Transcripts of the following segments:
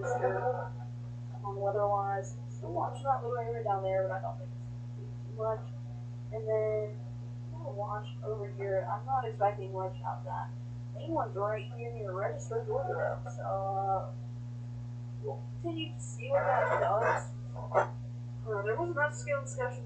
this year on weather-wise. Still watching that little area down there, but I don't think it's too much. And then I'm gonna watch over here. I'm not expecting much out of that. Main one's right here near Register, Georgia, though. So we'll continue to see what that does. There was another skill discussion.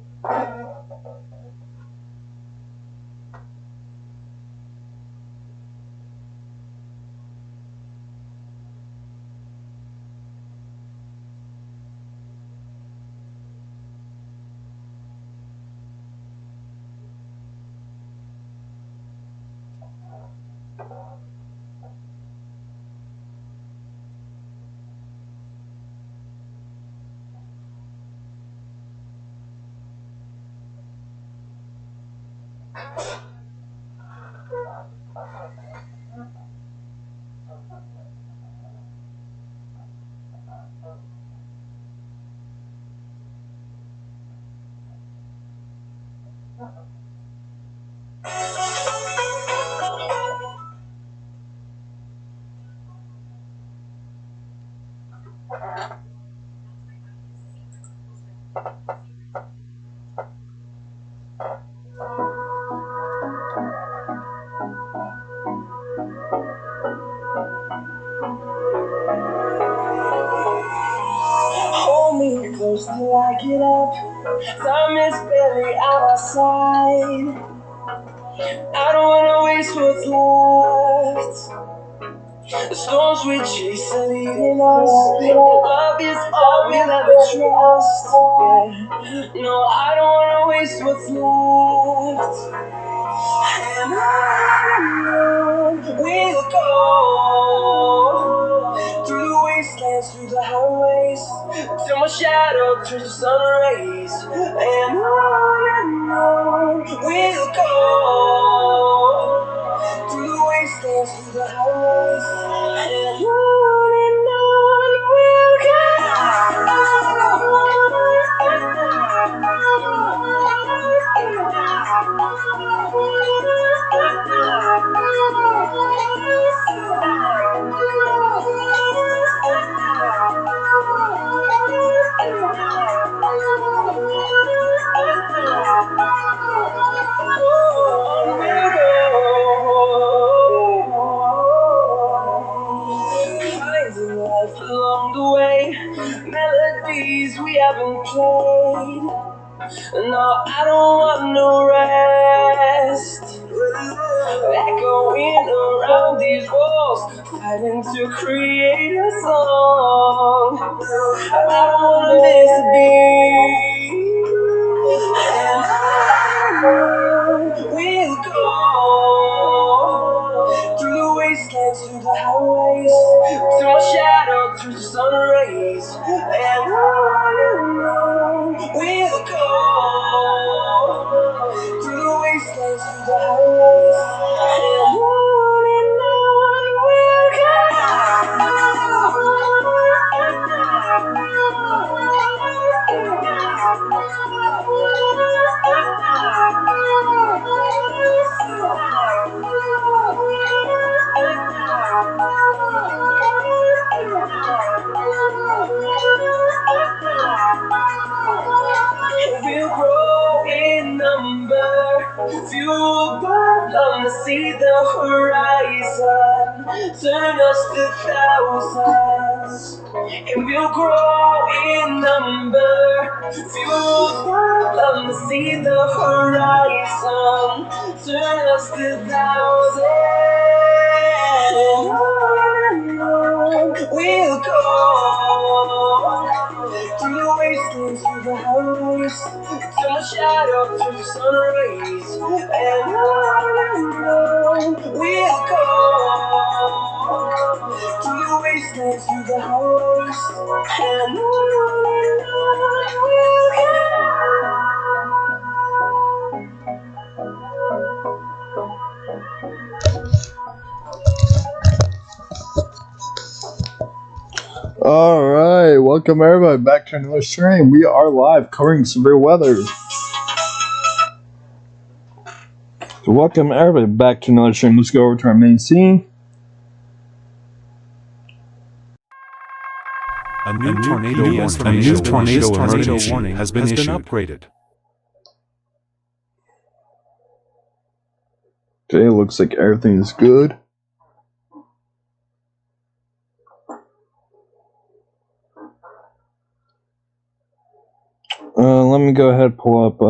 Hold me close till I get up. Time is barely on our side. I don't wanna waste what's left. The storms we chase are leading us. And love is all we'll ever trust. Yeah. No, I don't wanna waste what's left. And on we'll go through the wastelands, through the highways, till my shadow turns to sun rays. And on we'll go through the wastelands, through the highways, and on we'll finding life along the way, melodies we haven't played. No, I don't want no rest. Echoing around these walls, fighting to create a song. I don't wanna miss a beat. And we'll go through the wastelands, through the highways, till my shadow turns to sun rays. And on we'll go through the wastelands, through the highways, and on we'll We'll grow in number, fueled by love to see the horizon, turn us to thousands. And we'll grow in number, fueled by love to see the horizon, turn us to thousands. And on we'll go through the wastelands, through the highways, till my shadow turns to sun rays. And on we'll go through the wastelands, through the highways, and on we'll go. All right, welcome everybody back to another stream. We are live covering severe weather. So welcome everybody back to another stream. Let's go over to our main scene. A new tornado warning has been upgraded. Okay, looks like everything is good. Let me go ahead and pull up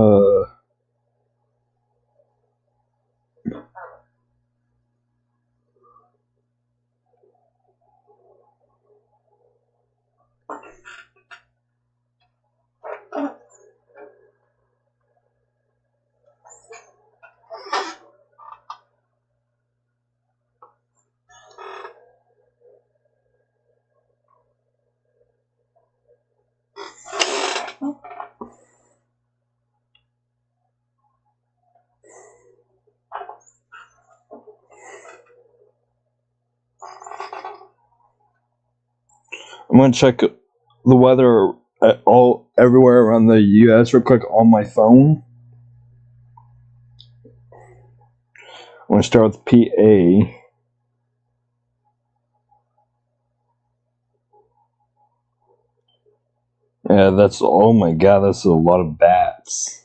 I'm gonna check the weather everywhere around the U.S. real quick on my phone. I'm gonna start with PA. Yeah, oh my god, that's a lot of bats.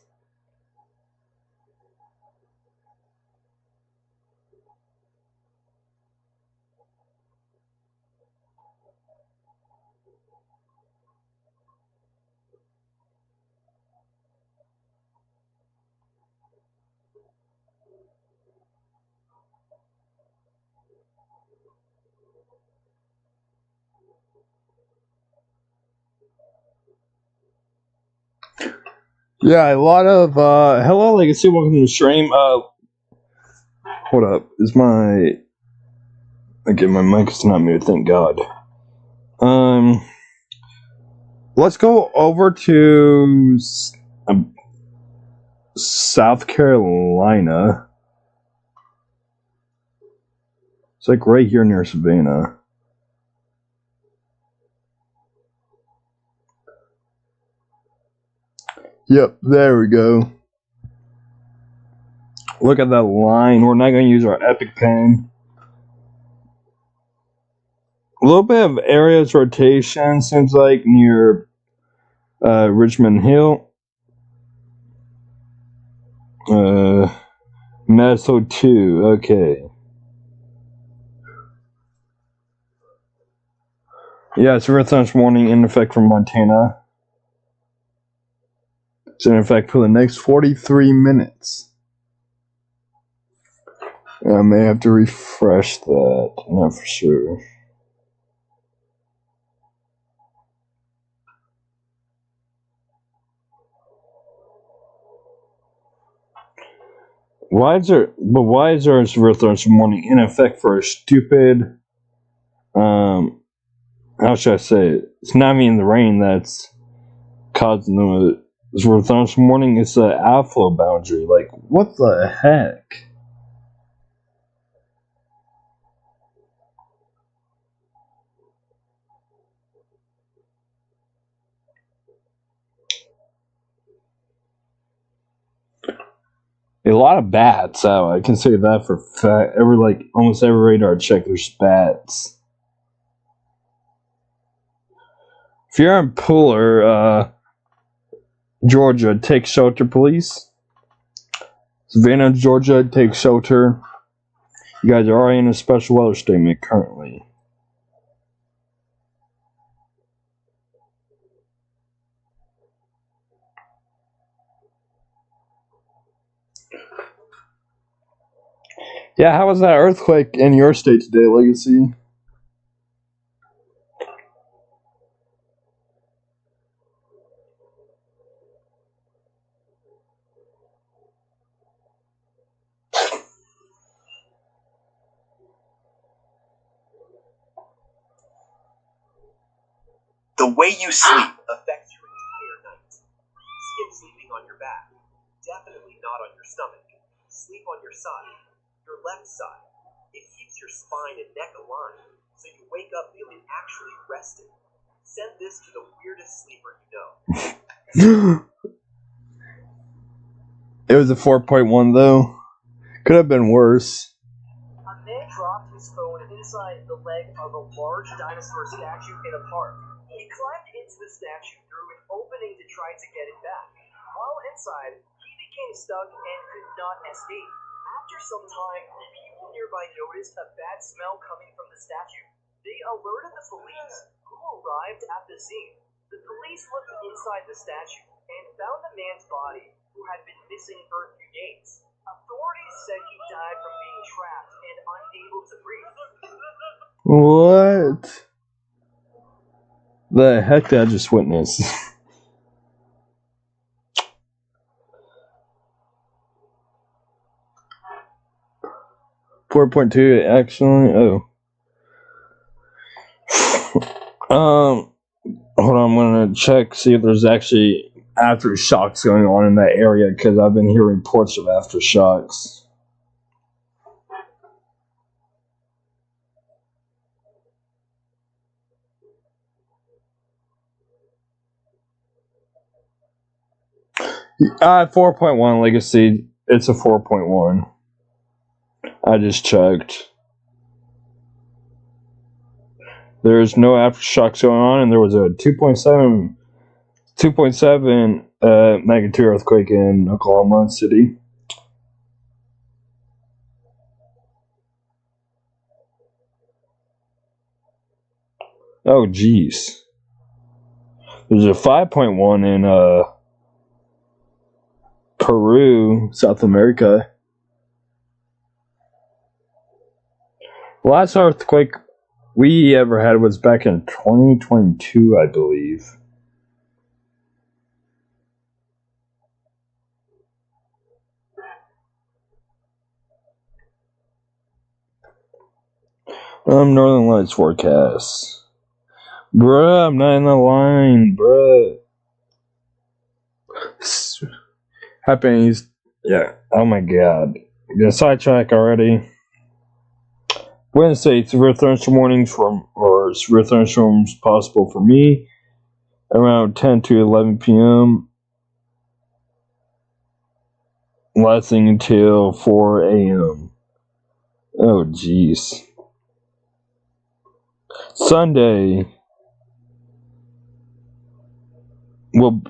Yeah, a lot of hello Legacy, welcome to the stream. Hold up, my mic is not muted, thank God. Let's go over to South Carolina. It's like right here near Savannah. Yep, there we go. Look at that line. We're not going to use our epic pen. A little bit of area's rotation seems like near Richmond Hill. Meso 2, okay. Yeah, it's Earth Sun's warning in effect from Montana. It's in effect for the next 43 minutes. I may have to refresh that, not for sure. Why is there Earth Sun's warning in effect for a stupid, how should I say it? It's not even the rain that's causing the Earth Sun's warning. It's the outflow boundary. Like, what the heck? A lot of bats out. I can say that for fact. Almost every radar check, there's bats. If you're in Pooler, Georgia, take shelter, please. Savannah, Georgia, take shelter. You guys are already in a special weather statement currently. Yeah, how was that earthquake in your state today, Legacy? The way you sleep affects your entire night. Skip sleeping on your back. Definitely not on your stomach. Sleep on your side, your left side. It keeps your spine and neck aligned, so you wake up feeling actually rested. Send this to the weirdest sleeper you know. It was a 4.1 though. Could have been worse. A man dropped his phone inside the leg of a large dinosaur statue in a park. He climbed into the statue through an opening to try to get it back. While inside, he became stuck and could not escape. After some time, people nearby noticed a bad smell coming from the statue. They alerted the police, who arrived at the scene. The police looked inside the statue and found the man's body, who had been missing for a few days. Authorities said he died from being trapped and unable to breathe. What the heck did I just witness? .2 actually. Hold on, I'm gonna check, see if there's actually aftershocks going on in that area, because I've been hearing reports of aftershocks. Uh, 4.1 Legacy. It's a 4.1. I just checked. There's no aftershocks going on, and there was a 2.7 magnitude earthquake in Oklahoma City. Oh, jeez. There's a 5.1 in Peru, South America. Last earthquake we ever had was back in 2022, I believe. Northern Lights forecast. Bruh, I'm not in the line, bruh. Happenings. Yeah, oh my god. Get sidetrack already. Wednesday, severe thunderstorms severe thunderstorms possible for me around 10 to 11 p.m. lasting until 4 a.m. Oh, jeez. Sunday. Well,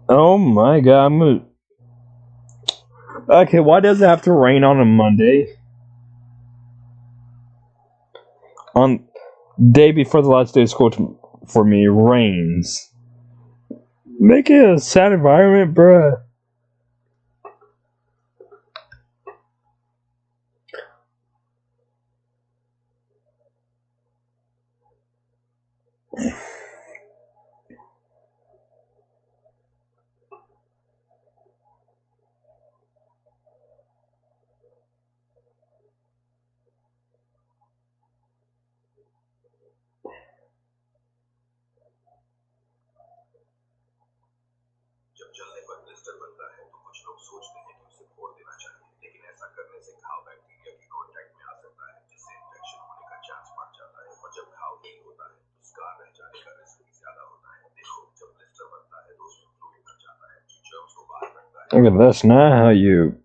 oh my god, okay, why does it have to rain on a Monday? On day before the last day of school for me, rains. Make it a sad environment, bruh. Okay, that's not how you.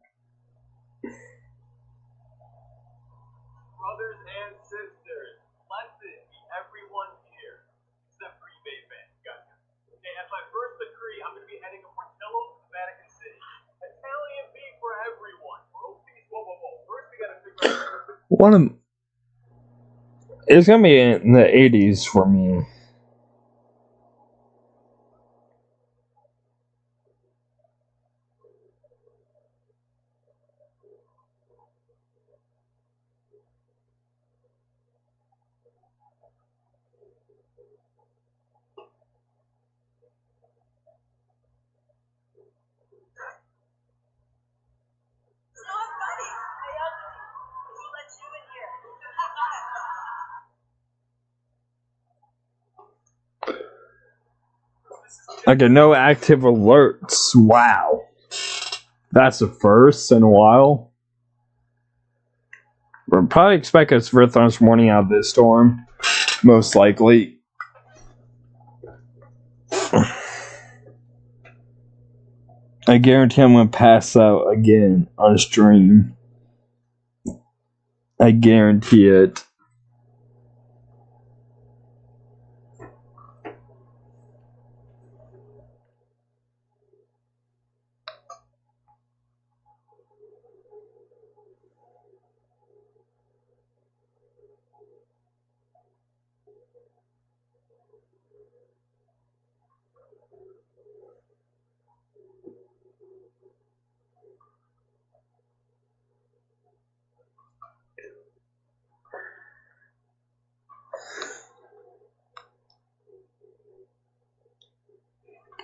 Brothers and sisters, blessed be everyone here, except Green Bay fans. Gotcha. Okay, as my first decree, I'm going to be heading to Portillo's, Vatican City. Italian beef for everyone. Roast beef, whoa. First, we got to figure out. It's gonna be in the 80s for me. Okay, no active alerts. Wow. That's the first in a while. We're probably expecting a severe thunderstorm warning out of this storm. Most likely. I guarantee I'm going to pass out again on stream. I guarantee it.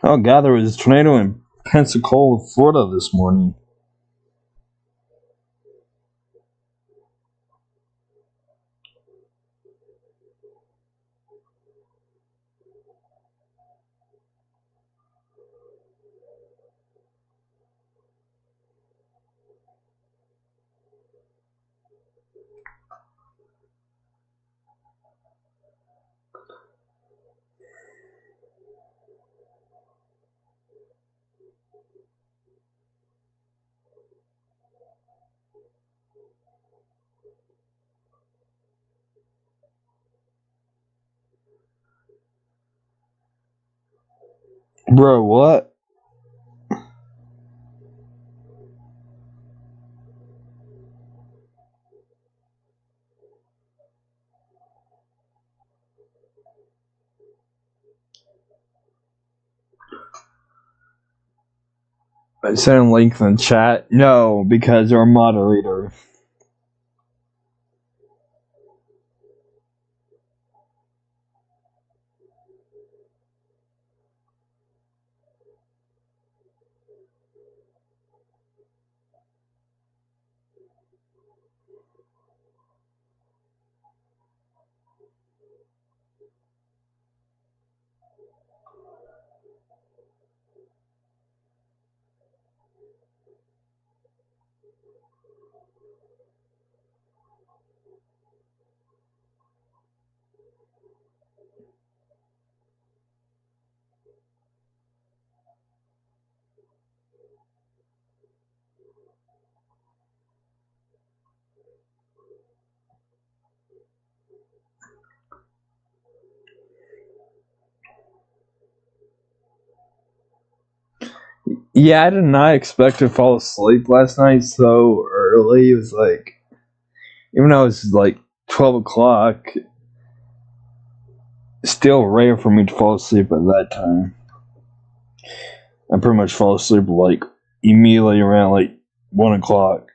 Oh god, there was a tornado in Pensacola, Florida this morning. Bro, what? I sent a link in the chat. No, because our moderator. Yeah, I did not expect to fall asleep last night so early. It was like, even though it's like 12 o'clock, still rare for me to fall asleep at that time. I pretty much fall asleep like immediately around like 1 o'clock.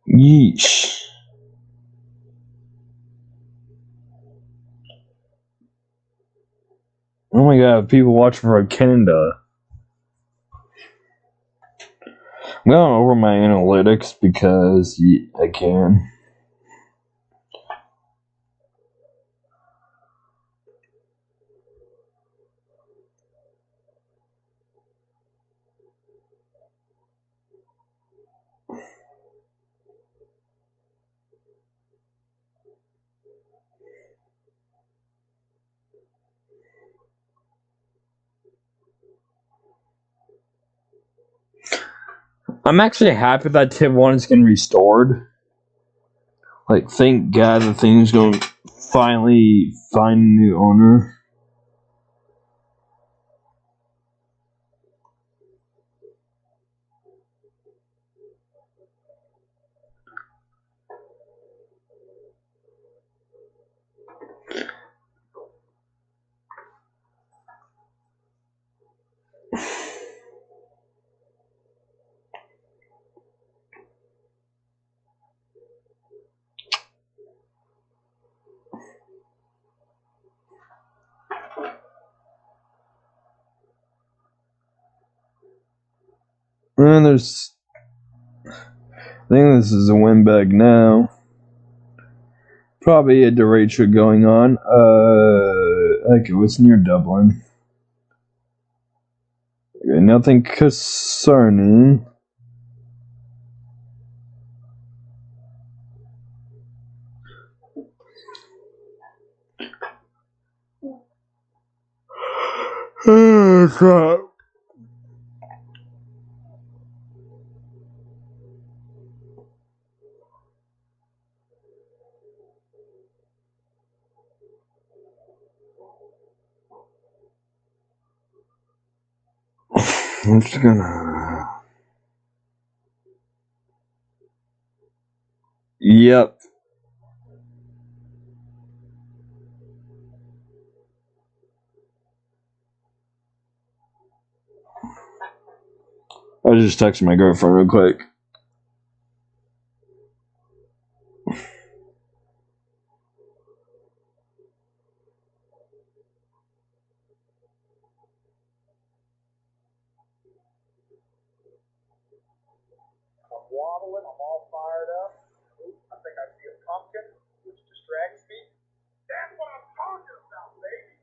Yeesh. Oh my god, people watching from Canada. I'm going over my analytics because I can. I'm actually happy that Tip 1 is getting restored. Like, thank God the thing's going to finally find a new owner. And I think this is a win bag now. Probably a derecho going on. Like it was near Dublin. Okay, nothing concerning. Oh, crap. I'm just gonna. Yep. I just texted my girlfriend real quick. I'm waddling, I'm all fired up. Ooh, I think I see a pumpkin, which distracts me. That's what I'm talking about, baby.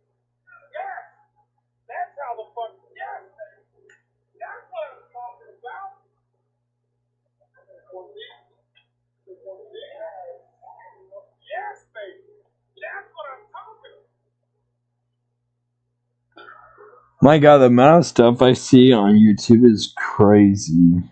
Yes! That's how the fuck, yes, baby. That's what I'm talking about. Yes, baby. That's what I'm talking about. My god, the amount of stuff I see on YouTube is crazy.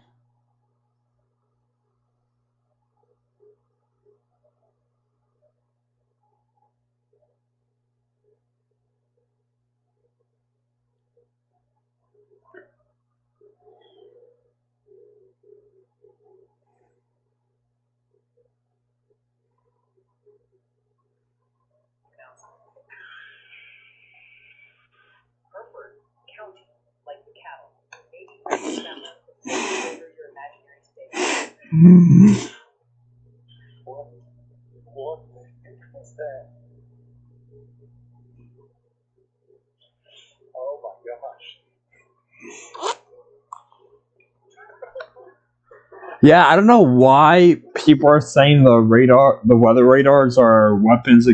Hereford County, like the cattle, maybe remember your imaginary state. What is that? Oh my gosh. Yeah, I don't know why people are saying the weather radars are weapons,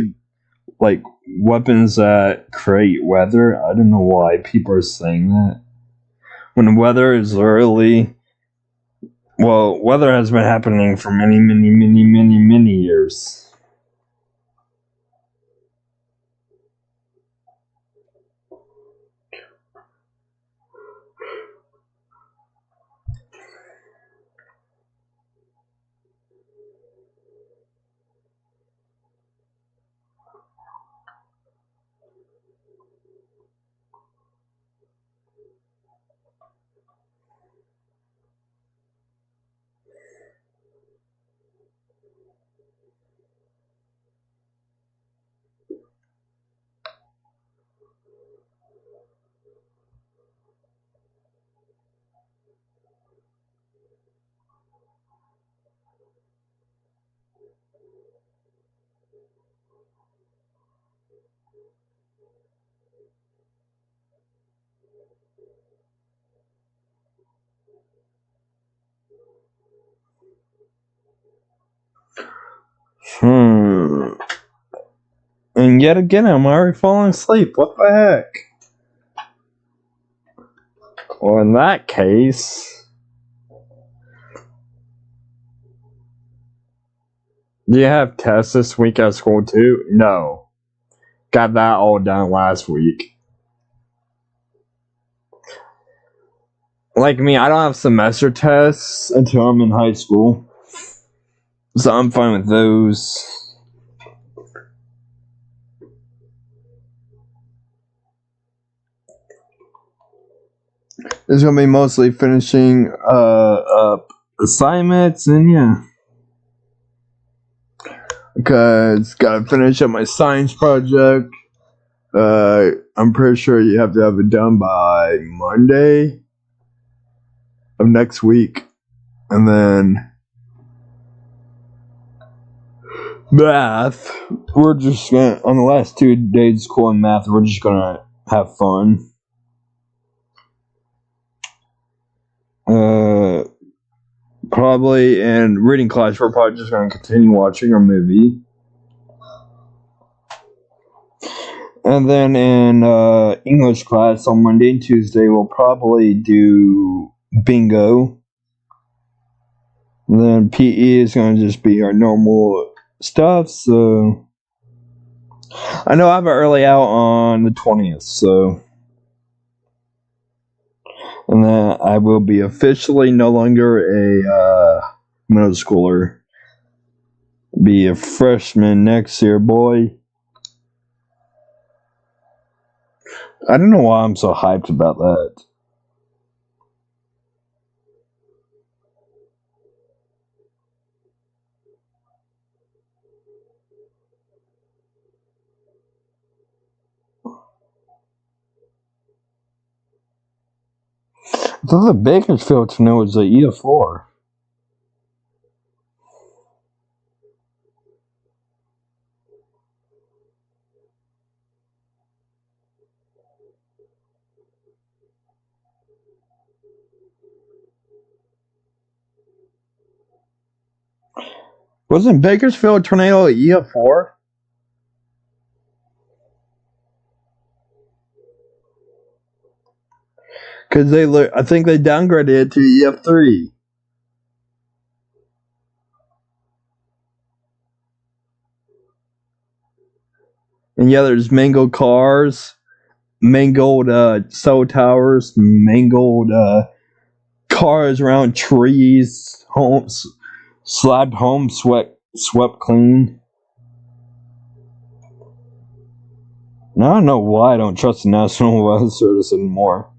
like weapons that create weather. I don't know why people are saying that. When the weather is literally, well, weather has been happening for many years. And yet again, I'm already falling asleep. What the heck? Well, in that case, do you have tests this week at school too? No. Got that all done last week. Like me, I don't have semester tests until I'm in high school. So I'm fine with those. It's gonna be mostly finishing up assignments and yeah. Because gotta finish up my science project. I'm pretty sure you have to have it done by Monday of next week. And then math. We're just gonna, on the last 2 days of school in math, we're just gonna have fun. Probably in reading class, we're probably just gonna continue watching a movie. And then in English class on Monday and Tuesday, we'll probably do bingo. And then PE is going to just be our normal stuff, so I know I have an early out on the 20th, so and then I will be officially no longer a middle schooler. Be a freshman next year, boy. I don't know why I'm so hyped about that. I thought the Bakersfield tornado was a EF4. Wasn't Bakersfield tornado a EF4? Because I think they downgraded it to EF3. And yeah, there's mangled cars, mangled cell towers, mangled cars around trees, homes, slabbed homes swept clean. Now I don't know why I don't trust the National Weather Service anymore.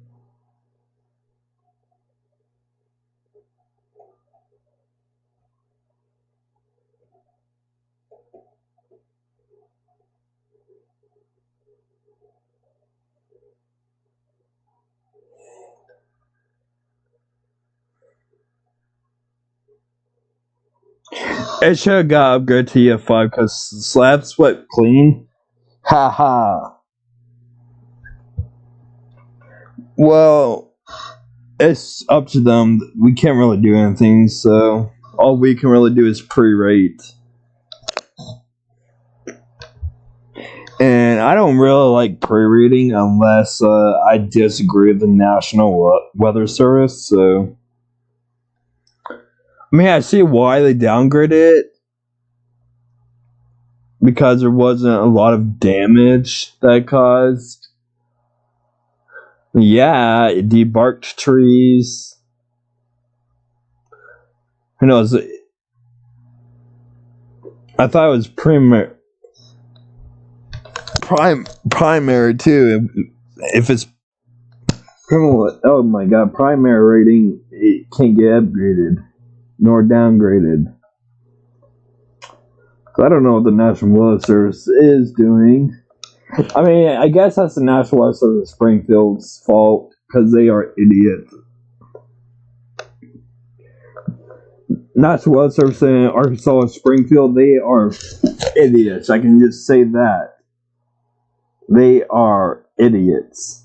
It should have got upgraded to EF5 because slab swept clean. Haha. Well, it's up to them. We can't really do anything, so all we can really do is pre-rate. And I don't really like pre-reading unless I disagree with the National Weather Service, so I mean, I see why they downgraded it. Because there wasn't a lot of damage that it caused. Yeah, it debarked trees. Who knows? I thought it was primary too. If it's oh my god, primary rating, it can't get upgraded nor downgraded. I don't know what the National Weather Service is doing. I mean, I guess that's the National Weather Service Springfield's fault because they are idiots. National Weather Service in Arkansas and Springfield, they are idiots. I can just say that. They are idiots.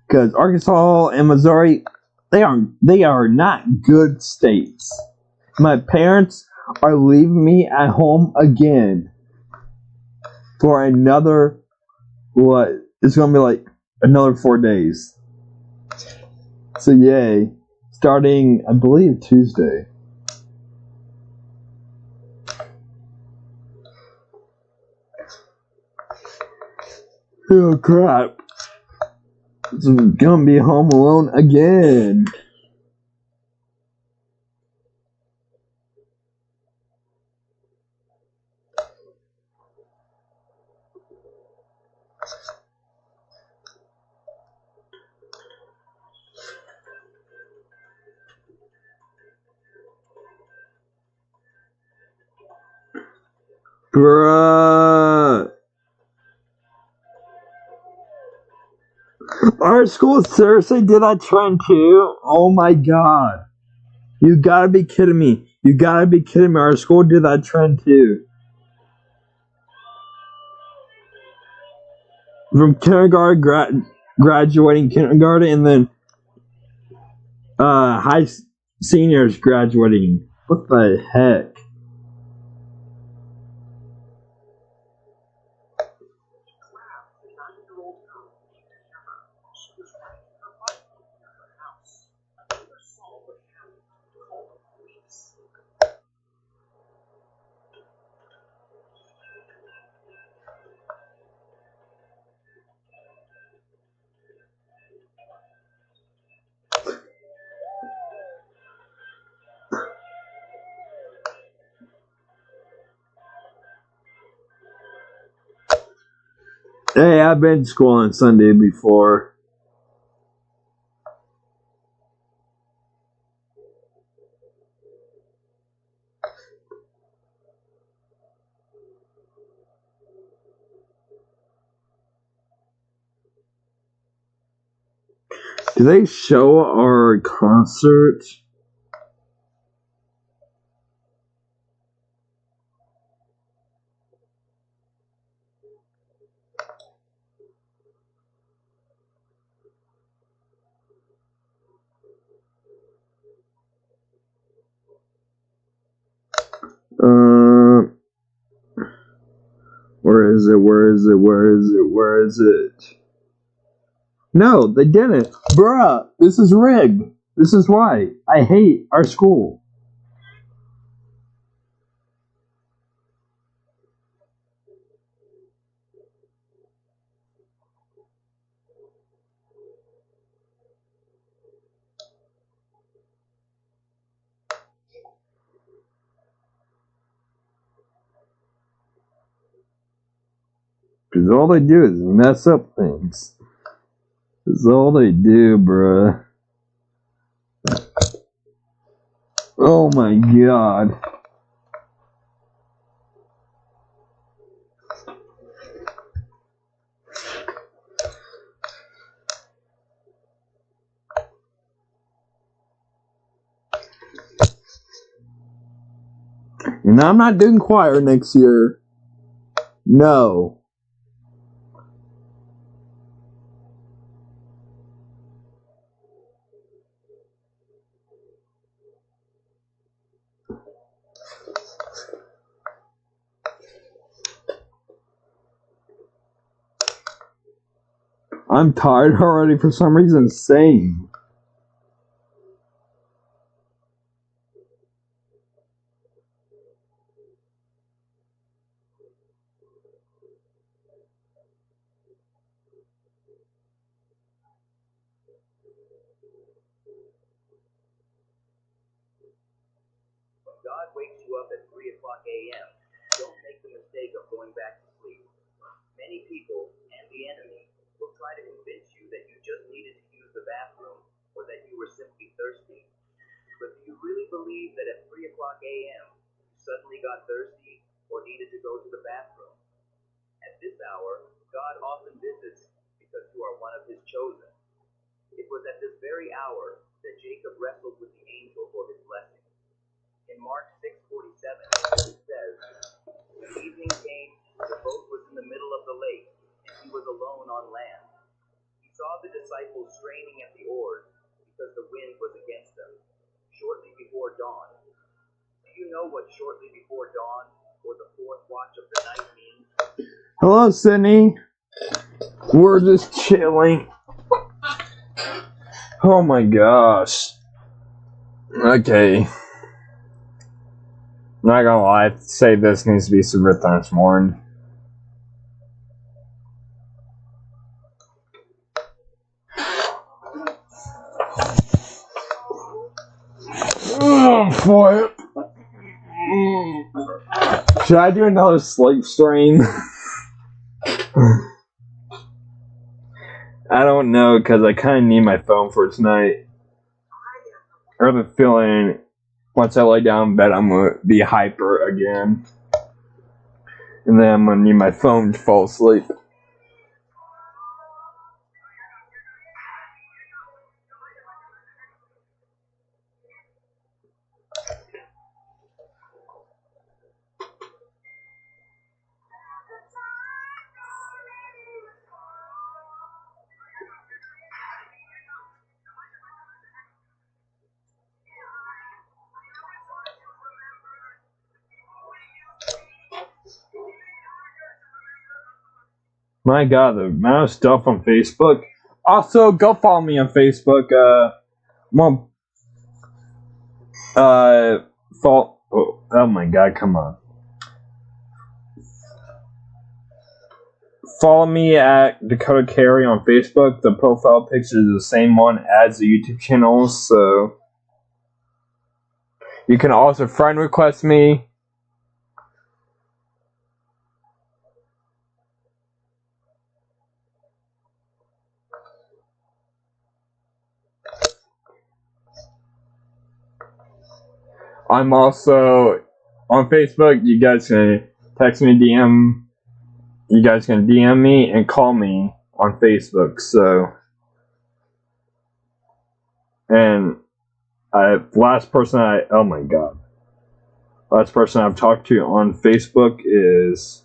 Because Arkansas and Missouri, they are not good states. My parents are leaving me at home again for another, what? It's going to be like another 4 days. So yay. Starting, I believe, Tuesday. Oh crap. I'm going to be home alone again. Bruh. Our school seriously did that trend too? Oh my god. You gotta be kidding me. You gotta be kidding me. Our school did that trend too. From kindergarten, graduating kindergarten, and then seniors graduating. What the heck? Hey, I've been to school on Sunday before. Do they show our concert? Where is it? Where is it? Where is it? Where is it? No, they didn't. Bruh, this is rigged. This is why I hate our school. Because all they do is mess up things. That's all they do, bruh. Oh my god. And I'm not doing choir next year. No. I'm tired already for some reason. Same. When God wakes you up at 3 o'clock a.m., don't make the mistake of going back to sleep. Many people and the enemy will try to convince you that you just needed to use the bathroom or that you were simply thirsty. But do you really believe that at 3 o'clock a.m. you suddenly got thirsty or needed to go to the bathroom? At this hour, God often visits because you are one of his chosen. It was at this very hour that Jacob wrestled with the angel for his blessing. In Mark 6:47, it says, when evening came, the boat was in the middle of the lake, and he was alone on land. He saw the disciples straining at the oars because the wind was against them. Shortly before dawn. Do you know what shortly before dawn or the fourth watch of the night means? Hello, Sydney. We're just chilling. Oh my gosh. Okay. Not gonna lie, I'd say this needs to be super transformed. Oh boy. Should I do another sleep stream? I don't know, because I kind of need my phone for tonight. I have a feeling once I lay down in bed, I'm going to be hyper again. And then I'm going to need my phone to fall asleep. My god, the amount of stuff on Facebook. Also, go follow me on Facebook. Oh my god, come on. Follow me at Dakota Carey on Facebook. The profile picture is the same one as the YouTube channel, so you can also friend request me. I'm also on Facebook. You guys can text me, DM. You guys can DM me and call me on Facebook. So, and last person I've talked to on Facebook is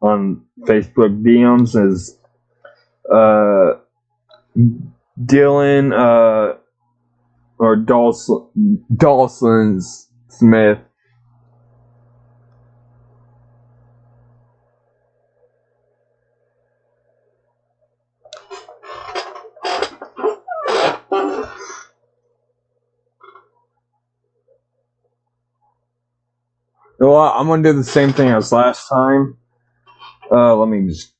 on Facebook DMs is Dylan or Dawson Smith. Well, I'm gonna do the same thing as last time. Let me just.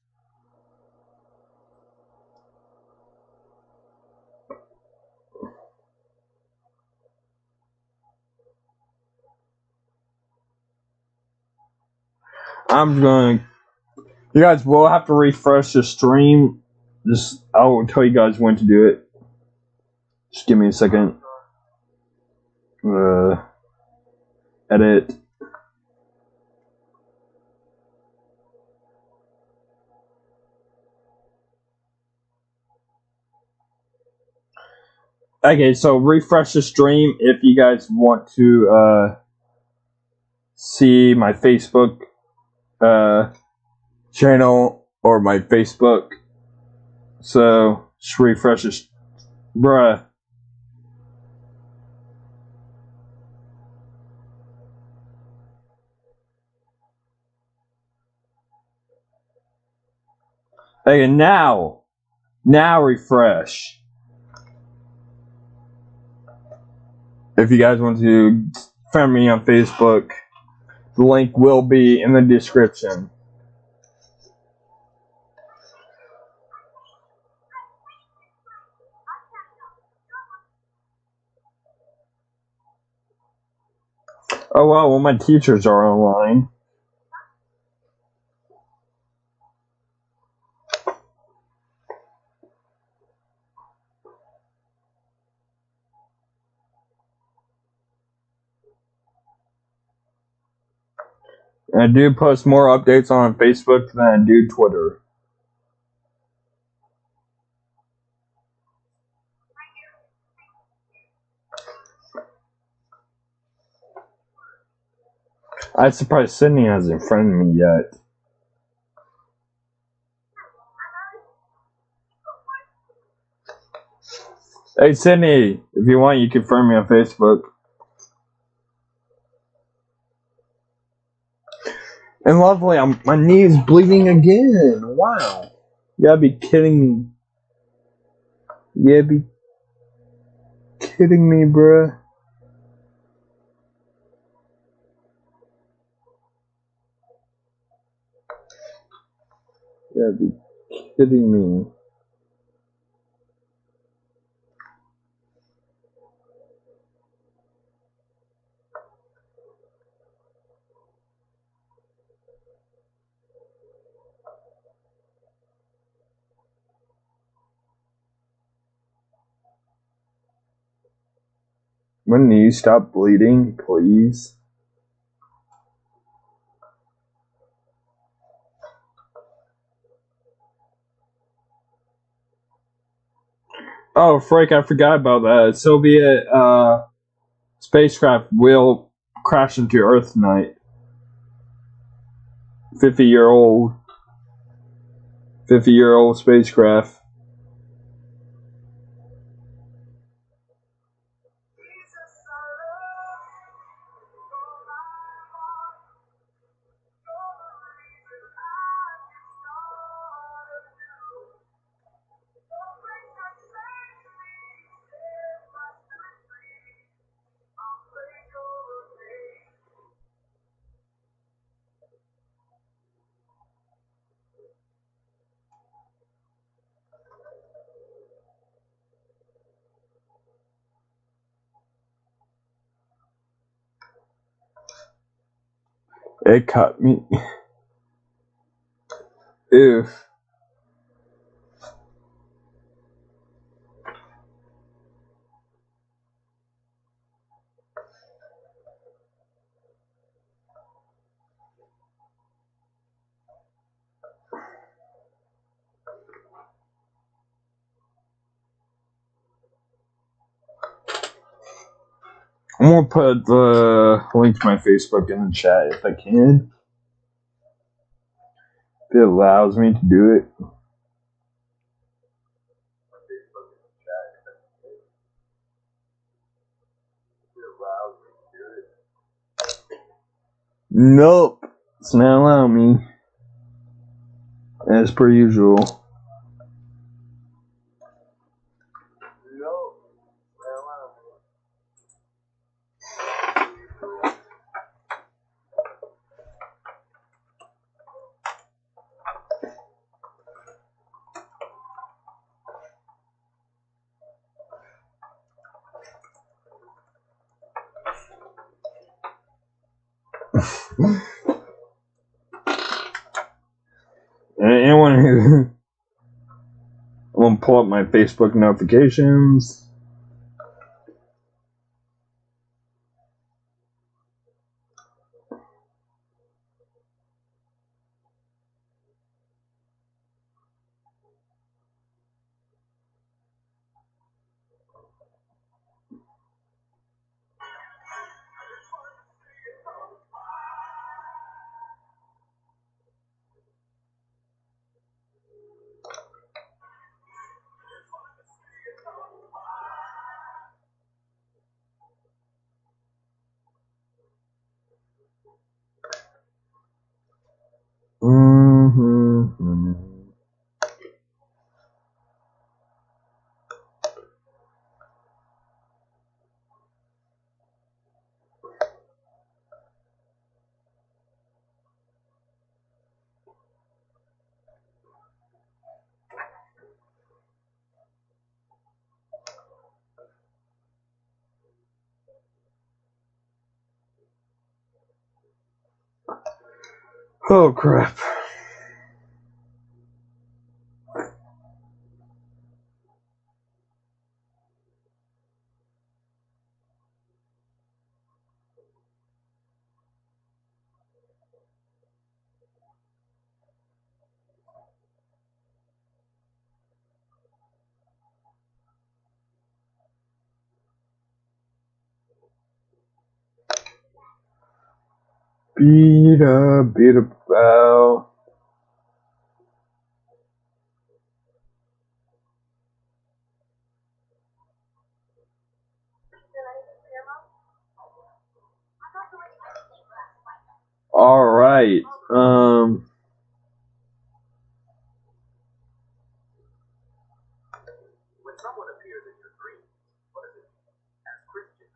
You guys will have to refresh the stream. I will tell you guys when to do it. Just give me a second. Edit. Okay, so refresh the stream if you guys want to see my Facebook channel or my Facebook. So just refresh this, bruh. Okay, now refresh. If you guys want to find me on Facebook, the link will be in the description. Oh wow, well my teachers are online. And I do post more updates on Facebook than I do Twitter. I'm surprised Sydney hasn't friended me yet. Hey Sydney, if you want, you can friend me on Facebook. And lovely, my knee is bleeding again. Wow. You gotta be kidding me. You gotta be kidding me, bruh. You gotta be kidding me. My knee stop bleeding, please. Oh, Frank, I forgot about that. Soviet spacecraft will crash into Earth tonight. 50-year-old spacecraft. It cut me. Ew. I'm gonna put the link to my Facebook in the chat if I can. If it allows me to do it. Nope. It's not allowing me. As per usual. Anyone who I'm gonna pull up my Facebook notifications. Mm-hmm. Oh crap. Beat up, bow. Alright, When someone appears in your dreams, what does it mean? As Christians,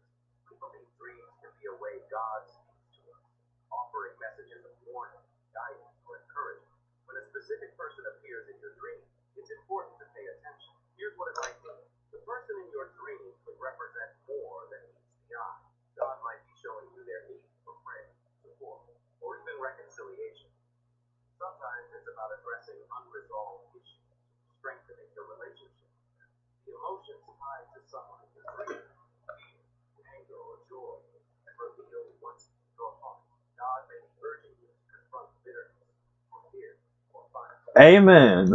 we believe dreams can be a way God speaks to us, offering messages of warning, guidance, or encouragement. When a specific person appears in your dream, it's important to pay attention. Here's what it might mean. The person in your dream could represent more than meets the eye. God might be showing you their need for prayer, support, or even reconciliation. Sometimes it's about addressing unresolved issues, strengthening your relationship. The emotions tied to someone in your dream, fear, anger, or joy, can reveal what's in your heart. God may be urging you to confront bitterness, or fear, or find. amen.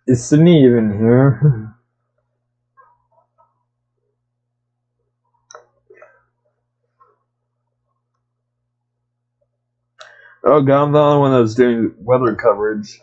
Is Sydney even here? Oh god, I'm the only one that's doing weather coverage.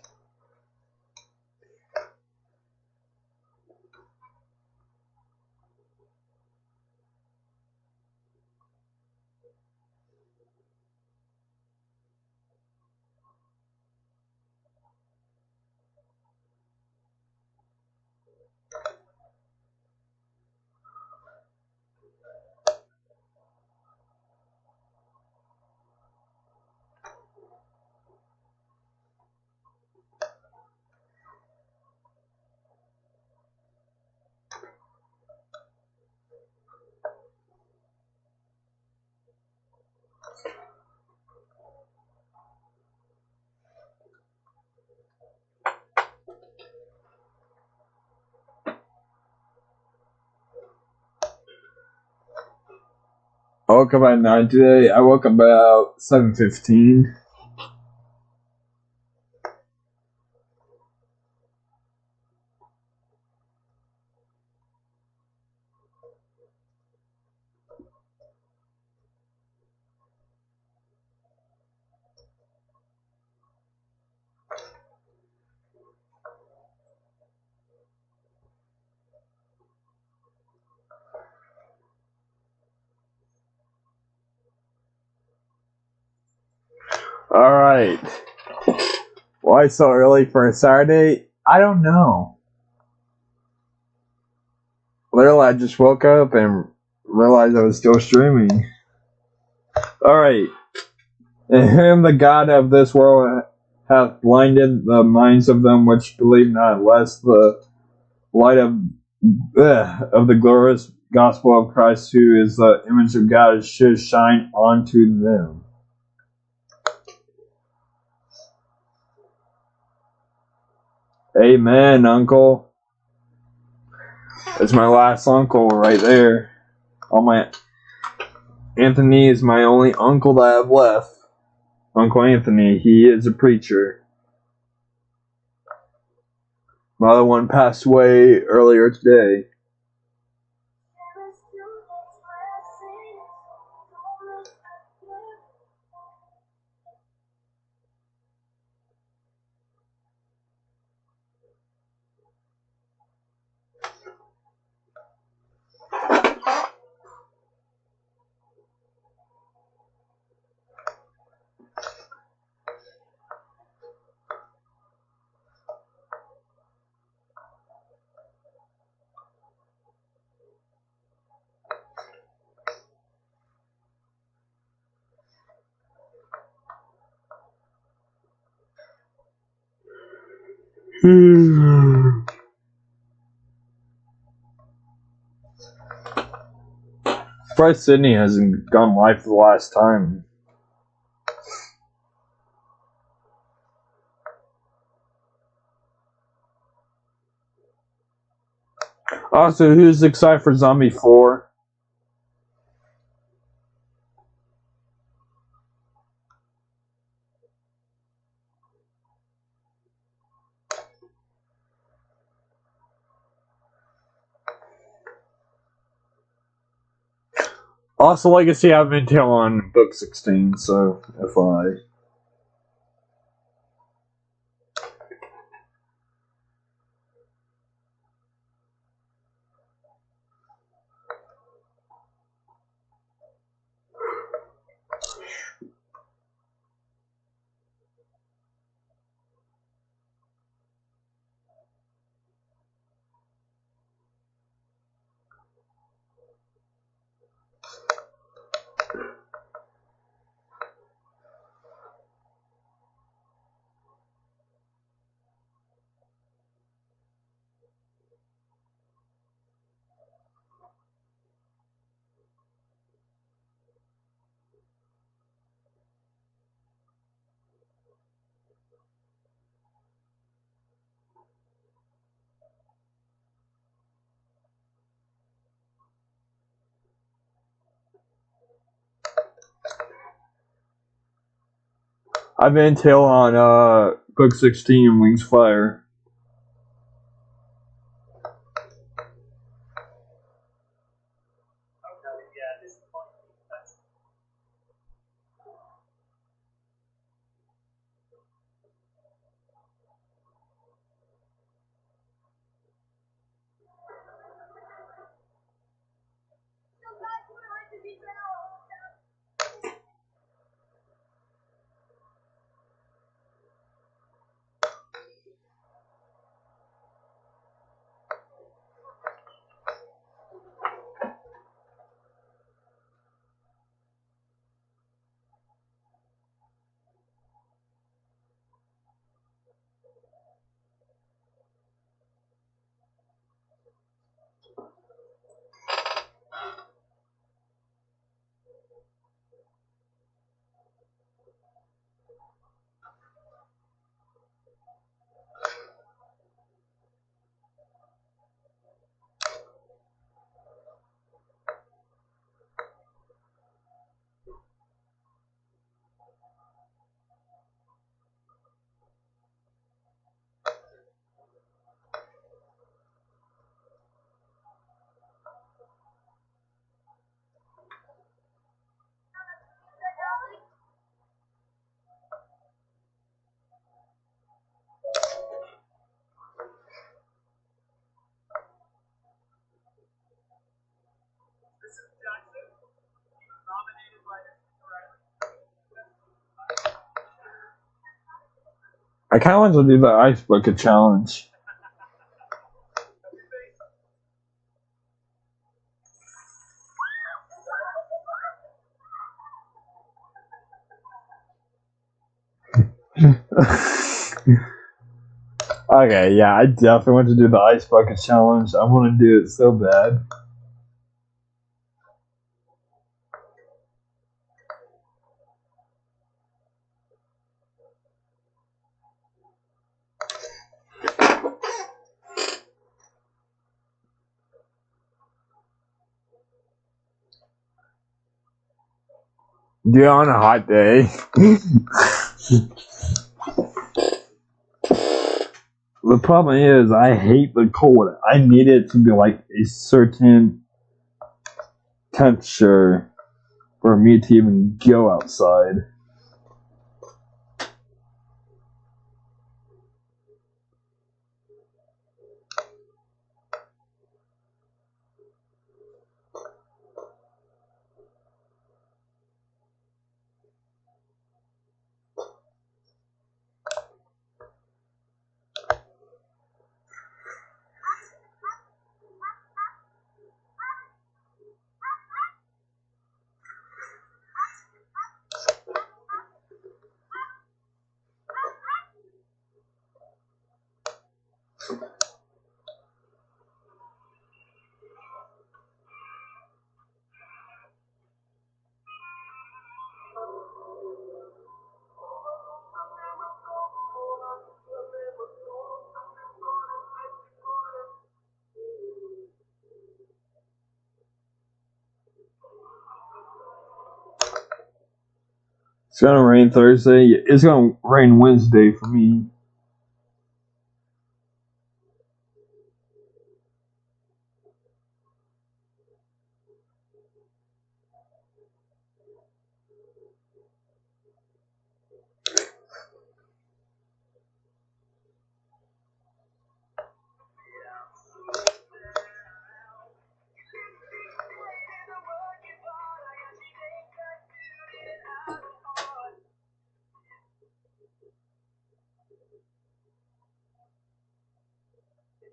I woke up at 9 today. I woke up about 7:15. Alright. Why so early for a Saturday? I don't know. Literally, I just woke up and realized I was still streaming. Alright. In whom the God of this world hath blinded the minds of them which believe not, lest the light of the glorious gospel of Christ, who is the image of God, should shine onto them. Amen, uncle. That's my last uncle right there. Anthony is my only uncle that I have left. Uncle Anthony, he is a preacher. My other one passed away earlier today. Surprised Sydney hasn't gone live for the last time. Also, who's excited for Zombie 4? Also, Legacy, I've been till on book 16, so FYI. I've been till on book 16, Wings Fire. I kind of want to do the ice bucket challenge. Okay, yeah, I definitely want to do the ice bucket challenge. I want to do it so bad. Do it on a hot day. The problem is, I hate the cold. I need it to be like a certain temperature for me to even go outside. It's gonna rain Thursday. It's gonna rain Wednesday for me.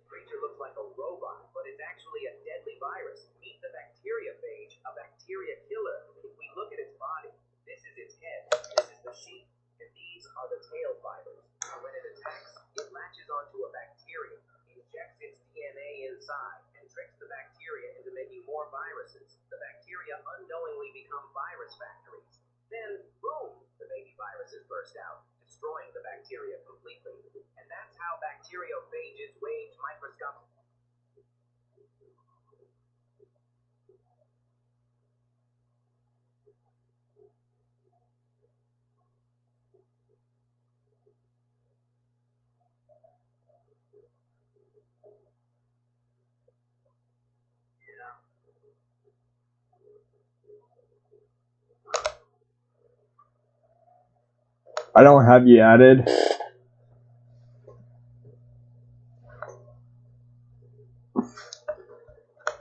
Creature looks like a robot, but it's actually a deadly virus. Meet the bacteriophage, a bacteria killer. If we look at its body, this is its head, this is the sheath, and these are the tail fibers. When it attacks, it latches onto a bacterium, injects its DNA inside, and tricks the bacteria into making more viruses. The bacteria unknowingly become virus factories. Then, boom, the baby viruses burst out, destroying the bacteria completely. And that's how bacteriophages wage microscopic. I don't have you added.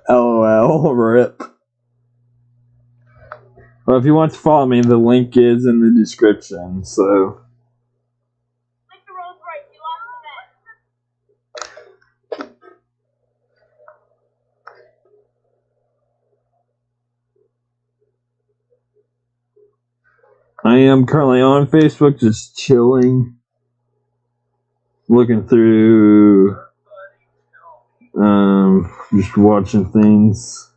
LOL, rip. Well, if you want to follow me, the link is in the description, so. Like the Rolls Royce, you lost the bet. I am currently on Facebook, just chilling, looking through, just watching things.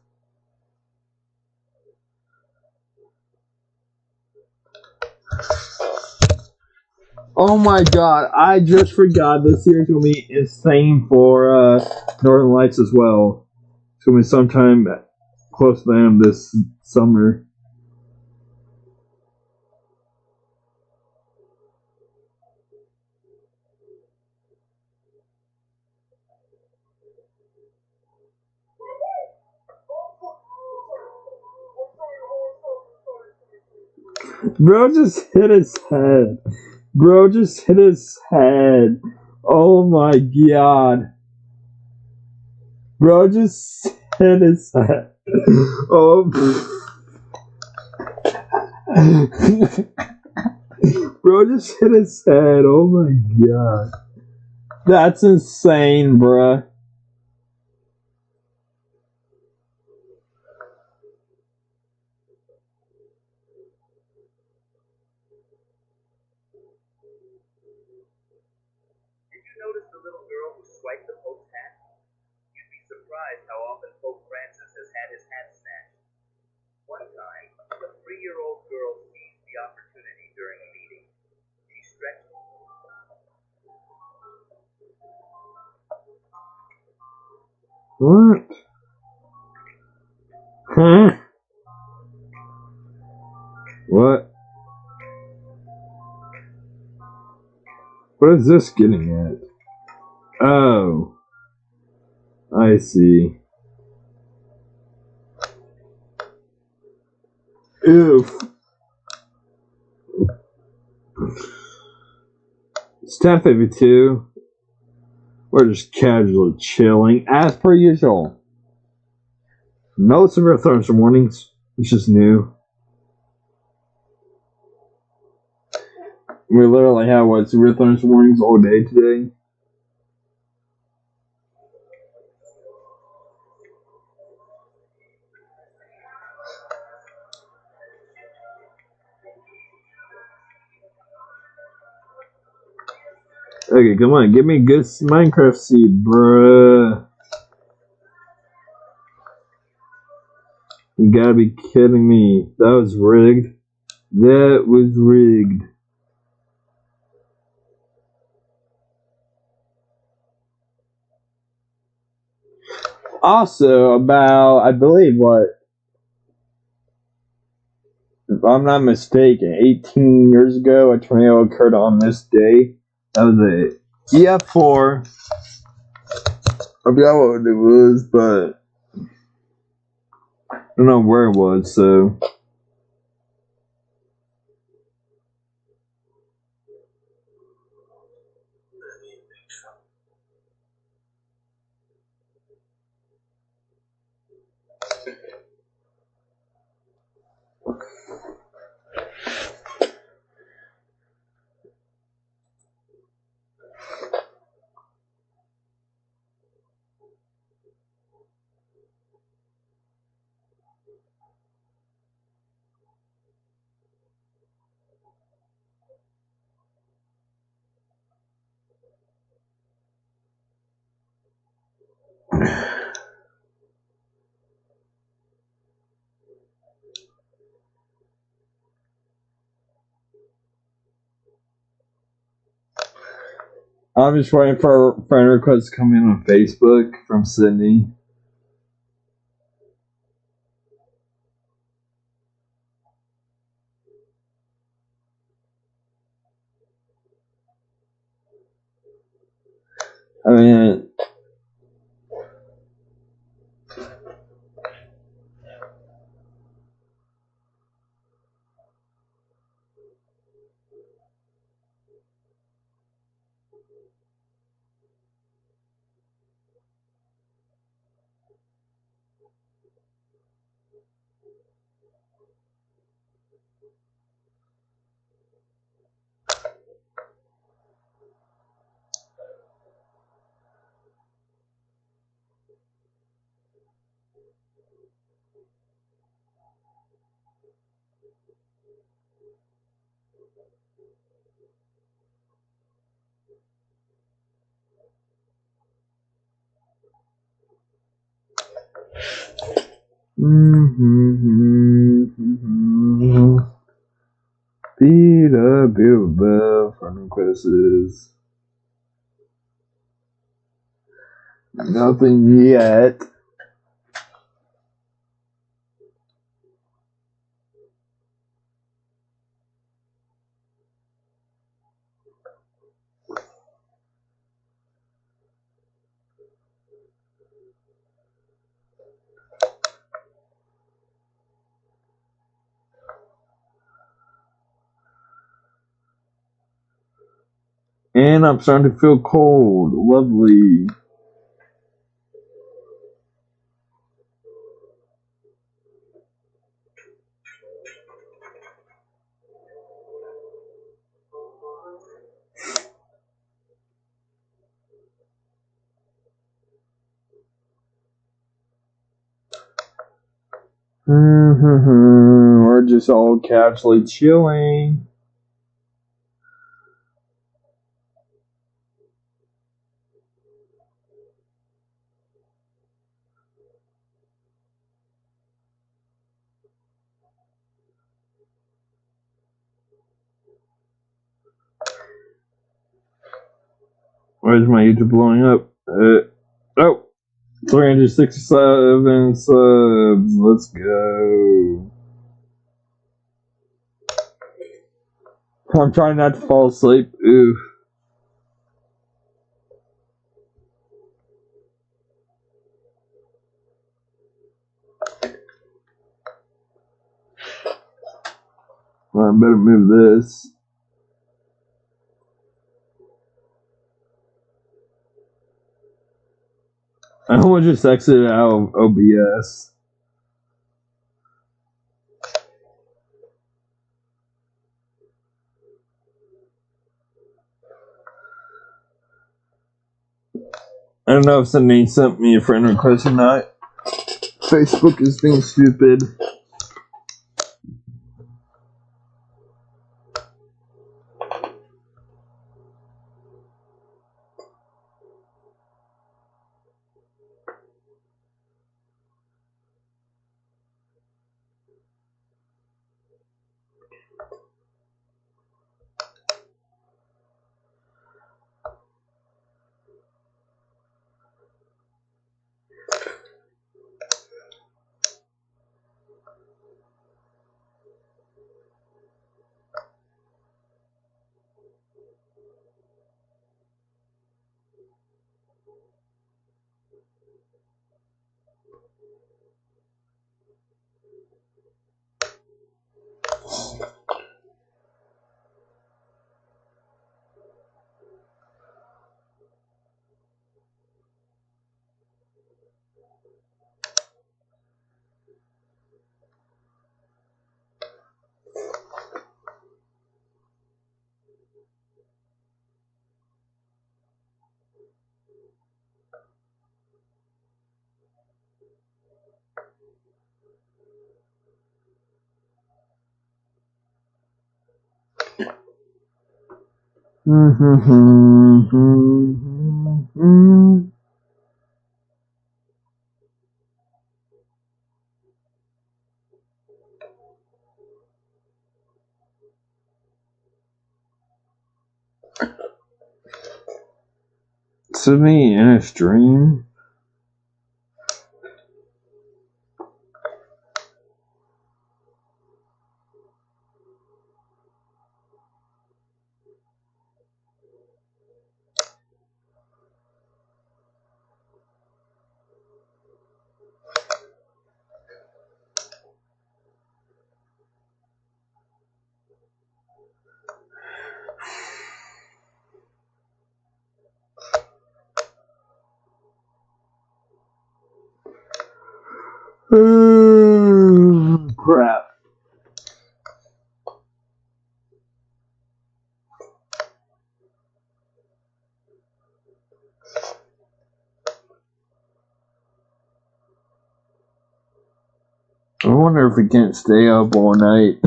Oh my god, I just forgot this series will be insane for Northern Lights as well. It's going to be sometime close to the end of this summer. Bro just hit his head. Bro just hit his head. Oh my god. Bro just hit his head. Oh. Bro just hit his head. Oh my god. That's insane, bruh. Did you notice the little girl who swiped the Pope's hat? You'd be surprised how often Pope Francis has had his hat snatched. One time, a 3-year-old girl seized the opportunity during a meeting. She stretched. What? Huh? What? What is this getting at? Oh. I see. Oof. It's 10:52. We're just casually chilling, as per usual. No severe thunderstorm warnings. It's just new. We literally have what, severe thunderstorm warnings all day today. Okay, come on, give me a good Minecraft seed, bruh. You gotta be kidding me. That was rigged. That was rigged. Also, about, I believe, what, if I'm not mistaken, 18 years ago, a tornado occurred on this day. That was a EF4. I forgot what it was, but I don't know where it was, so. I'm just waiting for a friend request to come in on Facebook from Sydney. I mean, beat up, friend requests. Nothing yet. And I'm starting to feel cold. Lovely. We're just all casually chilling. Why is my YouTube blowing up? 367 subs. Let's go. I'm trying not to fall asleep. Ooh. I better move this. I will just exit out of OBS. I don't know if somebody sent me a friend request or not. Facebook is being stupid. Sydney in a stream? Crap. I wonder if we can't stay up all night.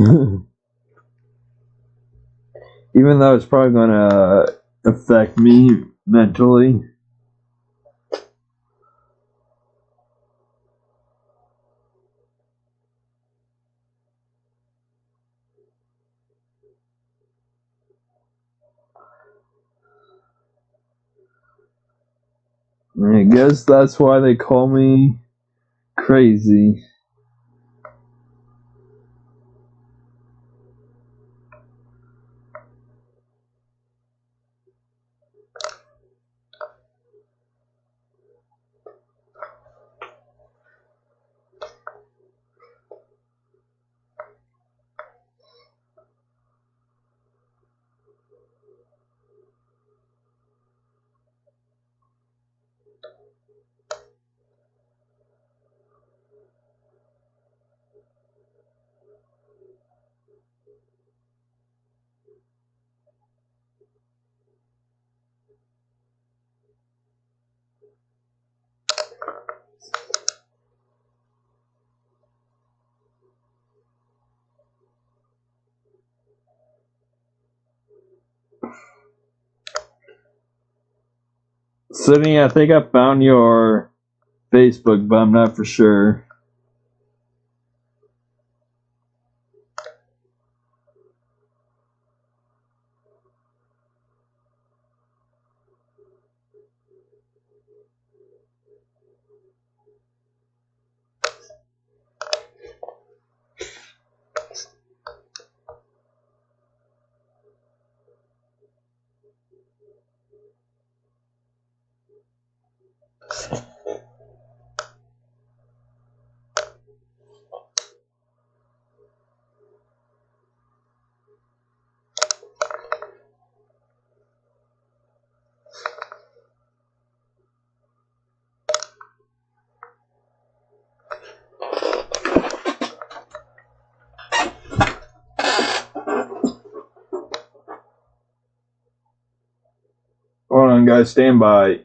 Even though it's probably gonna affect me mentally. I guess that's why they call me crazy. Sydney, I think I found your Facebook, but I'm not for sure. Hold on, guys. Stand by.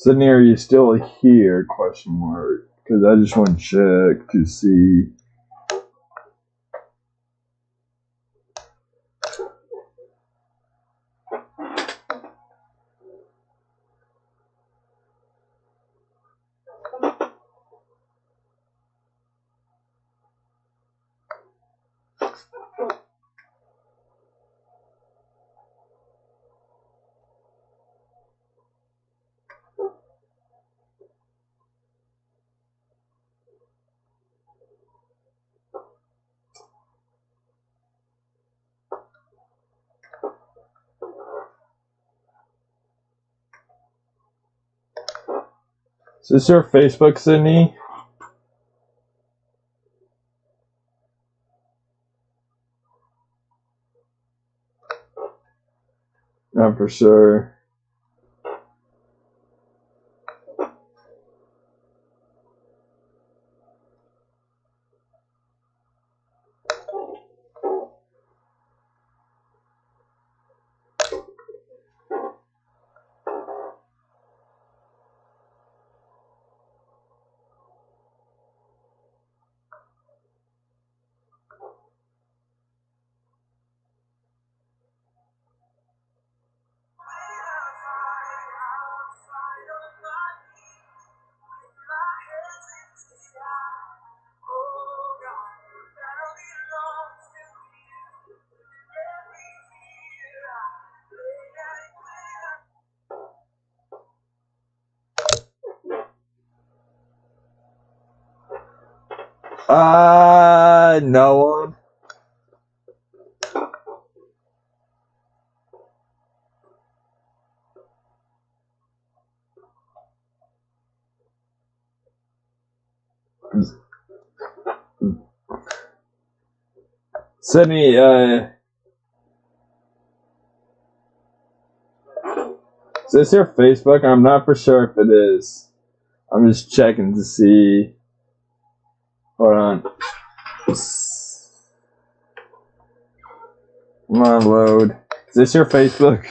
Sydney, are you still here? Question mark. Because I just want to check to see. Is this your Facebook, Sydney? Not for sure. No one. Sydney, is this your Facebook? I'm not for sure if it is. I'm just checking to see. Hold on. Come on, load. Is this your Facebook?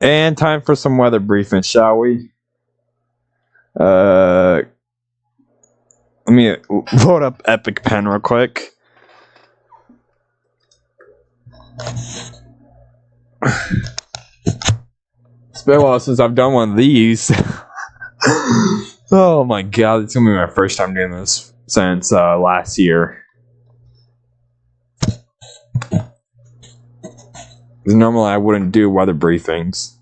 And time for some weather briefing, shall we? Let me load up Epic Pen real quick. It's been a while since I've done one of these. Oh my god, it's gonna be my first time doing this since last year. Because normally I wouldn't do weather briefings.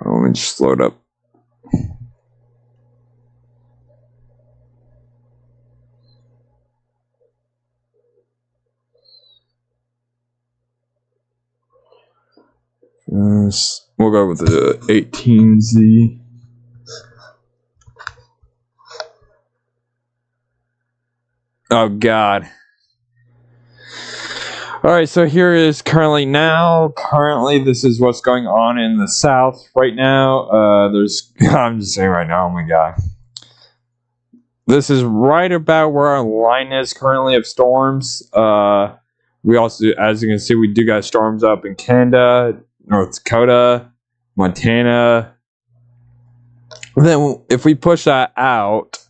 Let me just load up. We'll go with the 18Z. Oh god. Alright, so here is currently this is what's going on in the south right now. I'm just saying right now, oh my god. This is right about where our line is currently of storms. We also, as you can see, we do got storms up in Canada, North Dakota, Montana. And then if we push that out,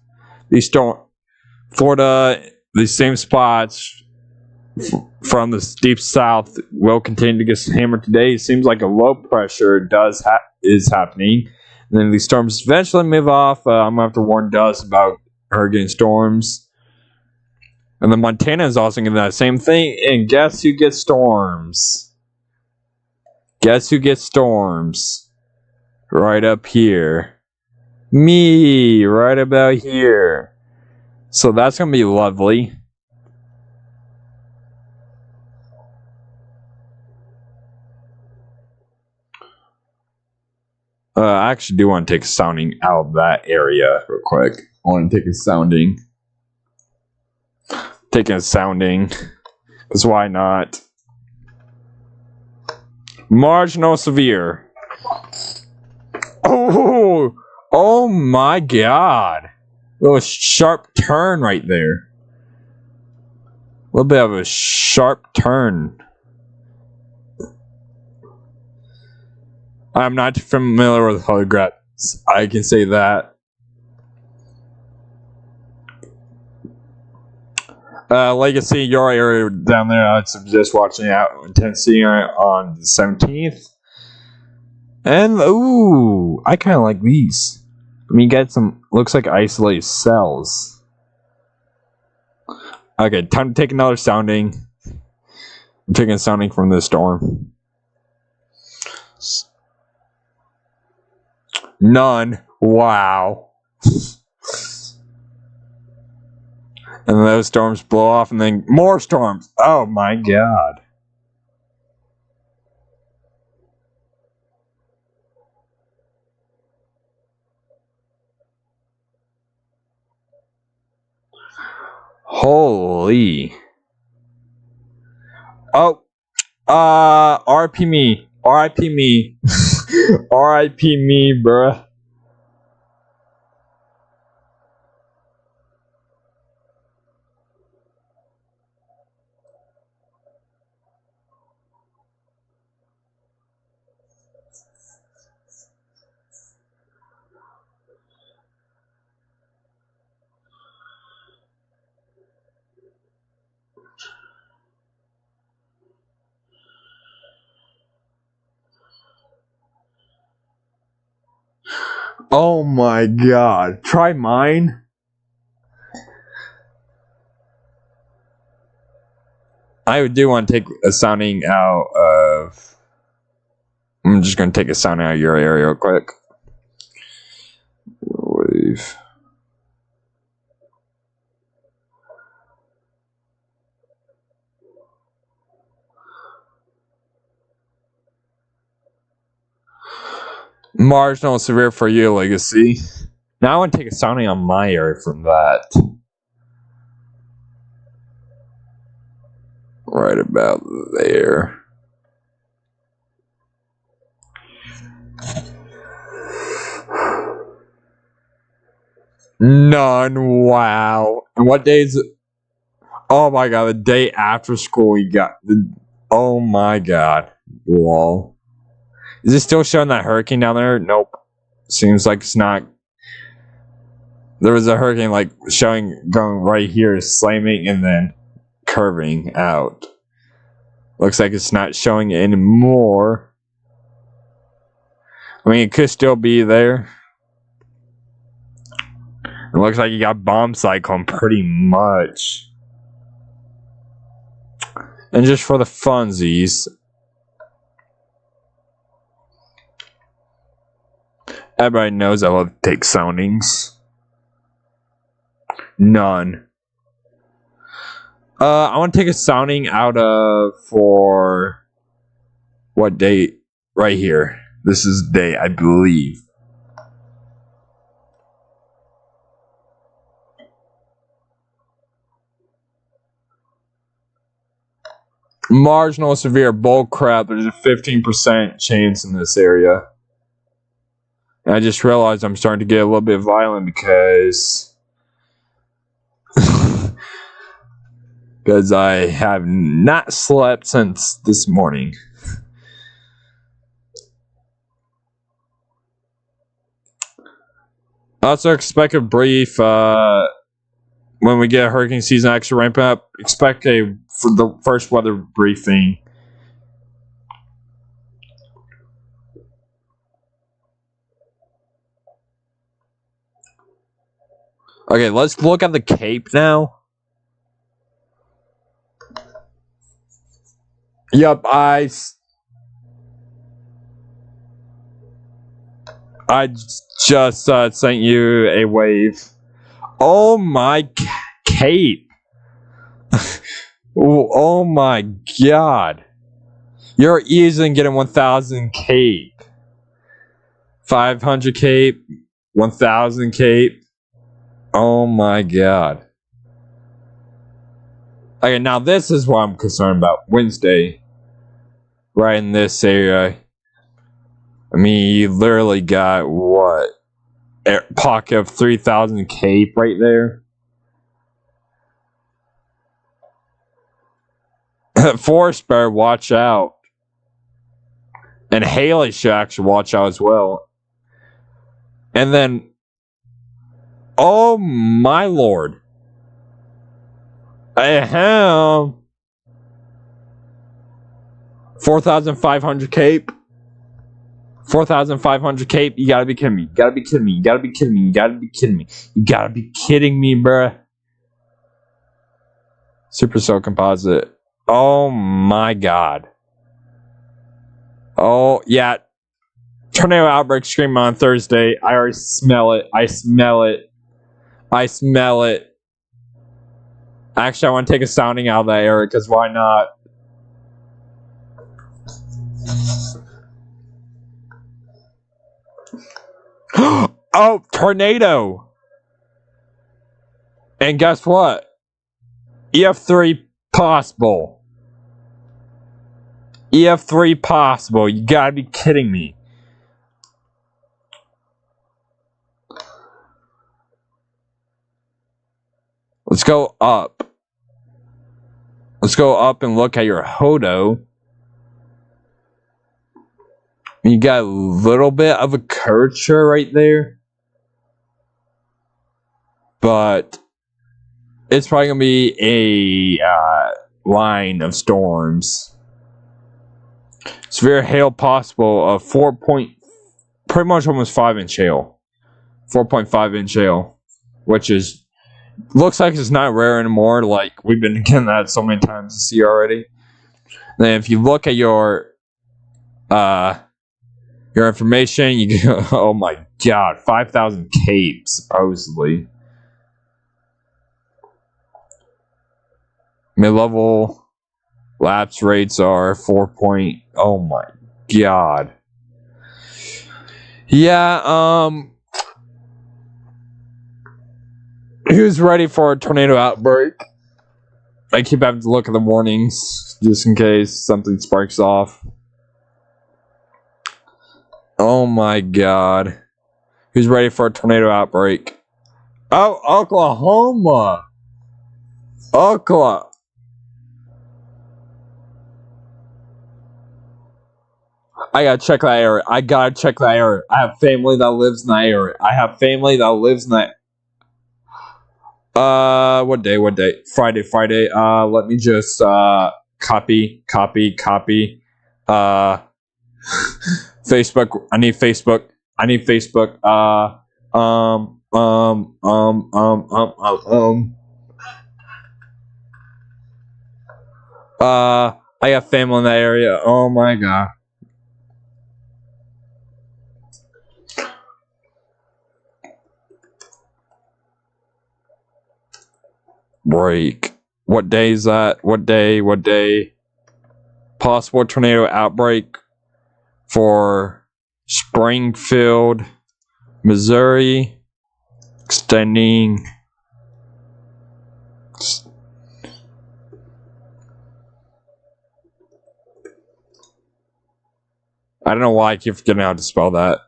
Florida, these same spots from the deep south will continue to get hammered today. It seems like a low pressure is happening. And then these storms eventually move off. I'm going to have to warn Dust about hurricane storms. And then Montana is also going to do that same thing. And guess who gets storms? Guess who gets storms? Right up here. Me, right about here. So that's going to be lovely. I actually do want to take a sounding out of that area real quick. I want to take a sounding. Taking a sounding. Because why not? Marginal severe. Oh my god. A little sharp turn right there. A little bit of a sharp turn. I'm not familiar with holographs. I can say that. Legacy, your area down there, I'd suggest watching out in Tennessee on the 17th. And, ooh, I kind of like these. I mean, you got some, looks like isolated cells. Okay, time to take another sounding. I'm taking a sounding from this storm. None. Wow. And those storms blow off, and then more storms. Oh my god. Holy. Oh. RIP me. RIP me. RIP me, bruh. Oh my god. Try mine. I do want to take a sounding out of... I'm just going to take a sounding out of your area real quick. Wave. Marginal severe for you, Legacy. Now I want to take a sounding on my area from that. Right about there. None. Wow. And what day is it? Oh my god, the day after school we got the. Oh my god. Lol. Is it still showing that hurricane down there? Nope. Seems like it's not. There was a hurricane like showing going right here, slamming and then curving out. Looks like it's not showing it anymore. I mean, it could still be there. It looks like you got bomb cyclone pretty much. And just for the funsies, everybody knows I love to take soundings. None. I want to take a sounding out of for what date? Right here. This is day, I believe. Marginal severe bull crap. There's a 15% chance in this area. And I just realized I'm starting to get a little bit violent because I have not slept since this morning. Also expect a brief when we get hurricane season actually ramping up. Expect for the first weather briefing. Okay, let's look at the Cape now. Yep, I just sent you a wave. Oh my Cape. Oh my god. You're easily getting 1,000 Cape. 500 Cape. 1,000 Cape. Oh my god. Okay, now this is what I'm concerned about. Wednesday. Right in this area. I mean, you literally got what? A pocket of 3,000 Cape right there. Forest bear, watch out. And Haley should actually watch out as well. And then, oh my lord. Ahem. 4,500 Cape. 4,500 Cape. You gotta be kidding me. You gotta be kidding me. You gotta be kidding me. You gotta be kidding me. You gotta be kidding me, bruh. Super Cell Composite. Oh my god. Oh, yeah. Tornado outbreak stream on Thursday. I already smell it. I smell it. I smell it. Actually, I want to take a sounding out of that area, because why not? Oh, tornado! And guess what? EF3 possible. EF3 possible. You gotta be kidding me. Let's go up. Let's go up and look at your Hodo. You got a little bit of a curvature right there. But it's probably going to be a line of storms. Severe hail possible of pretty much almost 5-inch hail. 4.5-inch hail. Which is, looks like it's not rare anymore. Like, we've been getting that so many times this year already. And then if you look at your information, you go, oh my god, 5,000 Cape, supposedly. Mid-level lapse rates are 4. Oh my god. Yeah, who's ready for a tornado outbreak? I keep having to look at the warnings just in case something sparks off. Oh my god. Who's ready for a tornado outbreak? Oh, Oklahoma. Oklahoma. I gotta check that area. I have family that lives in that area. What day? Friday. Let me just, copy. Facebook. I need Facebook. I got family in that area. Oh my god. Break. What day is that? What day? Possible tornado outbreak for Springfield, Missouri, extending. I don't know why I keep forgetting how to spell that.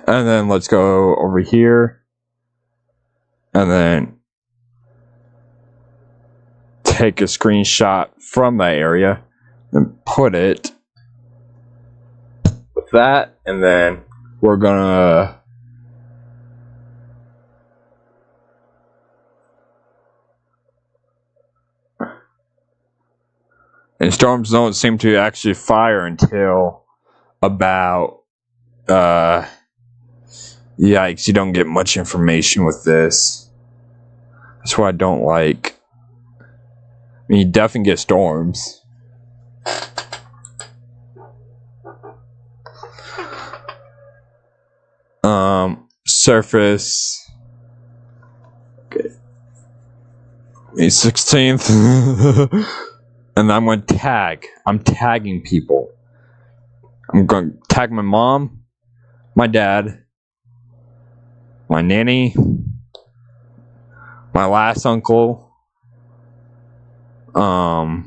And then let's go over here. And then take a screenshot from that area and put it with that. And then we're gonna and storms don't seem to actually fire until about yikes, you don't get much information with this. That's what I don't like. I mean, you definitely get storms. Surface. Okay. May 16th. And I'm going to tag. I'm tagging people. I'm going to tag my mom, my dad, my nanny, my last uncle. Who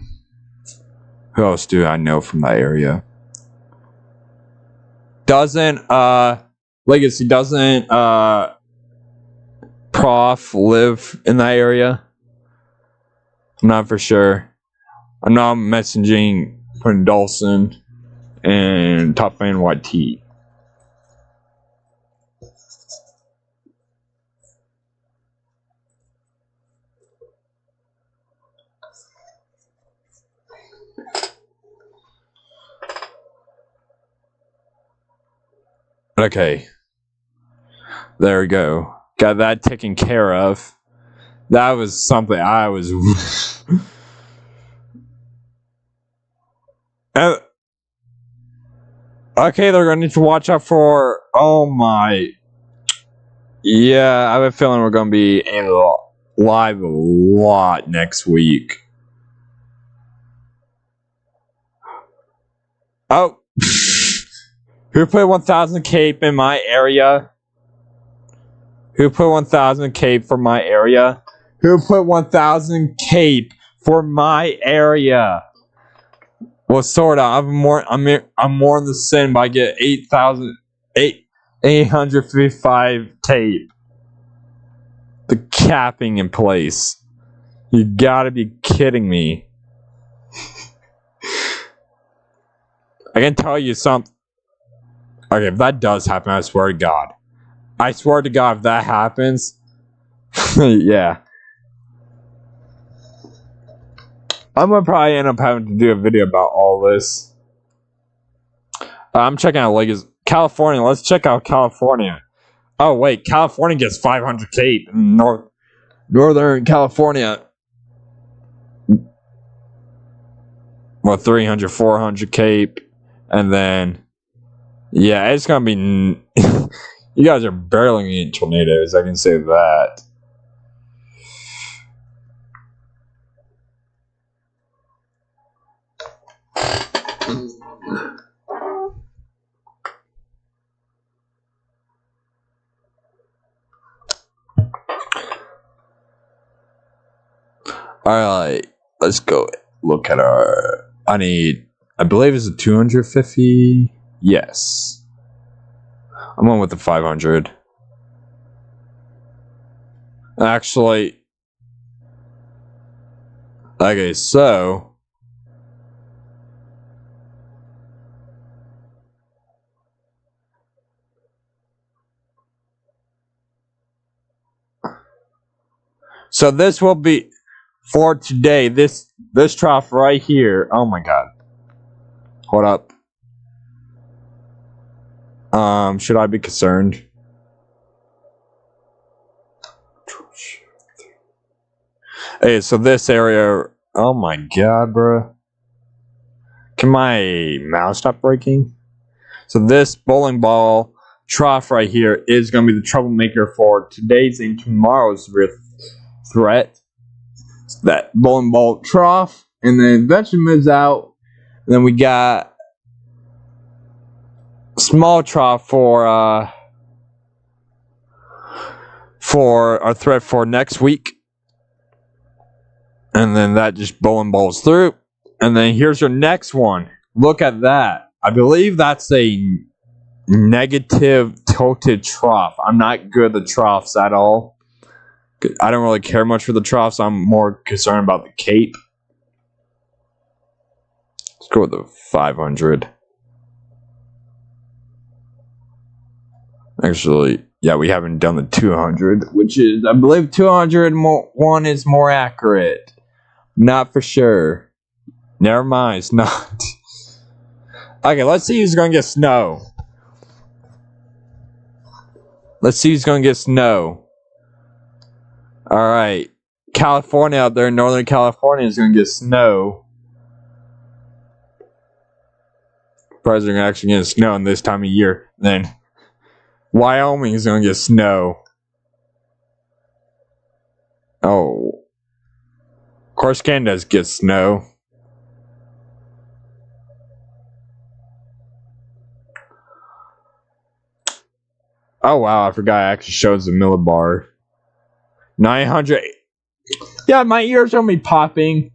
else do I know from that area? Legacy doesn't Prof live in that area? I'm not for sure. I know I'm messaging Quinn Dawson and Top Man YT. Okay. There we go. Got that taken care of. That was something I was... Okay, they're going to need to watch out for... Oh my... Yeah, I have a feeling we're going to be in live a lot next week. Oh. Who put 1,000 cape in my area? Who put 1,000 cape for my area? Who put 1,000 cape for my area? Well, sorta. I'm more in the sin, but I get 855 tape. The capping in place. You gotta be kidding me. I can tell you something. Okay, if that does happen, I swear to God. I swear to God, if that happens, yeah. I'm gonna probably end up having to do a video about all this. I'm checking out California. Let's check out California. Oh wait, California gets 500 cape in Northern California. Well, 300, 400 cape, and then Yeah, it's gonna be. You guys are barreling in tornadoes. I can say that. Alright, let's go look at our. I believe it's a 250. Yes. I'm on with the 500. Actually. Okay, so. So this will be. For today, this trough right here. Oh my god. Hold up. Should I be concerned? Hey, so this area. Oh my god, bro. Can my mouse stop breaking? So this bowling ball trough right here is going to be the troublemaker for today's and tomorrow's threat. That bowling ball trough, and then eventually moves out. And then we got small trough for our threat for next week, and then that just bowling balls through. And then here's your next one. Look at that. I believe that's a negative tilted trough. I'm not good at the troughs at all. I don't really care much for the troughs. I'm more concerned about the cape. Let's go with the 500. Actually, yeah, we haven't done the 200, which is, I believe 201 is more accurate. Not for sure. Never mind, it's not. Okay, let's see who's going to get snow. Let's see who's going to get snow. Alright. California out there, Northern California is going to get snow. Surprised they're going to actually get snow in this time of year. Then Wyoming is going to get snow. Oh. Of course, Canada gets snow. Oh wow, I forgot it actually shows the millibar. 900. Yeah, my ears are gonna be popping.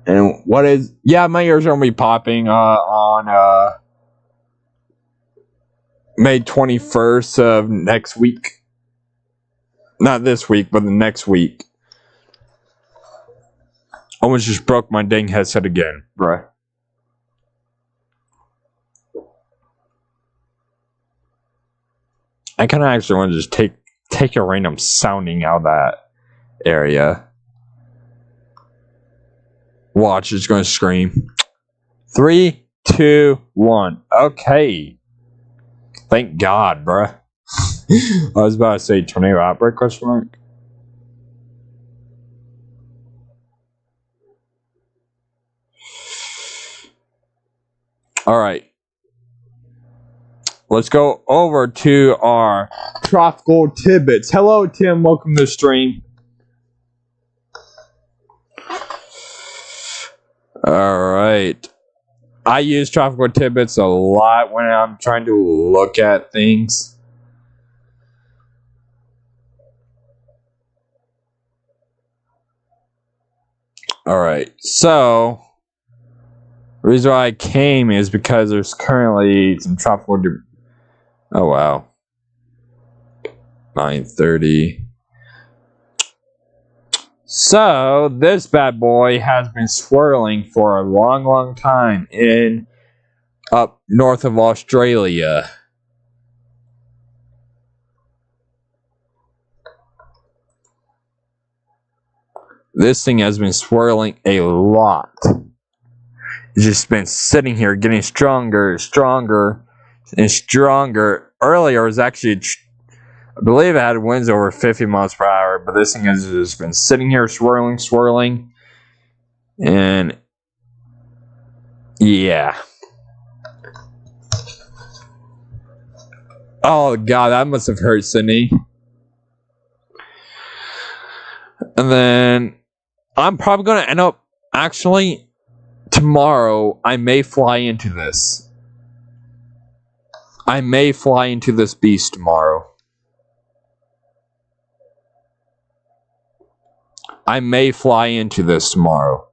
And what is? Yeah, my ears are gonna be popping on May 21st of next week. Not this week, but the next week. Almost just broke my dang headset again, bruh. I kind of actually want to just take a random sounding out of that area. Watch, it's going to scream. 3, 2, 1. Okay. Thank God, bruh. I was about to say tornado outbreak, question mark. Alright. Let's go over to our tropical tidbits. Hello, Tim. Welcome to the stream. Alright. I use tropical tidbits a lot when I'm trying to look at things. Alright, so the reason why I came is because there's currently some tropical. Oh wow, 9:30. So this bad boy has been swirling for a long, long time in up north of Australia. This thing has been swirling a lot. It's just been sitting here getting stronger, stronger, and stronger. Earlier it was actually, I believe it had winds over 50 miles per hour, but this thing has just been sitting here swirling, swirling. And yeah. Oh god, that must have hurt Sydney. And then I'm probably gonna end up actually tomorrow. I may fly into this. I may fly into this beast tomorrow. I may fly into this tomorrow.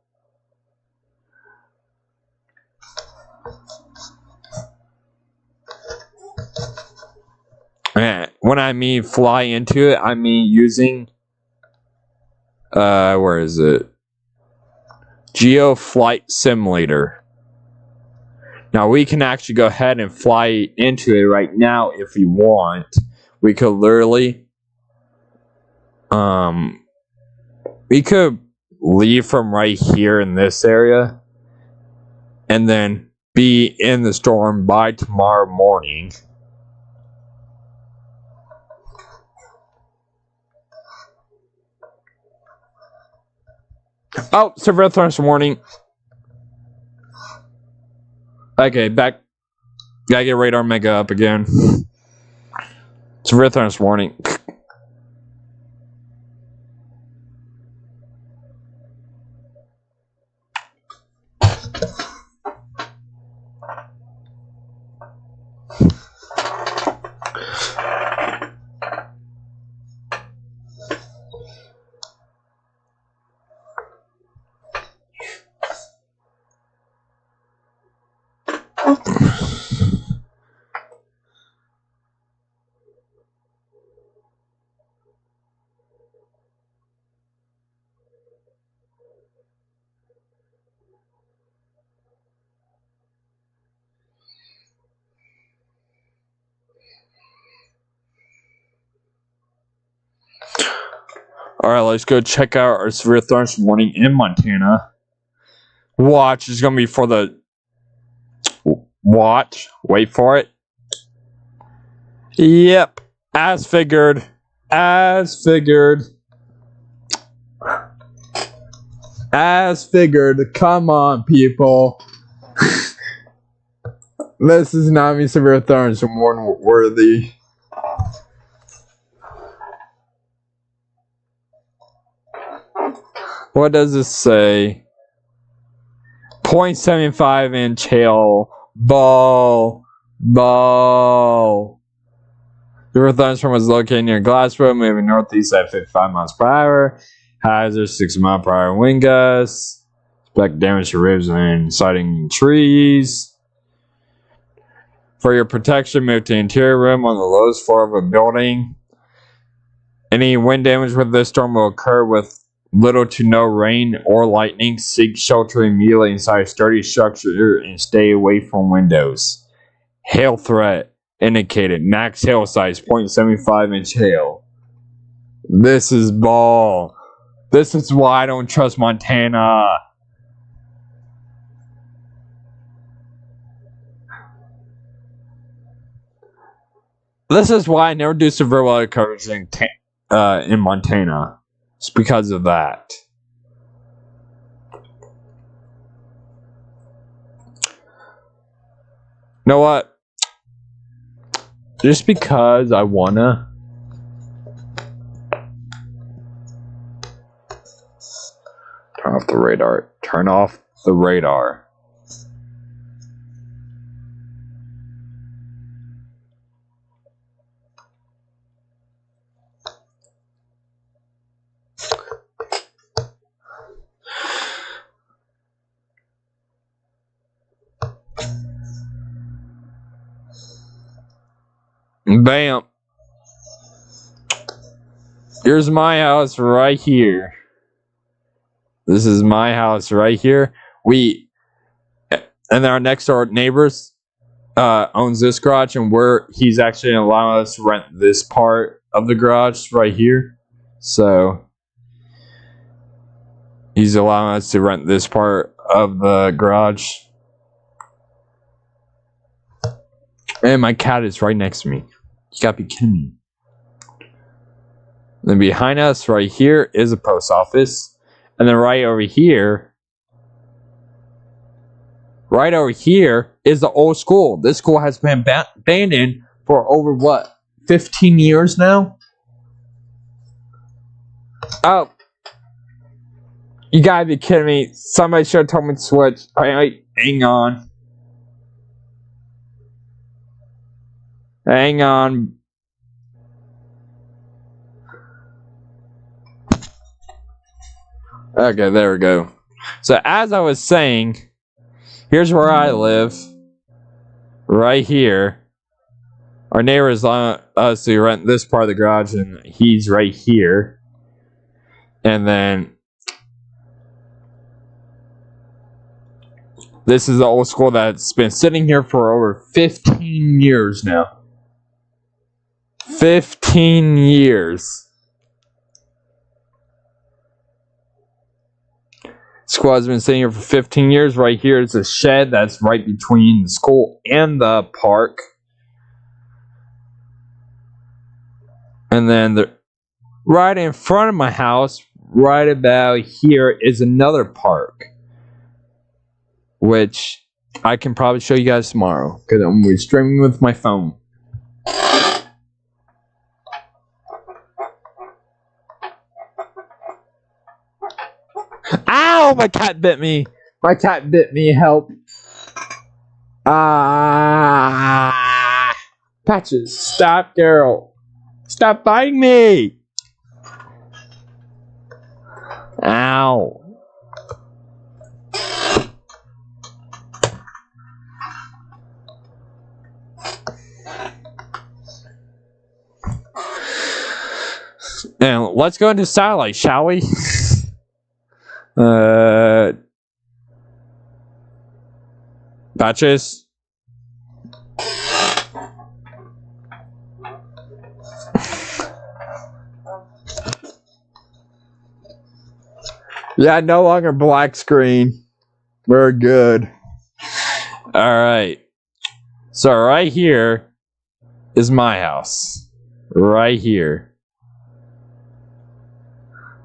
When I mean fly into it, I mean using where is it? Geo Flight Simulator. Now we can actually go ahead and fly into it right now if we want. We could literally we could leave from right here in this area and then be in the storm by tomorrow morning. Oh, severe thunderstorm warning. Okay, back. Gotta get radar mega up again. Severe thunderstorm warning. Alright, let's go check out our severe thunderstorm warning in Montana. Watch is gonna be for the watch. Wait for it. Yep. As figured. As figured. As figured. Come on, people. This is not me severe thunderstorm warning worthy. What does this say? 0.75 inch hail. Ball. The thunderstorm was located near Glassboro, moving northeast at 55 miles per hour. Hazard 60 mile per hour wind gusts. Expect damage to roofs and siding trees. For your protection, move to the interior room on the lowest floor of a building. Any wind damage with this storm will occur with little to no rain or lightning. Seek shelter immediately inside a sturdy structure and stay away from windows. Hail threat indicated. Max hail size 0.75 inch hail. This is ball. This is why I don't trust Montana. This is why I never do severe weather coverage in Montana. It's because of that. You know what? Just because I wanna. Turn off the radar. Turn off the radar. Bam. Here's my house right here. This is my house right here. And our next door neighbors owns this garage, and he's actually allowing us to rent this part of the garage right here. So he's allowing us to rent this part of the garage. And my cat is right next to me. You gotta be kidding me. Then behind us right here is a post office. And then right over here is the old school. This school has been abandoned for over what, 15 years now? Oh, you gotta be kidding me. Somebody should have told me to switch. Alright, hang on. Hang on. Okay, there we go. So as I was saying, here's where I live. Right here. Our neighbor is on us to rent this part of the garage, and he's right here. And then this is the old school that's been sitting here for over 15 years now. 15 years. School has been sitting here for 15 years. Right here is a shed that's right between the school and the park. And then right in front of my house, right about here, is another park. Which I can probably show you guys tomorrow, because I'm going to be streaming with my phone. Ow! My cat bit me! My cat bit me, help! Patches, stop, Daryl! Stop biting me! Ow! And let's go into satellite, shall we? Patches. Yeah, no longer black screen. We're good. Alright. So right here is my house. Right here.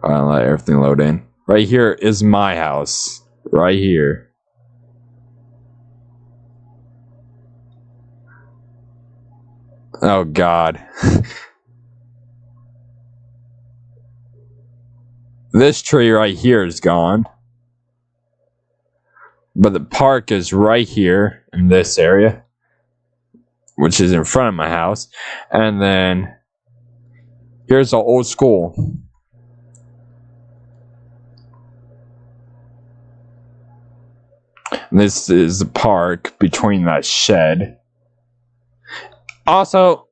I'll let everything load in. Right here is my house. Right here. Oh God. This tree right here is gone. But the park is right here in this area, which is in front of my house. And then here's the old school. This is the park between that shed. Also,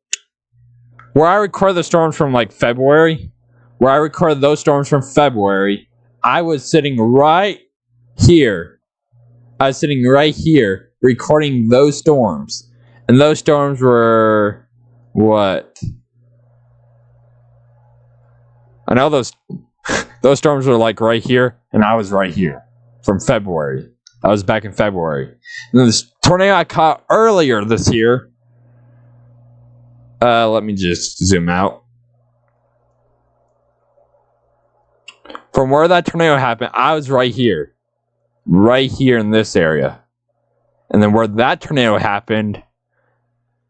where I record the storms from like February, where I recorded those storms from February, I was sitting right here. I was sitting right here recording those storms. And those storms were what? I know those storms were like right here, and I was right here from February. I was back in February. And then this tornado I caught earlier this year. Let me just zoom out. From where that tornado happened, I was right here. Right here in this area. And then where that tornado happened,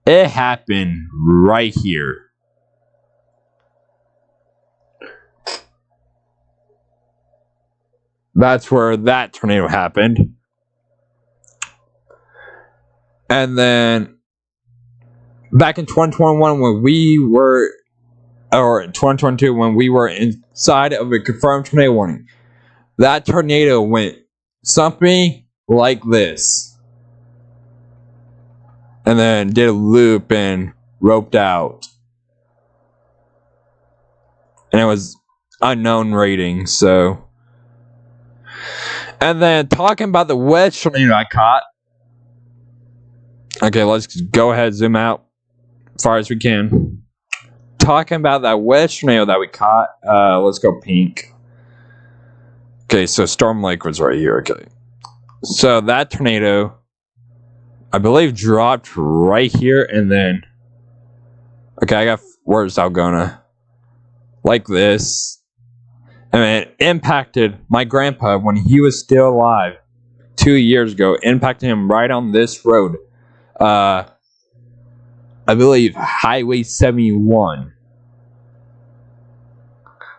it happened right here. That's where that tornado happened. And then back in 2021 when we were, or 2022 when we were inside of a confirmed tornado warning, that tornado went something like this. And then did a loop and roped out. And it was unknown rating, so. And then talking about the wedge tornado I caught. Okay, let's go ahead, zoom out as far as we can. Talking about that wedge tornado that we caught. Let's go pink. Okay, so Storm Lake was right here. Okay. So that tornado, I believe, dropped right here and then. Okay, I got where's Algona? Like this. And it impacted my grandpa when he was still alive 2 years ago. Impacted him right on this road. I believe, Highway 71.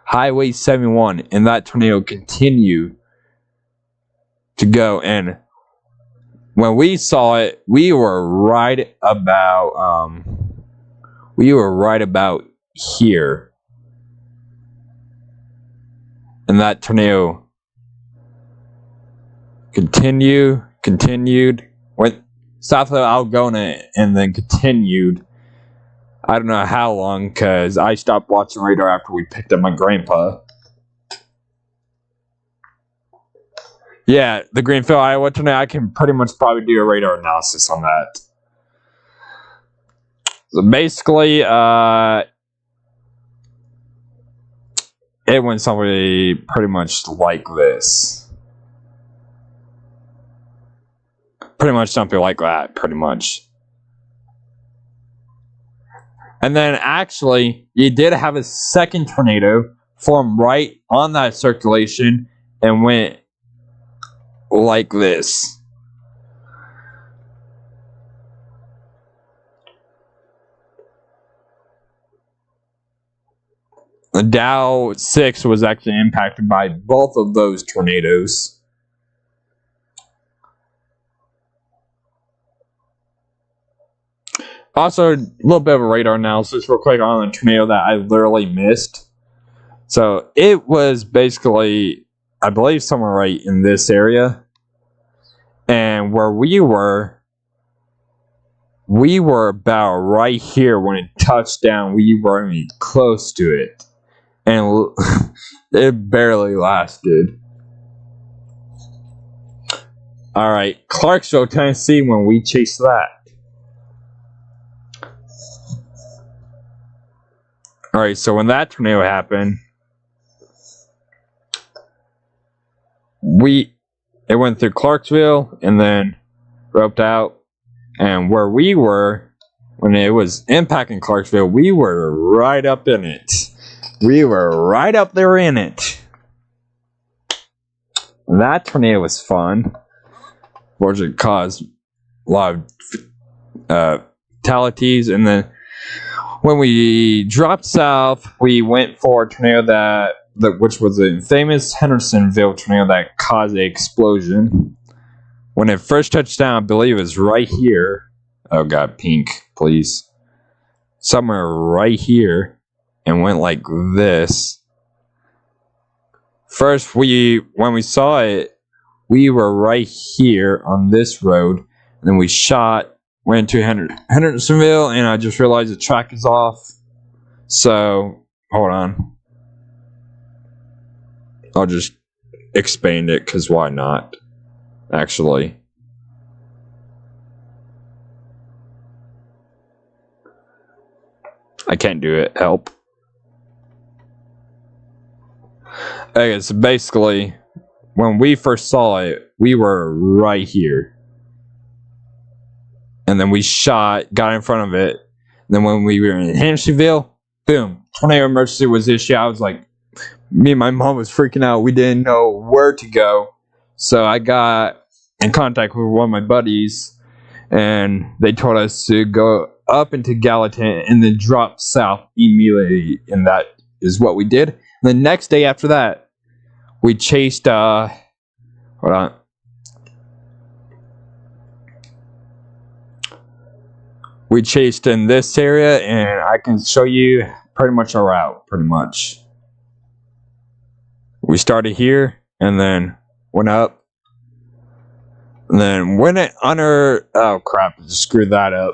Highway 71, and that tornado continued to go. And when we saw it, we were right about here. And that tornado continued, went south of Algona, and then continued. I don't know how long, because I stopped watching radar after we picked up my grandpa. Yeah, the Greenfield, Iowa tornado, I can pretty much probably do a radar analysis on that. So basically, it went something pretty much like this. Pretty much something like that, pretty much. And then actually, you did have a second tornado form right on that circulation and went like this. The Dow 6 was actually impacted by both of those tornadoes. Also, a little bit of a radar analysis real quick on a tornado that I literally missed. So, it was basically, I believe, somewhere right in this area. And where we were about right here when it touched down. We weren't even close to it. And it barely lasted. Alright, Clarksville, Tennessee, when we chased that. Alright, so when that tornado happened, it went through Clarksville and then roped out. And where we were, when it was impacting Clarksville, we were right up in it. We were right up there in it. That tornado was fun. Fortunately, it caused a lot of fatalities. And then when we dropped south, we went for a tornado which was a famous Hendersonville tornado that caused an explosion. When it first touched down, I believe it was right here. Oh god, pink, please. Somewhere right here. And went like this. First, when we saw it, we were right here on this road. And then we went into Hendersonville, and I just realized the track is off. So, hold on. I'll just expand it, because why not? Actually. I can't do it. Help. Okay, so basically, when we first saw it, we were right here. And then we got in front of it. And then when we were in Hendersonville, boom, tornado emergency was issued. I was like, me and my mom was freaking out. We didn't know where to go. So I got in contact with one of my buddies, and they told us to go up into Gallatin and then drop south immediately. And that is what we did. And the next day after that, we chased, hold on. We chased in this area, and I can show you pretty much our route, pretty much. We started here, and then went up. And then went it under, oh crap, just screwed that up.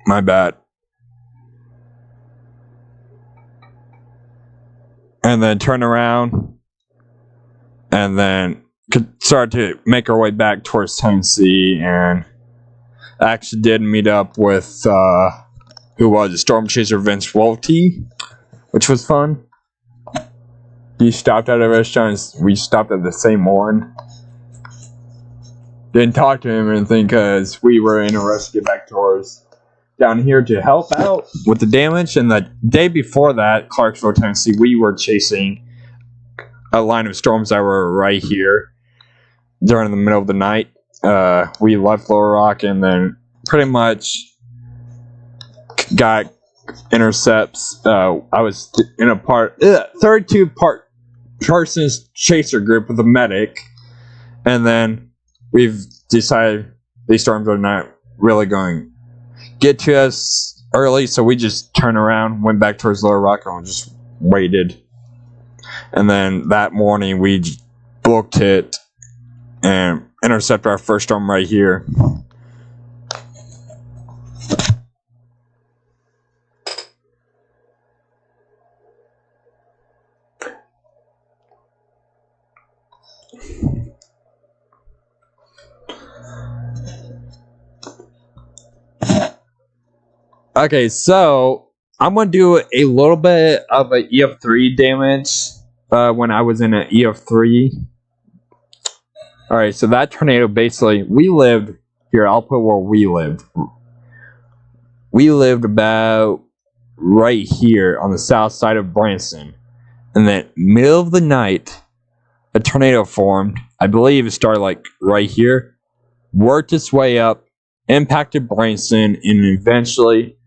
My bad. And then turn around, and then start to make our way back towards Tennessee, and actually did meet up with who was it? Storm Chaser Vince Wolty, which was fun. He stopped at a restaurant. We stopped at the same one. Didn't talk to him or anything because we were in a rush to get back towards down here to help out with the damage. And the day before that, Clarksville, Tennessee, we were chasing a line of storms that were right here during the middle of the night. We left Little Rock, and then pretty much got intercepts. I was in a 32 person's chaser group with a medic, and then we've decided these storms are not really going to get to us early, so we just turned around, went back towards Lower Rock, and just waited. And then that morning we booked it and intercepted our first storm right here. Okay, so I'm going to do a little bit of an EF3 damage when I was in an EF3. Alright, so that tornado basically, we lived here. I'll put where we lived. We lived about right here on the south side of Branson. And then, middle of the night, a tornado formed. I believe it started like right here, worked its way up, impacted Branson, and eventually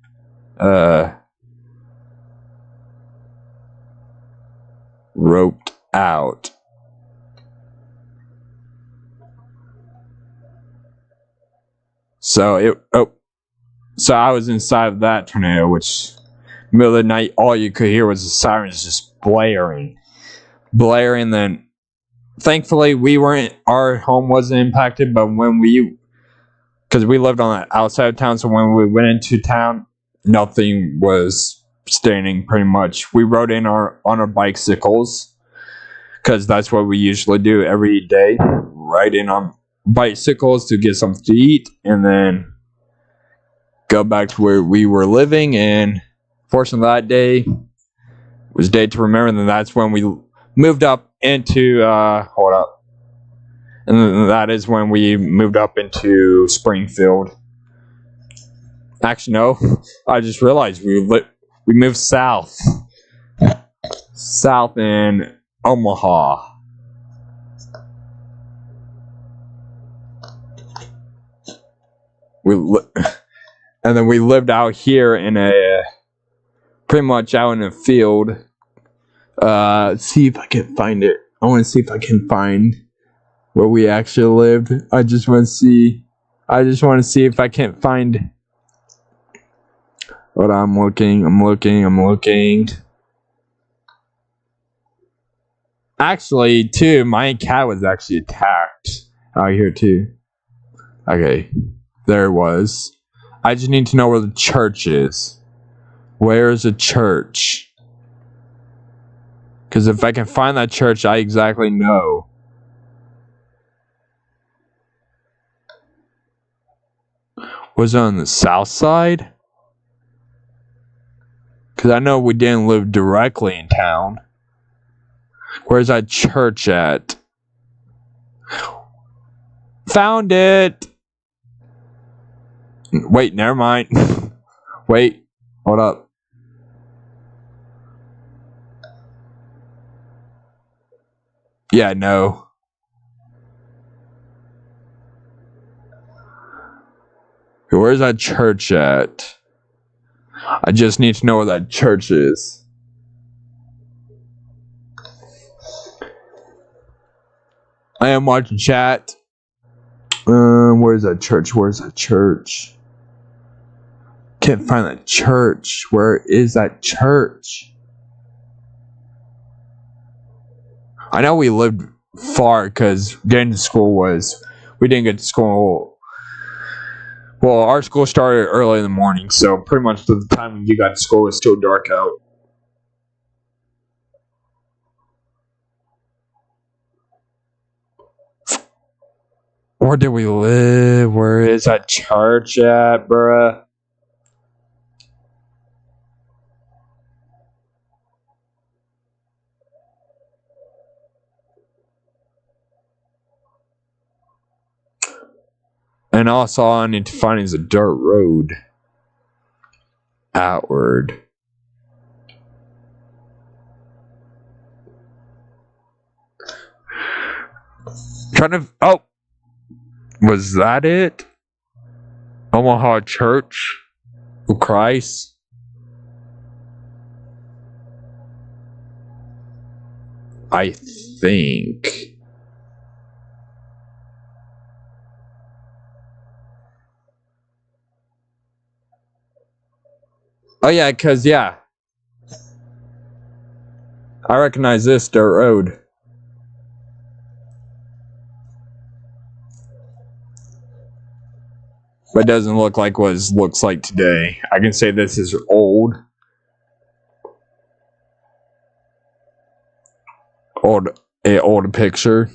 roped out. So I was inside of that tornado, which middle of the night, all you could hear was the sirens just blaring. Then thankfully our home wasn't impacted, but because we lived on the outside of town, so when we went into town, nothing was standing pretty much. We rode in on our bicycles, because that's what we usually do every day, ride in on bicycles to get something to eat, and then go back to where we were living. And fortunately that day was day to remember, and then that's when we moved up into and that is when we moved up into Springfield. Actually, no, I just realized we moved south in Omaha. And then we lived out here in pretty much out in a field. See if I can find it. I want to see if I can find where we actually lived. I just want to see if I can't find. Hold on, I'm looking. Actually, too, my cat was actually attacked out here too. Okay, there it was. I just need to know where the church is. Where is the church? Because if I can find that church, I exactly know. Was it on the south side? Because I know we didn't live directly in town. Where's that church at? Found it! Wait, never mind. Wait, hold up. Yeah, no. Where's that church at? I just need to know where that church is. I am watching chat. Where's that church? Can't find that church. Where is that church? I know we lived far because getting to school we didn't get to school. Well, our school started early in the morning, so pretty much the time when you got to school, it was still dark out. Where did we live? Where is that church at, bruh? And also, all I need to find is a dirt road outward. Oh, was that it? Omaha Church of Christ. I think. Oh yeah, cause yeah, I recognize this dirt road. But it doesn't look like what it looks like today. I can say this is old. Old picture.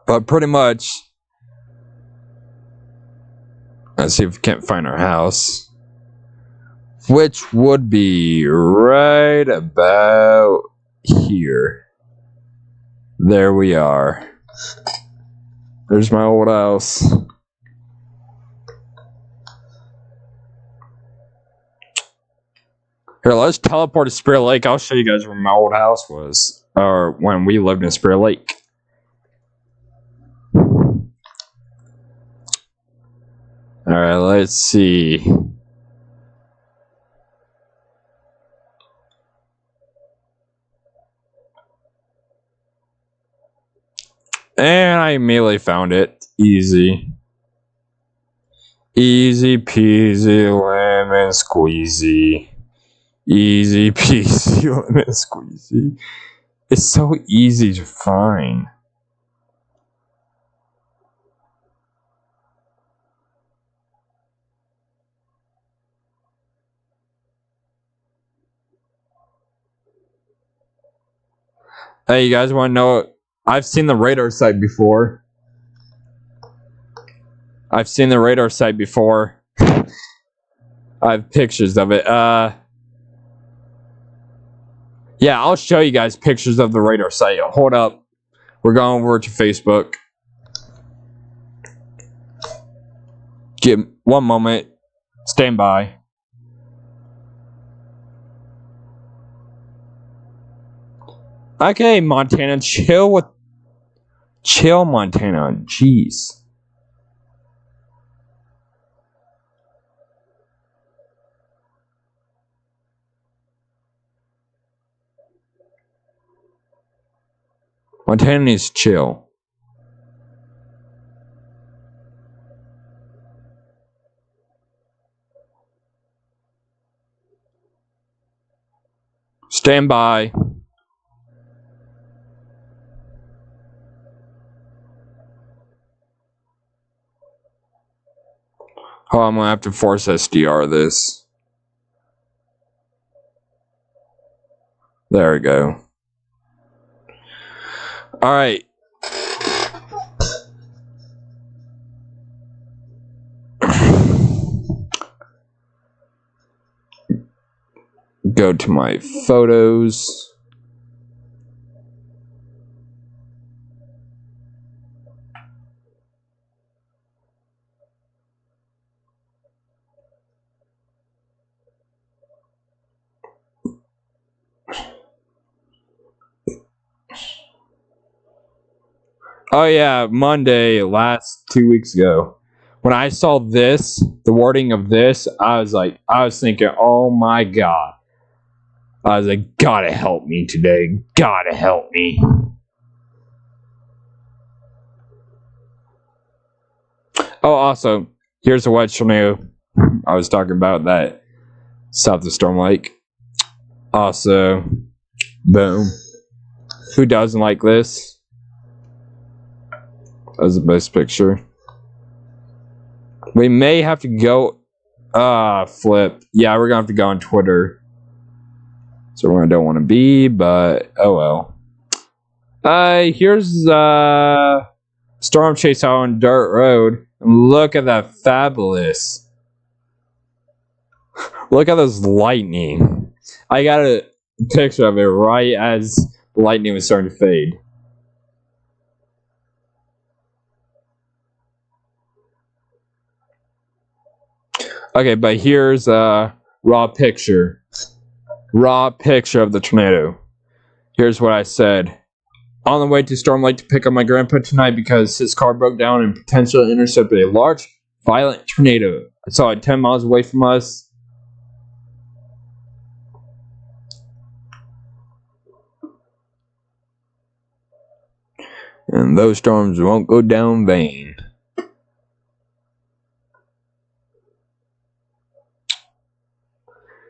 But pretty much, let's see if we can't find our house. Which would be right about here. There we are. There's my old house. Here, let's teleport to Spirit Lake. I'll show you guys where my old house was. Or when we lived in Spirit Lake. Alright, let's see. And I immediately found it. Easy. Easy peasy lemon squeezy. Easy peasy lemon squeezy. It's so easy to find. Hey, you guys want to know? I've seen the radar site before. I have pictures of it. Yeah, I'll show you guys pictures of the radar site. Hold up. We're going over to Facebook. Give 1 moment. Stand by. Okay, Montana, chill, Montana. Jeez. Montana needs to chill. Stand by. Oh, I'm gonna have to force SDR this. There we go. Alright. Go to my photos. Oh yeah, Monday, 2 weeks ago. When I saw this, the wording of this, I was thinking, oh my god. I was like, gotta help me today. Gotta help me. Oh, also, here's a wedge tornado I was talking about that south of Storm Lake. Also, boom. Who doesn't like this? That's the best picture. We may have to go. Flip. Yeah, we're gonna have to go on Twitter. So where I don't want to be, but oh well. Here's Storm Chase out on Dirt Road. And look at that fabulous. Look at this lightning. I got a picture of it right as the lightning was starting to fade. Okay, but here's a raw picture. Raw picture of the tornado. Here's what I said. On the way to Storm Lake to pick up my grandpa tonight because his car broke down and potentially intercepted a large, violent tornado. I saw it 10 miles away from us. And those storms won't go down in vain.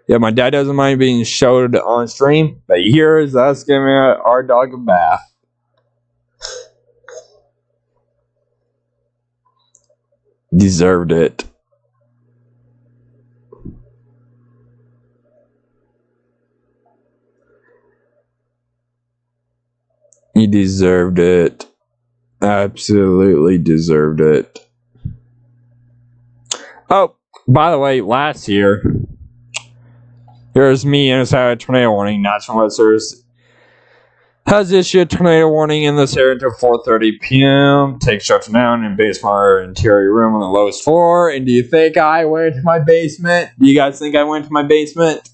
Yeah, my dad doesn't mind being showed on stream, but here's us giving our dog a bath. Deserved it. He deserved it. Absolutely deserved it. Oh, by the way, last year, here's me and it's had a tornado warning. National Weather Service has issued a tornado warning in this area until 4:30 p.m. Take shelter now in basement interior room on the lowest floor. And do you think I went to my basement? Do you guys think I went to my basement?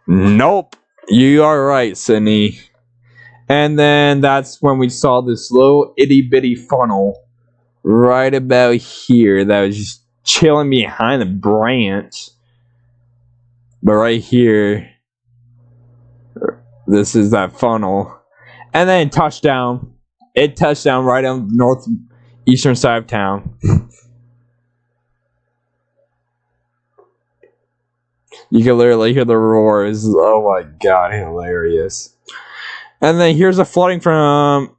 Nope. You are right, Sydney. And then that's when we saw this little itty bitty funnel right about here that was just chilling behind the branch. But right here, this is that funnel. And then it touched down. It touched down right on the northeastern side of town. You can literally hear the roars. Oh my god, hilarious. And then here's a flooding from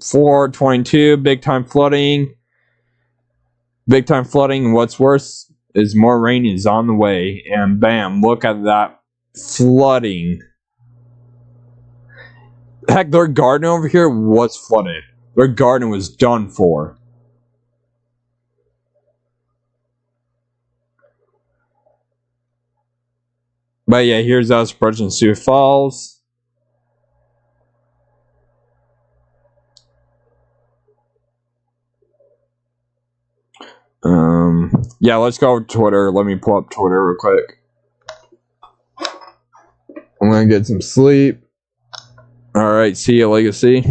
422. Big time flooding. Big time flooding. What's worse is more rain is on the way. And bam, look at that flooding. Heck, their garden over here was flooded. Their garden was done for. But yeah, here's us approaching Sioux Falls. Yeah, let's go to Twitter. Let me pull up Twitter real quick. I'm gonna get some sleep. Alright, see you, Legacy.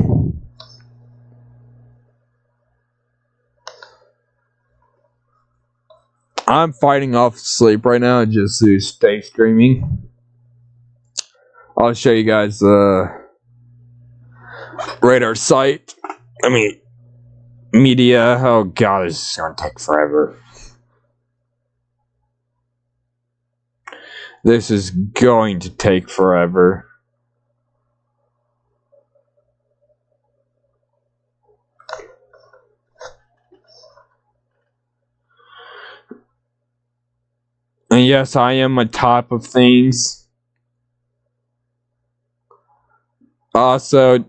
I'm fighting off sleep right now just to stay streaming. I'll show you guys the radar site. I mean, media. Oh god, this is gonna take forever. This is going to take forever. And yes, I am on top of things. Also,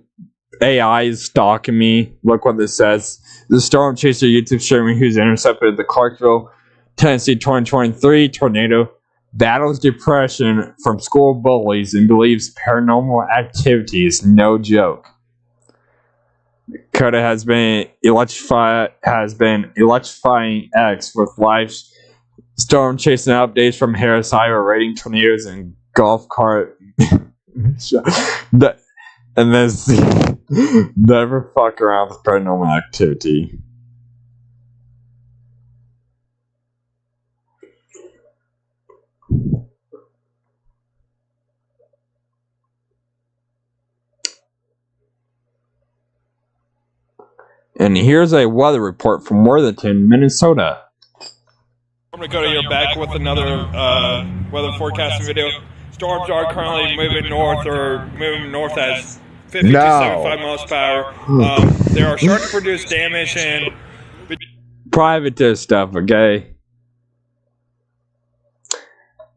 AI is stalking me. Look what this says. The Storm Chaser YouTube streamer who's intercepted the Clarksville, Tennessee 2023 tornado battles depression from school bullies and believes paranormal activity is no joke. Coda has been electrifying X with live storm chasing updates from Harris, Iowa, rating tornadoes and golf cart. And this never fuck around with paranormal activity. And here's a weather report from Worthington, Minnesota. I'm going to go to your back with another weather forecasting video. Storms are currently moving north at 50 to 75 miles per hour. They are starting to produce damage and private stuff, okay?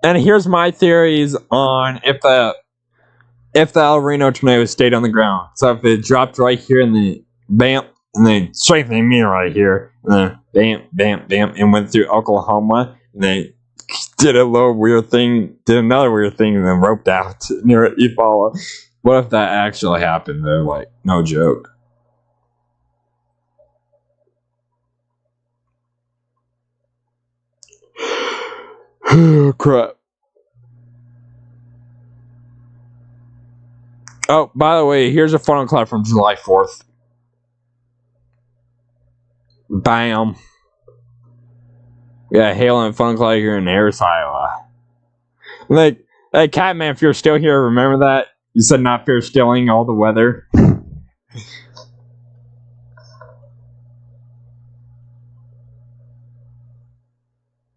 And here's my theories on if the El Reno tornado stayed on the ground. So if it dropped right here and then bam, and then strengthening me right here, and then bam, bam, bam, and went through Oklahoma, and then did a little weird thing, did another weird thing, and then roped out near Eufaula. What if that actually happened though? Like, no joke. Crap. Oh, by the way, here's a funnel cloud from July 4th. Bam. Yeah, hail and funnel cloud here in Harris, Iowa. Like, hey, Catman, if you're still here, remember that? You said not fear stealing all the weather.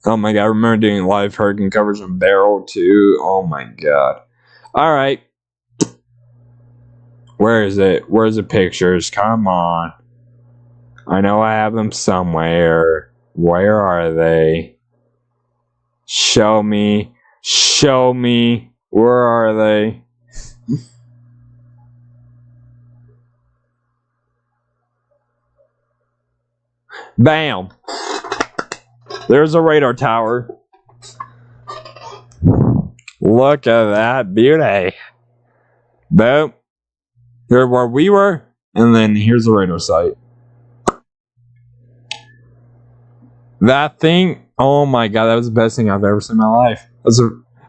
Oh my god, I remember doing live hurricane coverage on Barrel too. Oh my god. Alright. Where is it? Where's the pictures? Come on. I know I have them somewhere. Where are they? Show me. Show me. Where are they? Bam! There's a radar tower. Look at that beauty. Boom. Here where we were, and then here's the radar site. That thing, oh my god, that was the best thing I've ever seen in my life.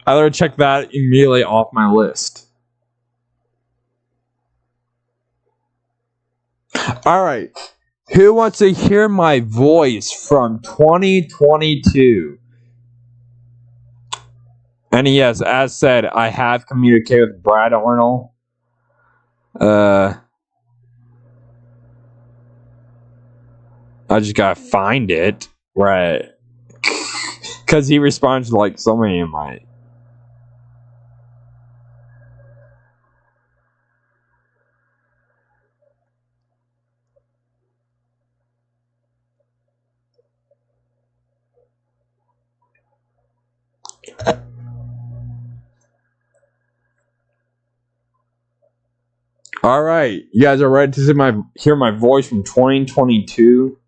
I better check that immediately off my list. Alright. Who wants to hear my voice from 2022? And yes, as said, I have communicated with Brad Arnold. I just gotta find it. Right. Because he responds to like so many of my... Alright, you guys are ready to hear my voice from 2022?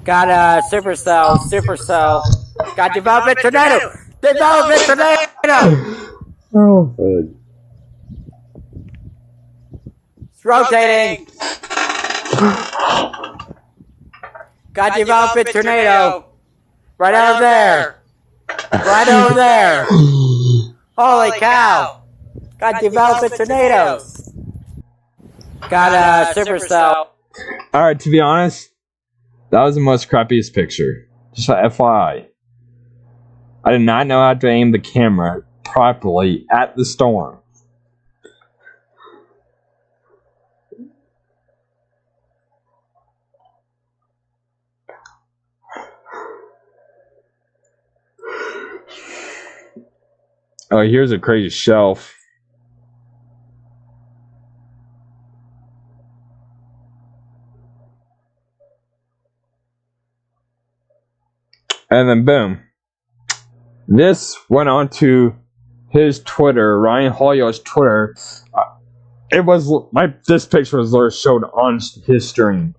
Got Supercell. Got Development Tornado. Development Tornado. Oh, It's rotating. Got Development Tornado. Right over there. Right over there. Holy cow. Got Development Tornadoes. Got Supercell. Alright, to be honest, that was the most crappiest picture. Just like FYI. I did not know how to aim the camera properly at the storm. Oh, here's a crazy shelf. And then boom. This went on to his Twitter, Ryan Hoyer's Twitter. This picture was showed on his stream.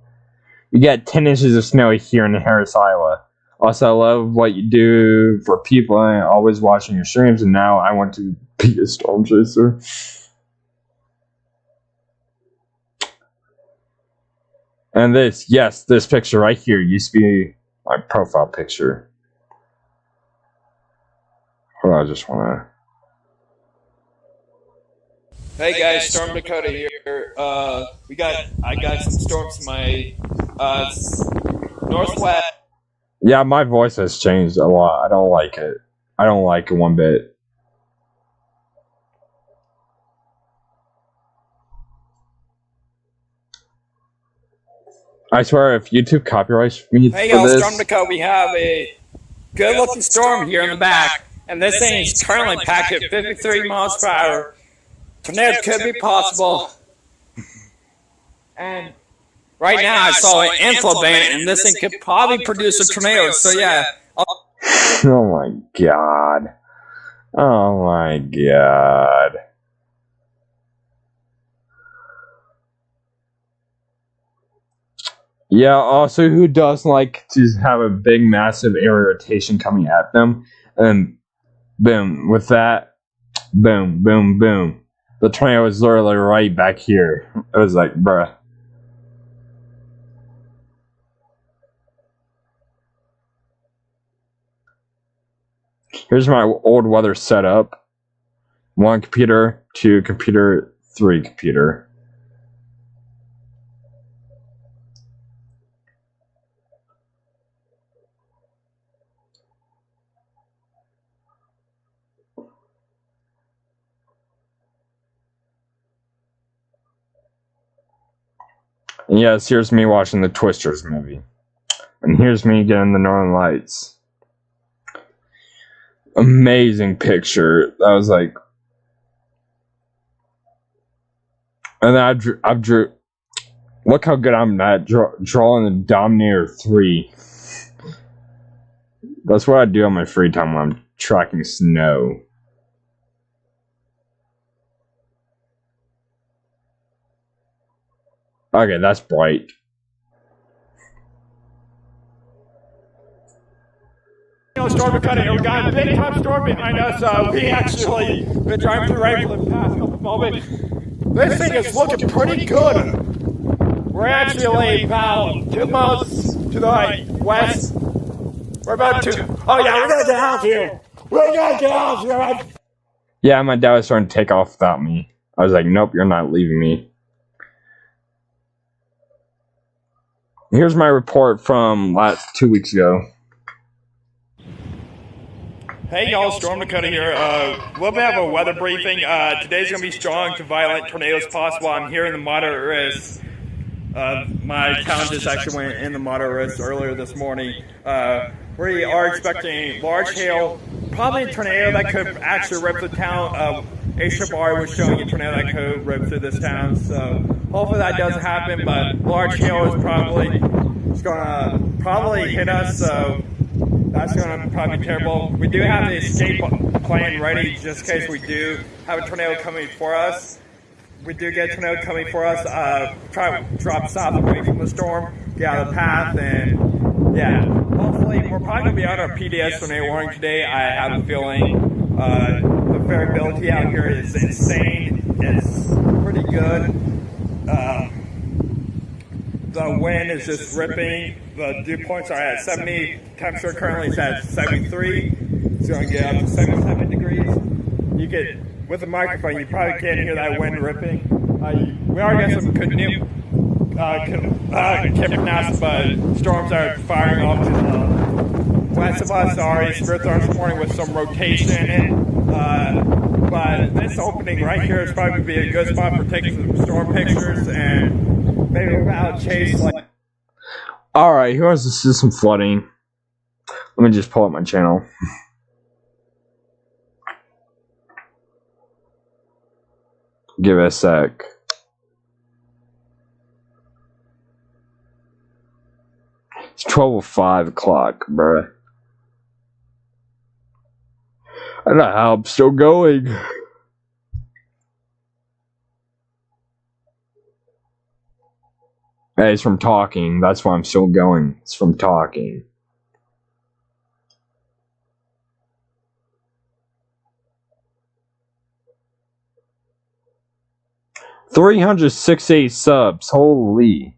You get 10 inches of snow here in Harris, Iowa. Also, I love what you do for people and always watching your streams. And now I want to be a storm chaser. And this picture right here used to be my profile picture. Hold on, I just want to... Hey guys, Storm Dakota here. I got some storms in my northwest. Yeah, my voice has changed a lot. I don't like it. I don't like it one bit. I swear, if YouTube copyrights me Hey for y'all, this... Storm Dakota, we have a good-looking storm here in the back, and this thing is currently packed at 53 miles per hour. Tornado could be possible. And right now I saw an inflow band, and this thing could probably produce a tornado, so yeah. Oh my god. Oh my god. Yeah, also, who doesn't like to have a big, massive air rotation coming at them? And boom, with that, boom, boom, boom. The tornado was literally right back here. It was like, bruh. Here's my old weather setup. 1 computer, 2 computer, 3 computer. And yes, here's me watching the Twisters movie. And here's me getting the Northern Lights. Amazing picture. That was like... And then I drew... Look how good I'm at drawing the Dominator 3. That's what I do on my free time when I'm tracking snow. Okay, that's bright. Storm McCutcheon, we got a big time storm behind us. We actually been driving through right for the past couple moments. This thing is looking pretty good. We're actually about 2 miles to the west. We're about 2. Oh yeah, we're gonna get out of here. We're gonna get out of here. Yeah, my dad was starting to take off without me. I was like, nope, you're not leaving me. Here's my report from 2 weeks ago. Hey y'all, Storm Dakota here. A little bit of a weather briefing. Today's going to be strong to violent tornadoes possible. I'm here in the moderate risk. My count just actually went in the moderate risk earlier this morning. We are expecting large hail, probably a tornado that could actually rip the town. HRR was showing a tornado that could rip through this town, so hopefully that doesn't happen, but large hail is probably going to hit us, so that's going to probably be terrible. We do have the escape plan ready just in case we do have a tornado coming for us. We do get a tornado coming for us. Try to drop south away from the storm, get out of the path, and yeah, hopefully we're probably going to be on our PDS tornado warning today. I have a feeling the variability out here is insane. It's pretty good. The wind is just ripping. The dew points are at 70. Temperature currently is at 73. It's going to get up to 77 degrees. You get, with the microphone, you probably can't hear that wind ripping. We are getting some can't pronounce, but storms are firing off to the west of us. Already Spirit this morning with some rotation in it. But this opening right here is probably be a good spot for taking some storm pictures and maybe without chase. Alright, who wants to see some flooding? Let me just pull up my channel. Give it a sec. It's 12:05 o'clock, bruh. I don't know how I'm still going. Hey, it's from talking. That's why I'm still going. It's from talking. $368 subs. Holy.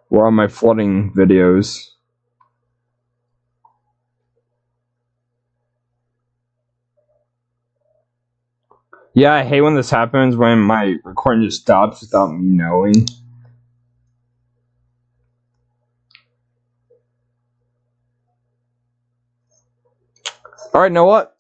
Where are my flooding videos? Yeah, I hate when this happens, when my recording just stops without me knowing. Alright, know what?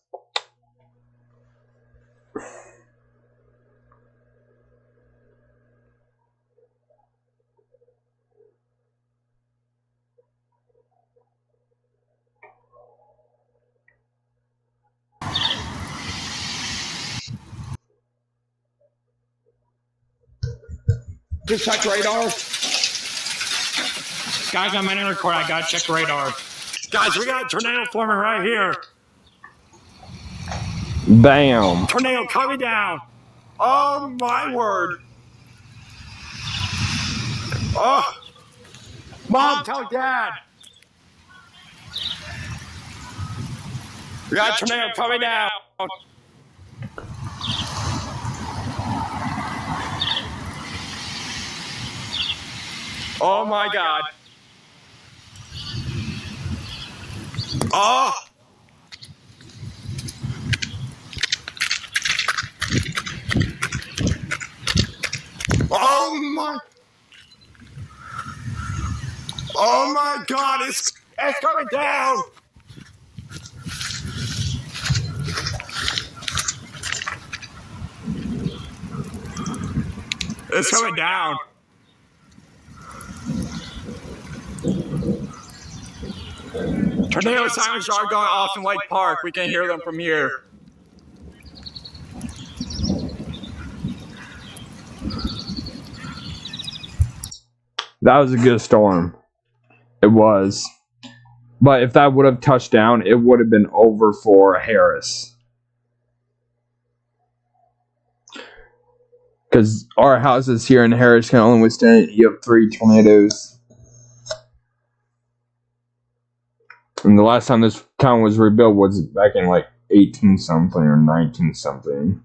Just check radar. Guys, I'm in a record. I gotta check radar. Guys, we got a tornado forming right here. Bam. Tornado coming down. Oh my word. Oh. Mom, tell Dad. We got a tornado coming down. Oh my God. Oh. Oh my. Oh my God, it's coming down. It's coming down. Tornado sirens are going off in Lake Park. We can hear them from here. That was a good storm. It was. But if that would have touched down, it would have been over for Harris. Because our houses here in Harris can only withstand, you have 3 tornadoes. And the last time this town was rebuilt was back in like 18 something or 19 something.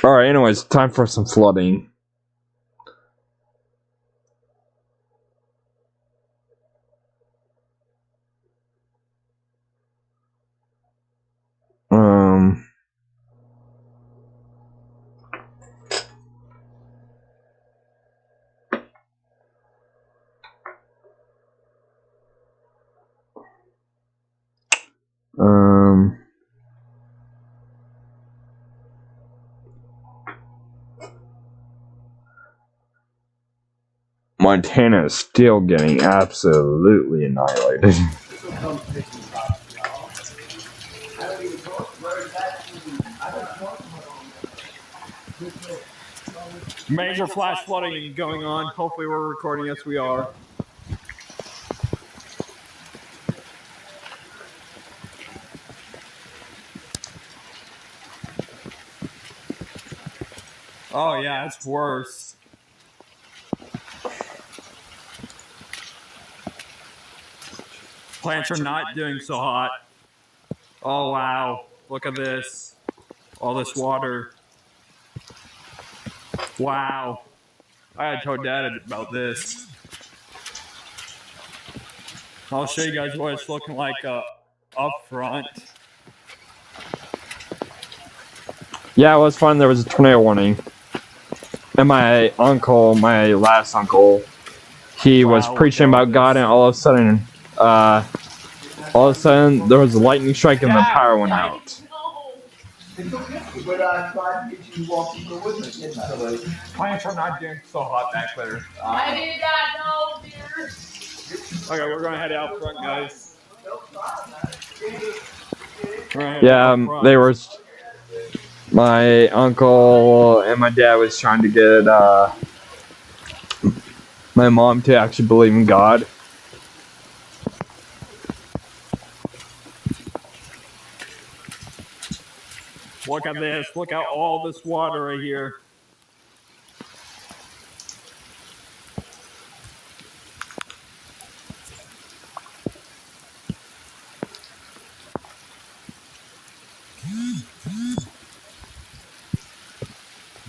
Alright, anyways, time for some flooding. Montana is still getting absolutely annihilated. Major flash flooding going on. Hopefully we're recording. Yes, we are. Oh yeah, it's worse. Plants are not doing so hot. Oh wow, look at this. All this water. Wow. I had told Dad about this. I'll show you guys what it's looking like up front. Yeah, it was fun. There was a tornado warning. And my uncle, my last uncle, he was preaching about God, and all of a sudden there was a lightning strike and the power went out. Plants are not doing so hot back there. I did not know, dear. Okay, we're gonna head out front, guys. Yeah, they were. My uncle and my dad was trying to get my mom to actually believe in God. Look at this. Look at all this water right here.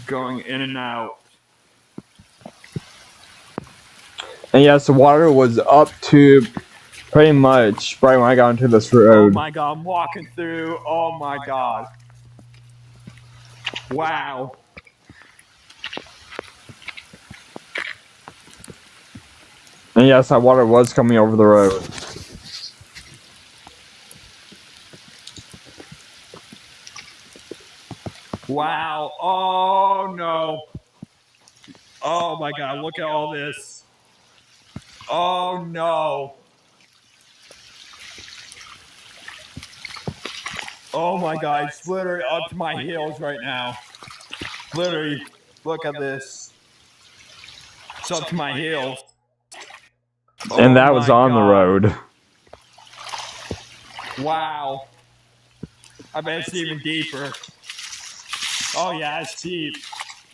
Going in and out. And yes, the water was up to pretty much right when I got into this road. Oh my God, I'm walking through. Oh my God. Wow. And yes, that water was coming over the road. Wow. Oh no. Oh my God, look at all this. Oh no. Oh my god, it's literally up to my heels right now. Literally, look at this. It's up to my heels. And that was on the road. Wow. I bet it's even deeper. Oh yeah, it's deep.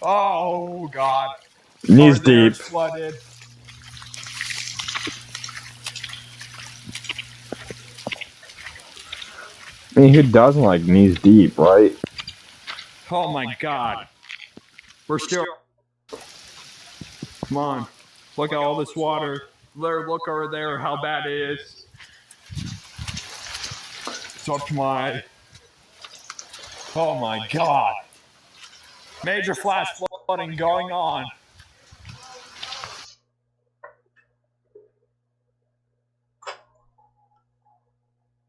Oh god. Knees Car there deep. is flooded. I mean, who doesn't like knees deep, right? Oh my god. We're still. Come on. Look at all this water. Look over there how bad it is. It's up to my. Oh my god. Major flash flooding going on.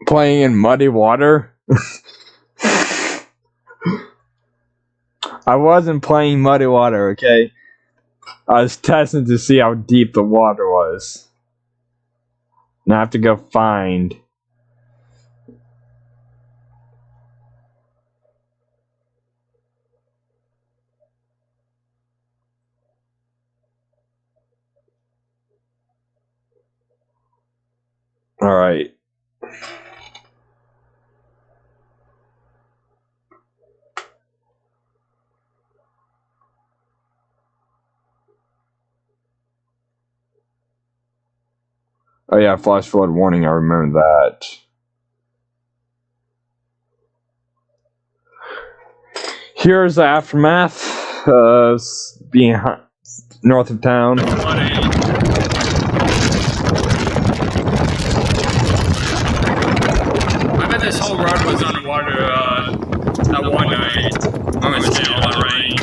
Playing in muddy water? I wasn't playing muddy water, okay? I was testing to see how deep the water was. And I have to go find. Alright. Oh yeah, flash flood warning, I remember that. Here's the aftermath of being north of town. I bet this whole road was underwater that one night. I'm gonna stay all that rain.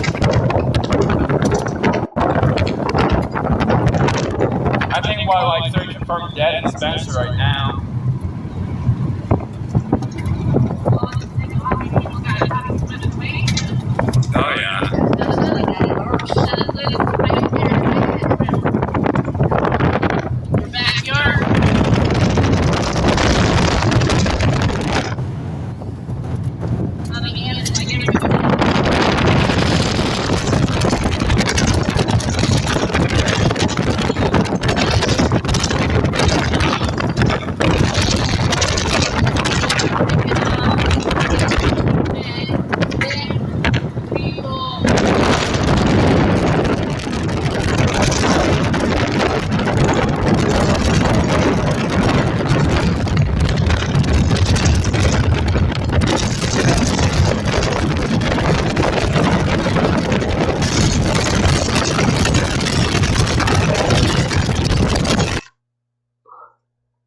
I think we're like 3 confirmed dead in Spencer right now. Oh yeah.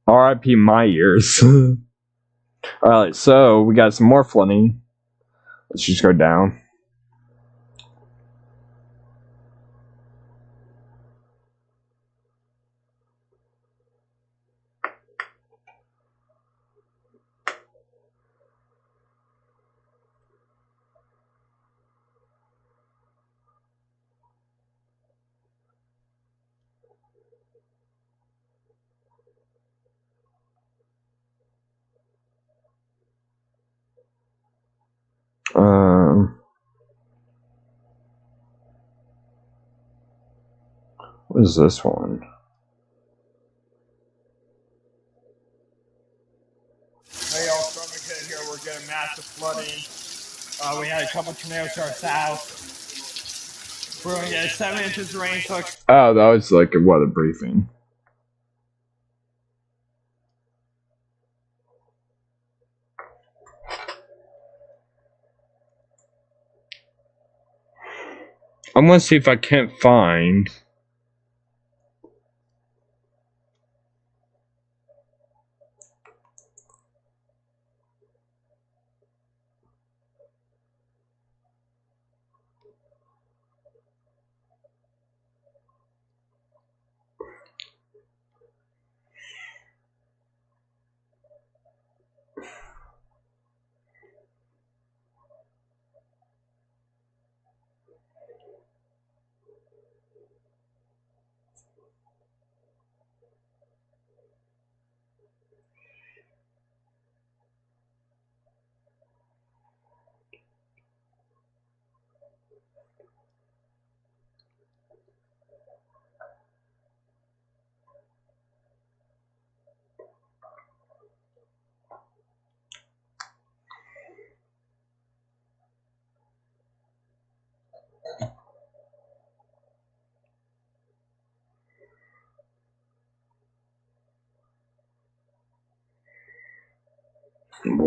RIP my ears. Alright, so we got some more flooding. Let's just go down. What is this one? Hey y'all, Storm McKinney here. We're getting massive flooding. We had a couple tornadoes to our south. We're gonna get 7 inches of rain. So Oh, that was like a weather briefing. I'm gonna see if I can't find.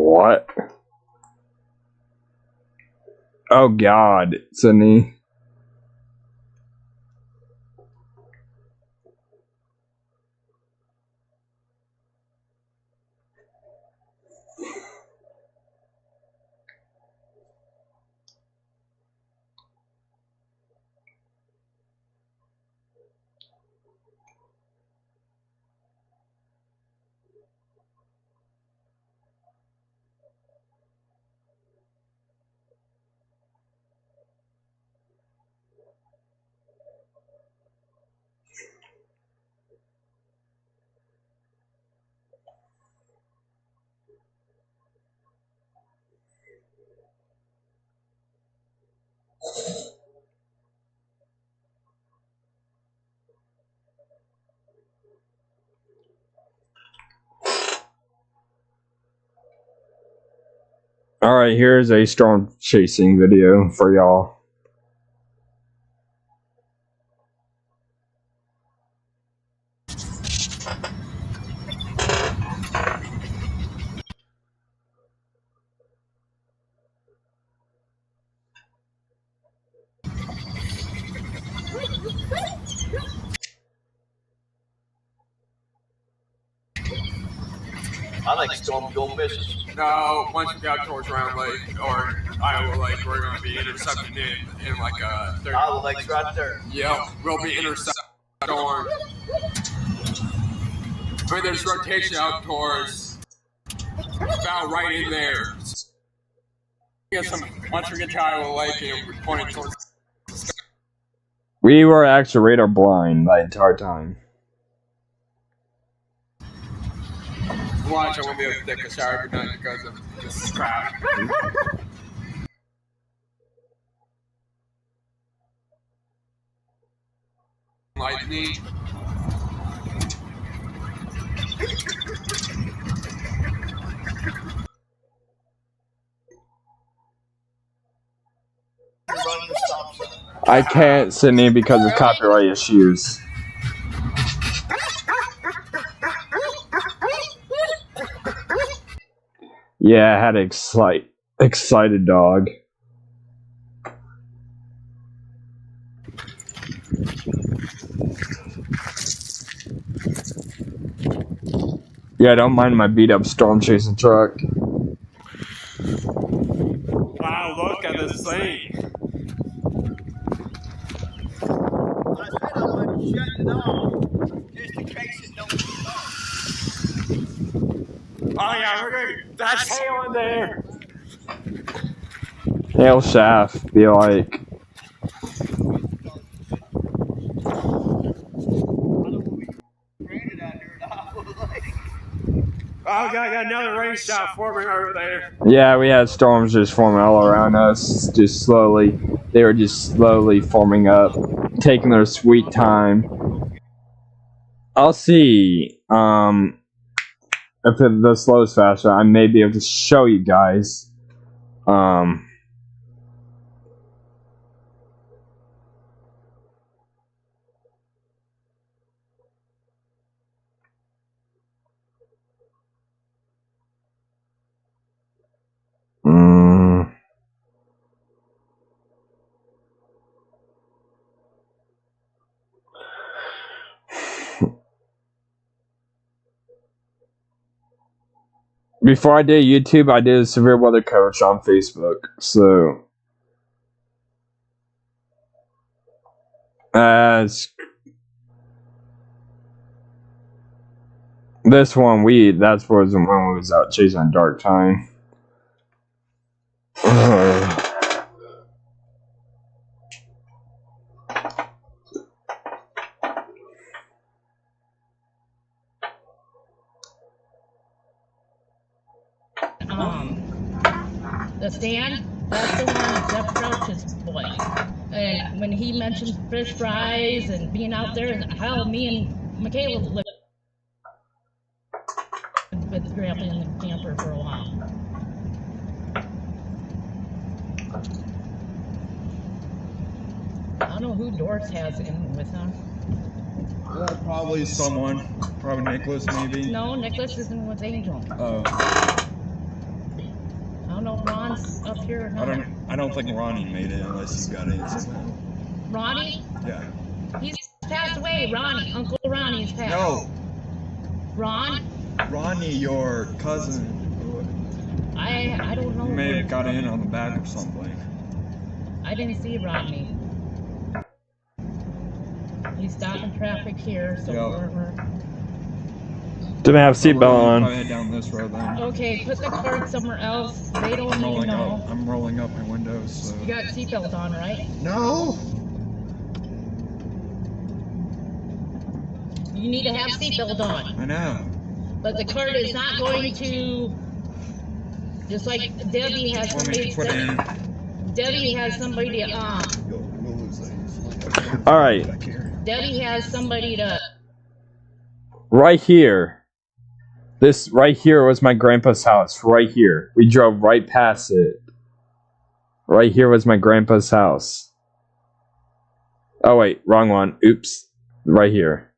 What? Oh God, Sydney. Alright, here's a storm chasing video for y'all. I think storm go misses. No, once we got towards Round Lake or Iowa Lake, we're going to be intercepting it in like a 30. Iowa Lake's right there. Yep, we'll be intercepting storm. I mean, there's rotation out towards about right in there. Once we get to Iowa Lake, and we're pointing towards. We were actually radar blind the entire time. Watch, I won't be able to take a shower every night because of this crap. Lightning. I can't, Sydney, because of copyright issues. Yeah, I had an excited dog. Yeah, don't mind my beat up storm chasing truck. Wow, look at this thing. I said I would shut it off just in case it don't start. Oh yeah, that's hail in there. Hail shaft, be like. Oh, got another rain shot forming over there. Yeah, we had storms just forming all around us, just slowly. They were just slowly forming up, taking their sweet time. I'll see. If the slow is faster, I may be able to show you guys. Before I did YouTube, I did a severe weather coverage on Facebook. So, as this one, that's was when we was out chasing dark time. The stand, that's the one that approaches boy. And when he mentions fish fries and being out there, and how me and Michaela lived with Grandpa in the camper for a while. I don't know who Doris has in with him. Well, probably someone. Probably Nicholas, maybe. No, Nicholas isn't with Angel. Oh. boss up here or not? I don't think Ronnie made it unless you got it. Ronnie? Yeah. He's passed away. Ronnie. Uncle Ronnie's passed. No. Ron? Ronnie, your cousin. I don't know. He may have got in on the back or something. I didn't see Rodney. He's stopping traffic here, so we're Didn't have seatbelt on. I'll head down this road then. okay, put the cart somewhere else. They don't need to know. I'm rolling up my windows. So. You got seatbelt on, right? No. You need to have seatbelt on. I know. But the cart is not going to. Just like Debbie has somebody. Debbie has somebody to. All right. Debbie has somebody to. Right here. This right here was my grandpa's house. Right here. We drove right past it. Right here was my grandpa's house. Oh wait, wrong one. Oops. Right here.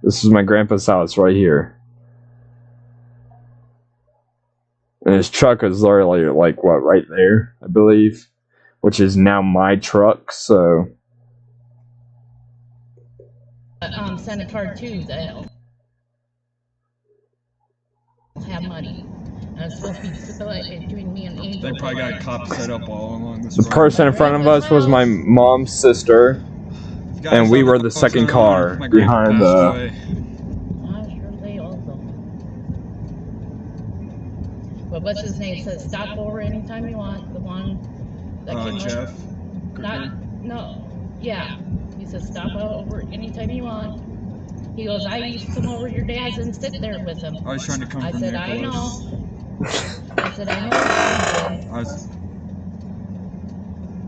This is my grandpa's house right here. And his truck is literally like what, right there, I believe. Which is now my truck, so Send a card to they'll have money. And it's supposed to be split between me and Angel. They probably got cops set up all along this the road. person in front of us was my mom's sister. And we were the second car behind the. I'm sure they also. But what's his name says stop over anytime you want. The one that came Jeff. Yeah. He says stop over anytime you want. He goes, I used to come over to your dad's and sit there with him. I was trying to come I from said, Nicholas. I know. I said, I know.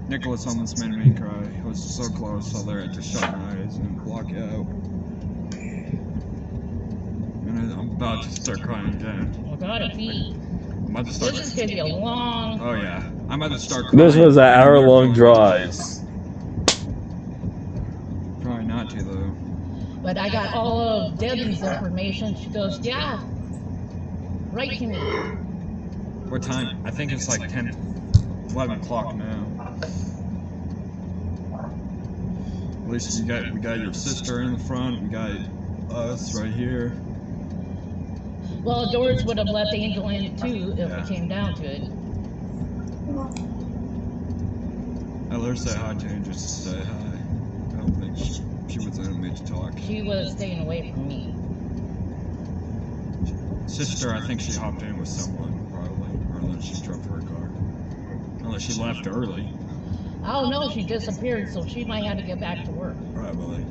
Nicholas almost made me cry. I was so close, so there I had to shut my eyes and block it out. And I'm about to start crying again. Oh God, if he. I'm about to start. This is gonna be a long. Oh yeah, I'm about to start crying. This was an hour-long drive. Probably not to though. But I got all of Debbie's information. She goes, yeah, write to me. What time? I think it's like 11 o'clock now. At least we got your sister in the front. We got us right here. Well, Doris would have let the Angel in too if it came down to it. I let her say hi to him just to say hi. I don't think she was in me to talk. She was staying away from me. Sister, I think she hopped in with someone, probably. Or unless she drove her car. Unless she left early. I don't know, she disappeared, so she might have to get back to work. Probably.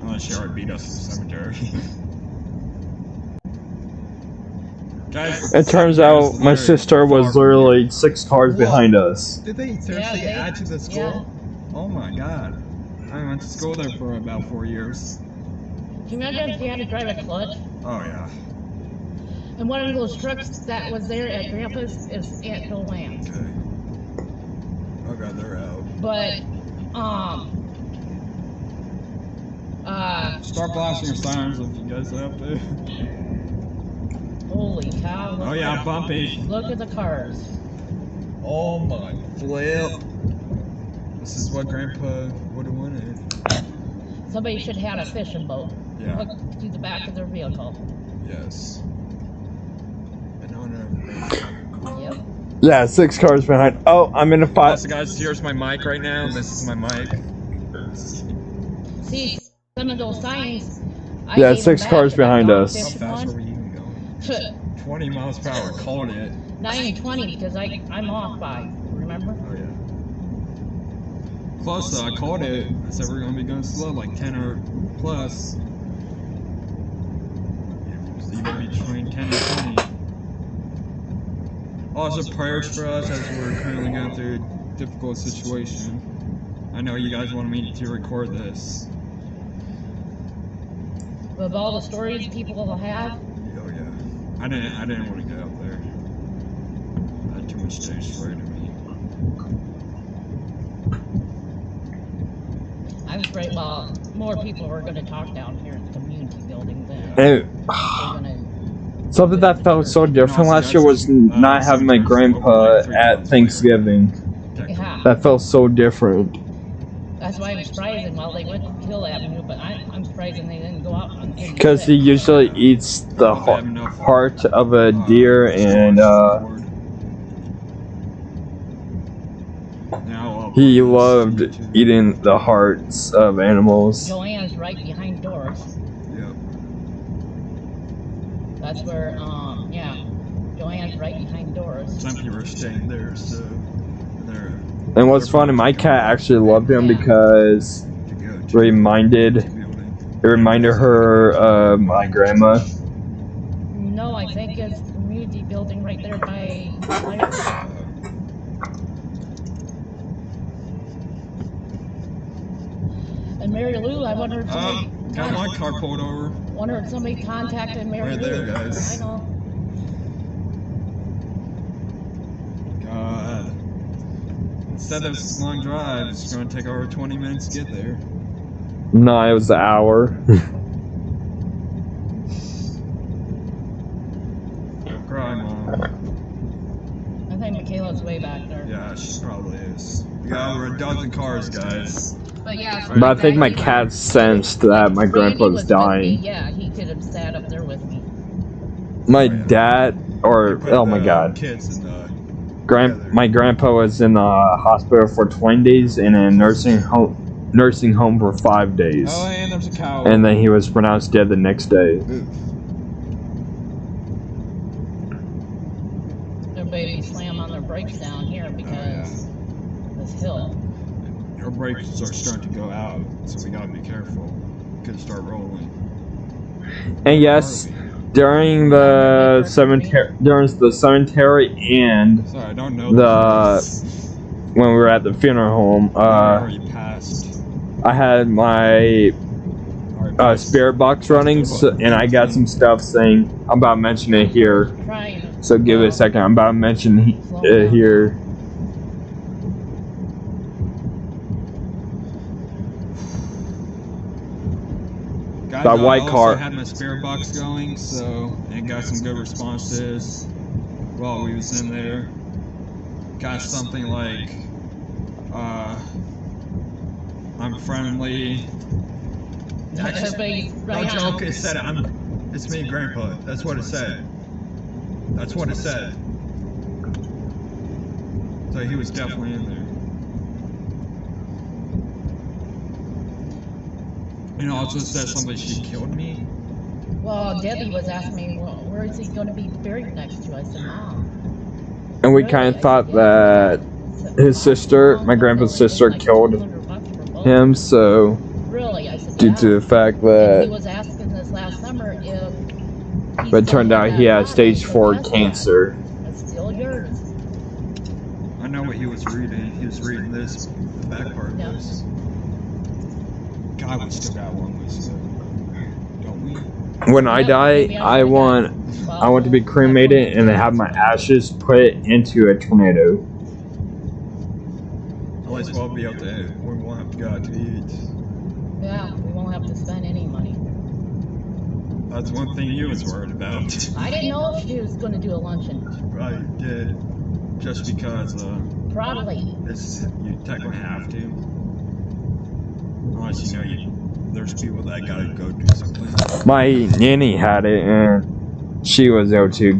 Unless she already beat us in the cemetery. Guys, It turns out my sister was literally 6 cars behind us. Did they seriously add to the school? Yeah. Oh my god. I went to school there for about 4 years. Can you imagine if you had to drive a clutch? Oh yeah. And one of those trucks that was there at Grandpa's is Aunt Joanne's. Okay. Oh god, they're out. But, Start blasting your sirens if you guys have to. holy cow. Oh yeah, bumpy. Look at the cars. Oh my flip. This is what Grandpa would have wanted. Somebody should have had a fishing boat. Yeah. Hooked to the back of their vehicle. Yes. An owner. Yep. Yeah, 6 cars behind. Oh, I'm in a 5. So guys, here's my mic right now. This is my mic. See, some of those signs. I Yeah, gave 6 them cars back. behind I us. How fishing fast one. were you going? 20 miles per hour. Called it. Not even 20 because I'm off by. Remember? Oh yeah. Close though. I called it. I said we're gonna be going slow, like 10 or plus. So you're gonna be between 10 and 20. Also, prayers for us as we're currently going through a difficult situation. I know you guys want me to record this. With all the stories people will have. Oh yeah. I didn't want to get out there. I had too much stage fright in me. I was afraid, more people were going to talk down here in the community building then. Hey. They're going to Something that felt so different last year was not having my grandpa at Thanksgiving. Yeah. That felt so different. That's why I'm surprised while they went to Hill Avenue, but I'm surprised they didn't go out and Because he usually eats the heart of a deer and he loved eating the hearts of animals. Joanne's right behind Doris. Yep. That's where, yeah. Joanne's right behind Doris. Some people are staying there, so they're. And what's funny, my cat actually loved him because it reminded her of my grandma. No, I think it's the community building right there by And Mary Lou, I wonder if somebody got my car pulled over. Wonder if somebody contacted Mary Lou. Right there, guys. I know. God. Instead of this long drive, it's going to take over 20 minutes to get there. No, it was an hour. Cry, Mom. I think Michaela's way back there. Yeah, she probably is. We got over a dozen cars, guys. But yeah, But I think my cat sensed that my grandpa was dying. Yeah, he could have sat up there with me. My dad, or oh my god, Kids in the my grandpa was in the hospital for 20 days and in a nursing home for 5 days. Oh, and there's a cow. And then he was pronounced dead the next day. Everybody slam on their brakes down here because this hill. Our brakes are starting to go out, so we gotta be careful. Could start rolling. And yes, during the cemetery and Sorry, I don't know when we were at the funeral home, I had my spirit box running, and I got some stuff saying I'm about to mention it here. So give it a second. I'm about to mention it here. Guys, That white car. I had my spirit box going, so and got some good responses while we was in there. Got something like, I'm friendly. No joke, it said it's me, Grandpa. That's what it said. That's what it said. So he was definitely in there. And it also said somebody she killed me. Well, Debbie was asking me, well, where is he going to be buried next to? I said, Mom. And we kind of thought that his sister, my grandpa's sister, killed him, so Really? I said, due to the fact he that, was asking this last summer if but it turned out he had stage 4 cancer. it's still yours. I know what he was reading. He was reading this, the back part of this. God, we still got one week, don't we? When I die, I want to be cremated and have my ashes put into a tornado. At least we'll be able to. We won't have to go out to eat. Yeah, we won't have to spend any money. That's one thing you was worried about. I didn't know if she was going to do a luncheon. Right, you did. Just because Probably. you technically have to. Unless you know there's people that gotta go do something. My nanny had it and she was able to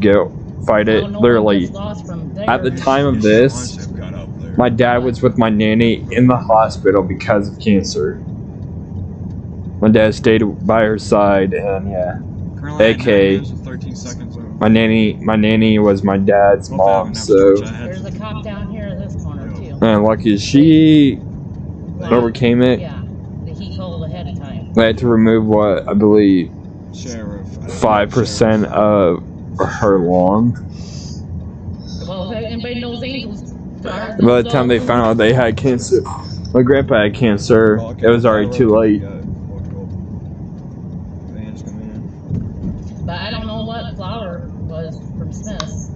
fight it literally. At the time of this, my dad was with my nanny in the hospital because of cancer. My dad stayed by her side, and yeah, AK. My nanny was my dad's mom, so. There's a cop down here in this corner too. And lucky she overcame it. Yeah, he told ahead of time. They had to remove what I believe 5% of her lung. Well, if anybody knows angels. By the time they found out they had cancer, my grandpa had cancer. It was already too late. But I don't know what flower was from Smith's.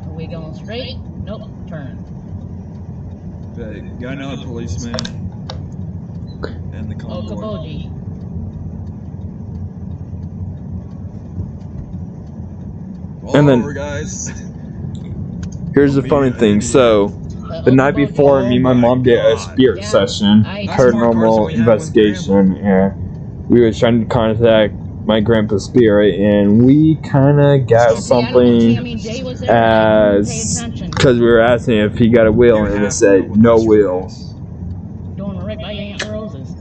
Are we going straight? Nope, turn. Got another policeman and the convoy. Okaboji. And then guys. here's the funny thing. So the night before, me and my mom did a spirit session, paranormal investigation, and we were trying to contact my grandpa's spirit, and we kind of got something as because we were asking if he got a will, and it said no will. Doing right by Aunt Rose's.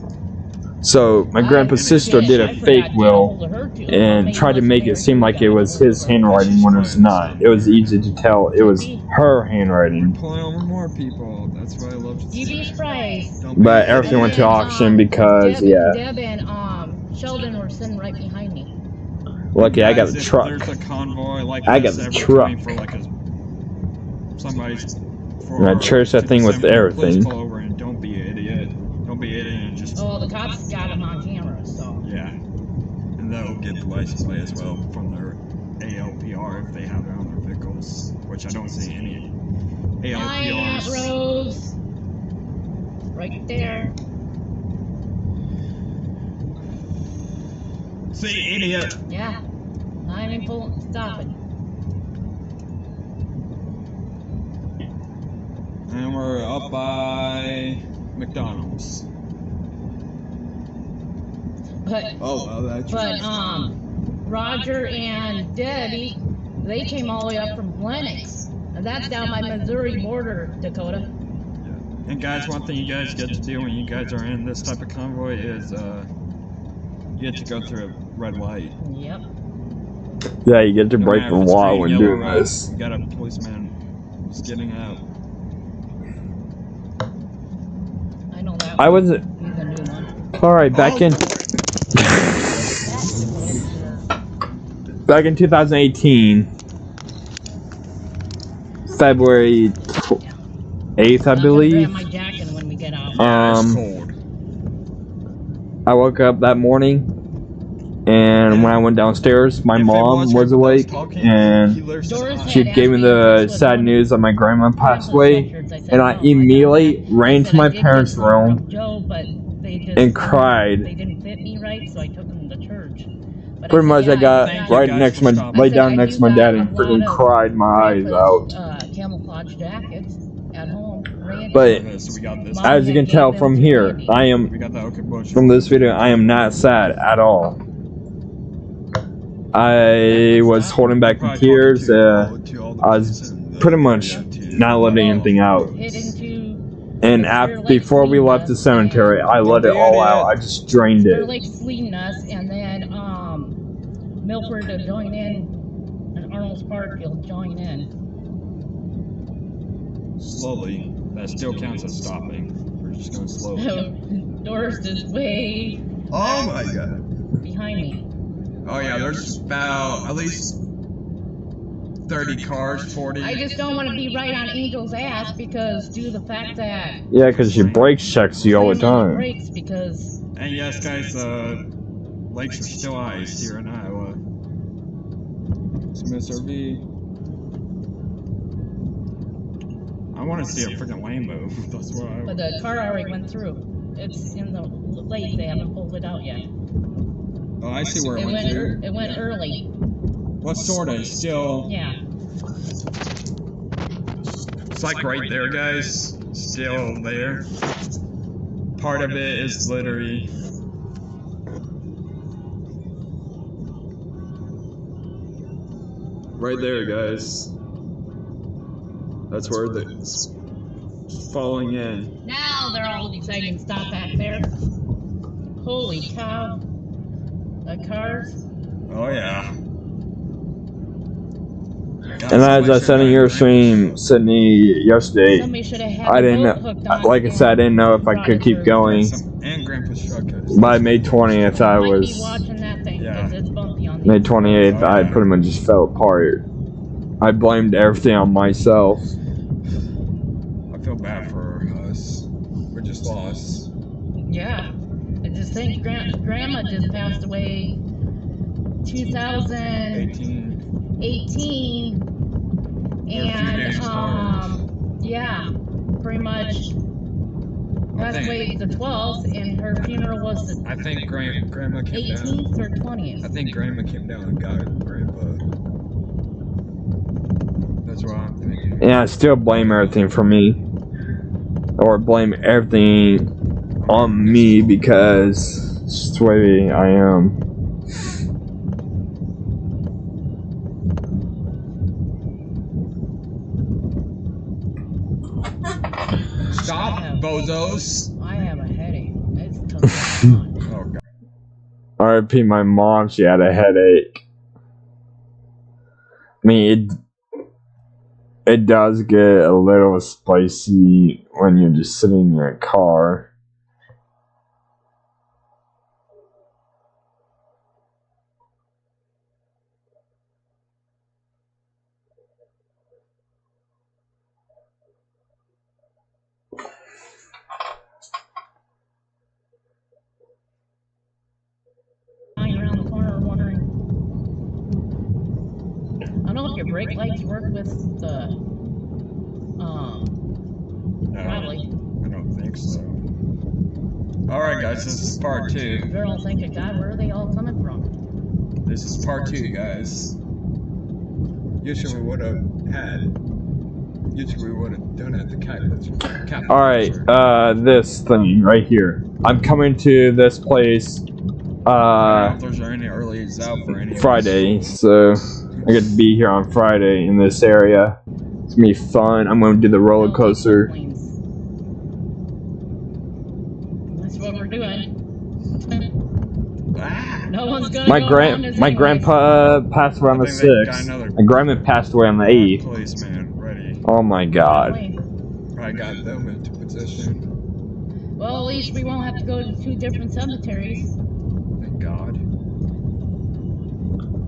So my grandpa's sister did a fake will and tried to make it seem like it was his handwriting when it was not. It was easy to tell it was her handwriting. Pulling over more people. That's what I love to see. You'd be surprised. But everything went to auction because Deb and Sheldon were sitting right behind me. Lucky I got the truck. There's a convoy like I got the truck. For like somebody's. And I cherish that thing with everything. Pull over and don't be an idiot. Don't be an idiot and just. Oh, the cops got him on camera, so. Yeah. And that'll get the license plate as well from their ALPR if they have it on their vehicles, which I don't see any ALPRs. Hi, Aunt Rose. Right there. See, idiot. Yeah. I ain't stopping. And we're up by McDonald's. But that's Roger and Debbie, they came all the way up from Lenox. And that's down by Missouri border, Dakota. And guys, one thing you guys get to do when you guys are in this type of convoy is you get to go through a red light. Yep. Yeah, you get to break the law when doing this. You got a policeman just getting out. I know that. I wasn't. He's a new one. Alright, back in 2018, February 8th, I believe. My jacket when we get out. I woke up that morning, and when I went downstairs, my mom was awake, and she gave me the sad news that my grandma passed away, and I immediately ran to my parents' room and cried. They didn't fit me right, so I took them to church. Pretty much, I got right next to my, laid down next to my dad and freaking cried my eyes out. Camouflage jackets at home. But as you can tell from here, I am from this video. I am not sad at all. I was holding back the tears. I was pretty much not letting anything out. And before we left the cemetery, I let it all out. I just drained They're it. like fleeing us, and then Milford to join in, and Arnold's Park will join in. Slowly. That still counts as stopping. We're just going slowly. Doris is way Oh my god. behind me. Oh yeah, there's about at least 30 cars, 40. I just don't want to be right on Angel's ass because due to the fact that Yeah, because she brakes checks you all the time. brakes because And yes, guys, lakes are still ice here in Iowa. Smith's RV. I want to see a freaking rainbow. That's what I. but the car already went through. It's in the lake. They haven't pulled it out yet. Oh, I see where it went through. It went early. What sort of? Still. Yeah. It's like right there, guys. Still there. Part of it is literally. Right there, guys. That's where it's falling in. Now they're all deciding to stop back there. Holy cow. The cars. Oh yeah. And as I said in your stream, Sydney, yesterday, Somebody should have had I the didn't boat know, hooked on like I said, I didn't know if I could keep going. And Grandpa's truck. By May 20th, I Might be was, watching that thing because it's bumpy on the May 28th, I pretty much just fell apart. I blamed everything on myself. I feel bad for us. We're just lost. Yeah. I just think Grandma just passed away 2018. And, yeah, pretty much passed away the 12th, and her funeral was the I think Grandma came 18th down. or 20th. I think Grandma came down and got Grandpa. That's what I'm thinking. And I still blame everything for me. Or blame everything on me because it's just the way I am. Stop, bozos! I have a headache. It's tough. Oh god. RIP my mom, she had a headache. I mean, it does get a little spicy when you're just sitting in your car. Around the corner wondering. I don't know if your brake lights work with the No, probably. I don't think so. Alright guys, this is part 2. Girl, thank God, where are they all coming from? This is part 2, guys. Usually we would have done it at the cat. Alright, this thing right here. I'm coming to this place I don't know if there's any earlies out for any Friday, so I get to be here on Friday in this area. It's gonna be fun. I'm gonna do the roller coaster. That's what we're doing. No one's gonna My go around us anyways. grandpa passed away on the 6th. My grandma passed away on the 8th. Policeman, ready. Oh my god. I got them into position. Well, at least we won't have to go to 2 different cemeteries. Thank God.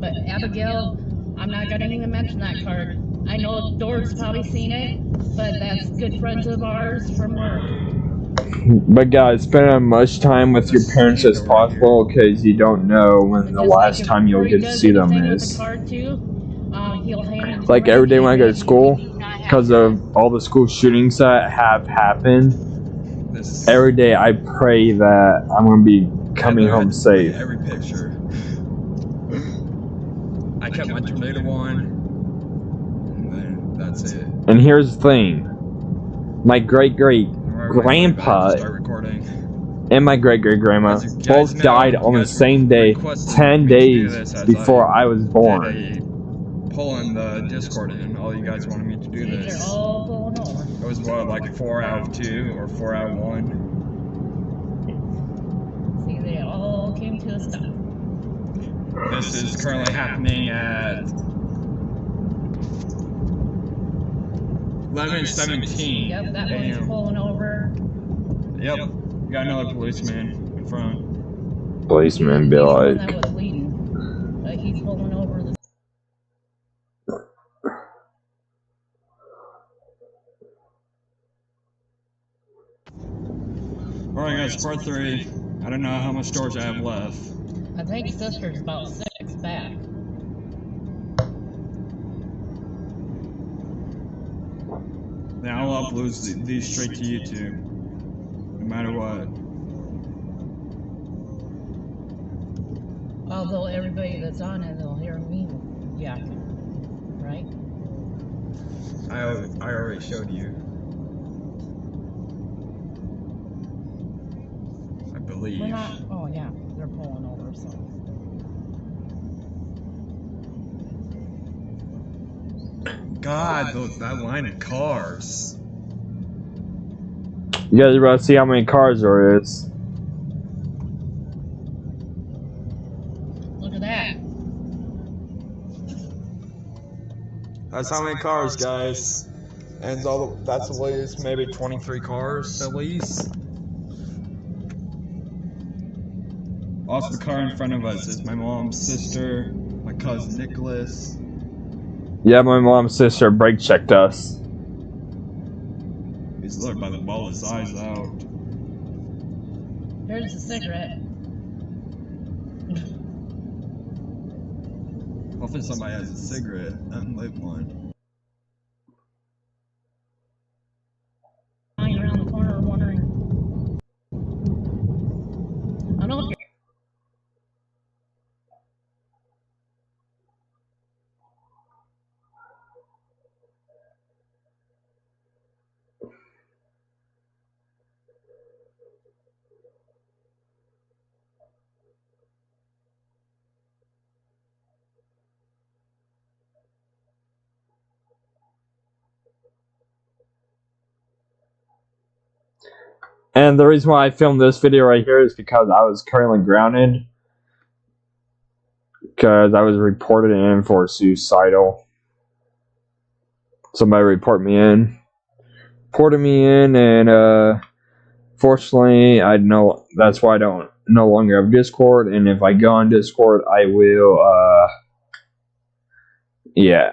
But Abigail, I'm not gonna even mention that card. I know Dora's probably seen it, but that's good friends of ours from work. But guys, spend as much time with your parents as possible because you don't know when the last time you'll get to see them is. Like every day when I go to school, because of all the school shootings that have happened, every day I pray that I'm going to be coming home safe. Every picture. I kept my tornado one, and then that's it. And here's the thing. My great-great-grandpa and my great-great-grandma both died on the same day, 10 days before I was born. Pull in the Discord and all you guys wanted me to do this. It was what, like 4 out of 2 or 4 out of 1? See, they all came to a stop. This is currently happening at 11:17. Yep, that one's pulling over. Yep, we got another policeman in front. Policeman be like, That was leading. He's pulling over the. Alright guys, part 3. I don't know how much storage I have left. I think sister's about 6 back. Then I'll upload these straight to YouTube. No matter what. Although everybody that's on it, they'll hear me yakking. Right? I already showed you. I believe. We're not. Oh, yeah. They're pulling over, so. God, that line of cars. you guys are about to see how many cars there is. Look at that. That's how many cars, guys. And that's at least maybe 23 cars, at least. Also, the car in front of us is my mom's sister, my cousin Nicholas. Yeah, my mom's sister brake checked us. He's literally about to ball his eyes out. Here's a cigarette. Hopefully somebody has a cigarette and lit one. Lying around the corner wondering. I know. And the reason why I filmed this video right here is because I was currently grounded. Because I was reported in for suicidal. Somebody reported me in, and fortunately, I know that's why I don't no longer have Discord. And if I go on Discord, I will, yeah.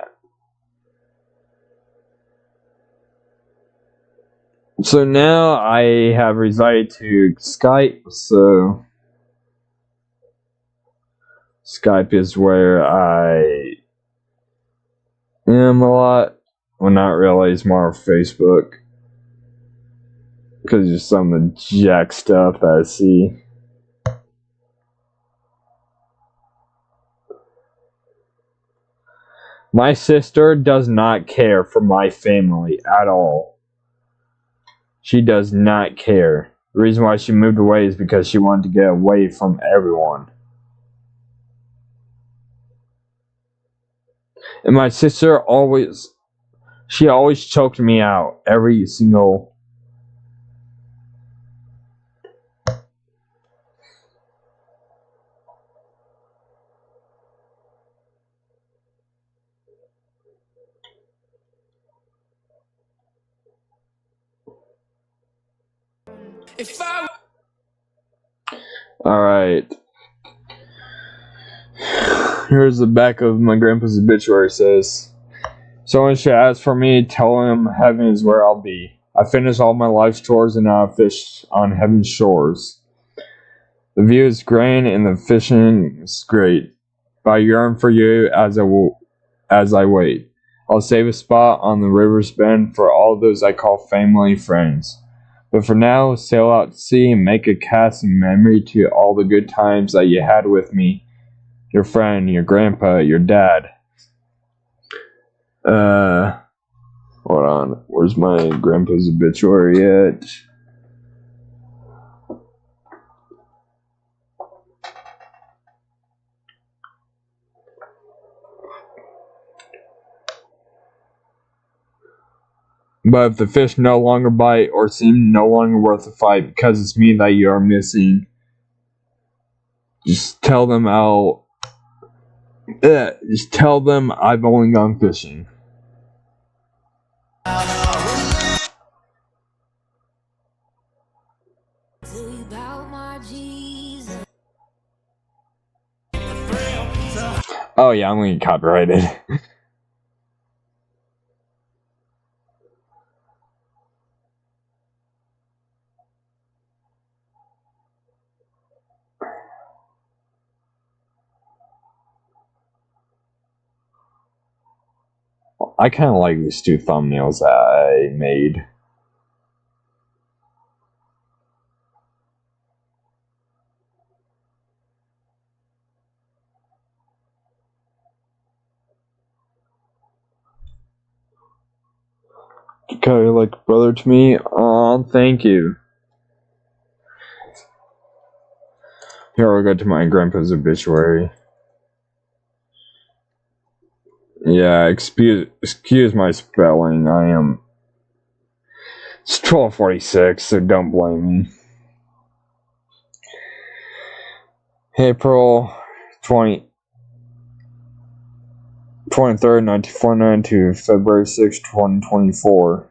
So now I have resided to Skype, so Skype is where I am a lot. Well, not really, it's more Facebook. Because of some of the jack stuff that I see. My sister does not care for my family at all. She does not care. The reason why she moved away is because she wanted to get away from everyone. And my sister always choked me out every single. Alright. Here's the back of my grandpa's obituary. It says, someone should ask for me, tell him heaven is where I'll be. I finished all my life's chores and now I fish on heaven's shores. The view is grand and the fishing is great. But I yearn for you as I wait. I'll save a spot on the river's bend for all those I call family and friends. But for now, sail out to sea and make a cast in memory to all the good times that you had with me, your friend, your grandpa, your dad. Hold on. Where's my grandpa's obituary at? But if the fish no longer bite or seem no longer worth the fight because it's me that you are missing, just tell them just tell them I've only gone fishing. Oh yeah, I'm gonna get copyrighted. I kind of like these two thumbnails that I made. Okay, you're like a brother to me. Aw, thank you. Here we go to my grandpa's obituary. Yeah, excuse my spelling. It's 12:46, so don't blame me. April 23rd, 1949 to February 6, 2024.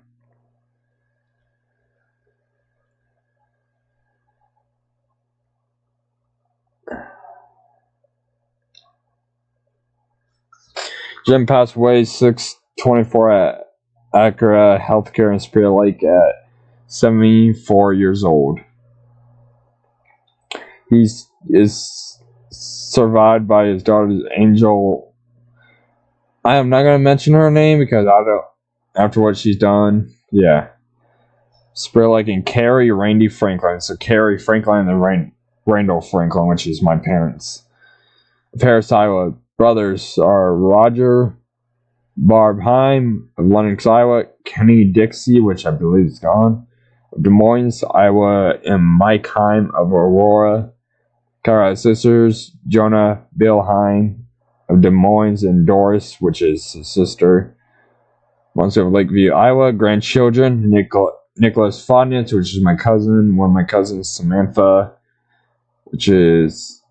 Jim passed away 6/24 at Acura Healthcare in Spirit Lake at 74 years old. He is survived by his daughter Angel. I am not going to mention her name because I don't. After what she's done, yeah. Spirit Lake and Carrie Randy Franklin. So Carrie Franklin and Randall Franklin, which is my parents. Paris, Iowa. Brothers are Roger Barb Heim of Lenox, Iowa, Kenny Dixie, which I believe is gone, of Des Moines, Iowa, and Mike Heim of Aurora. Colorado sisters, Jonah Bill Heim of Des Moines, and Doris, which is his sister. Once over Lakeview, Iowa. Grandchildren, Nicholas Fodnitz, which is my cousin. One of my cousins, Samantha, which is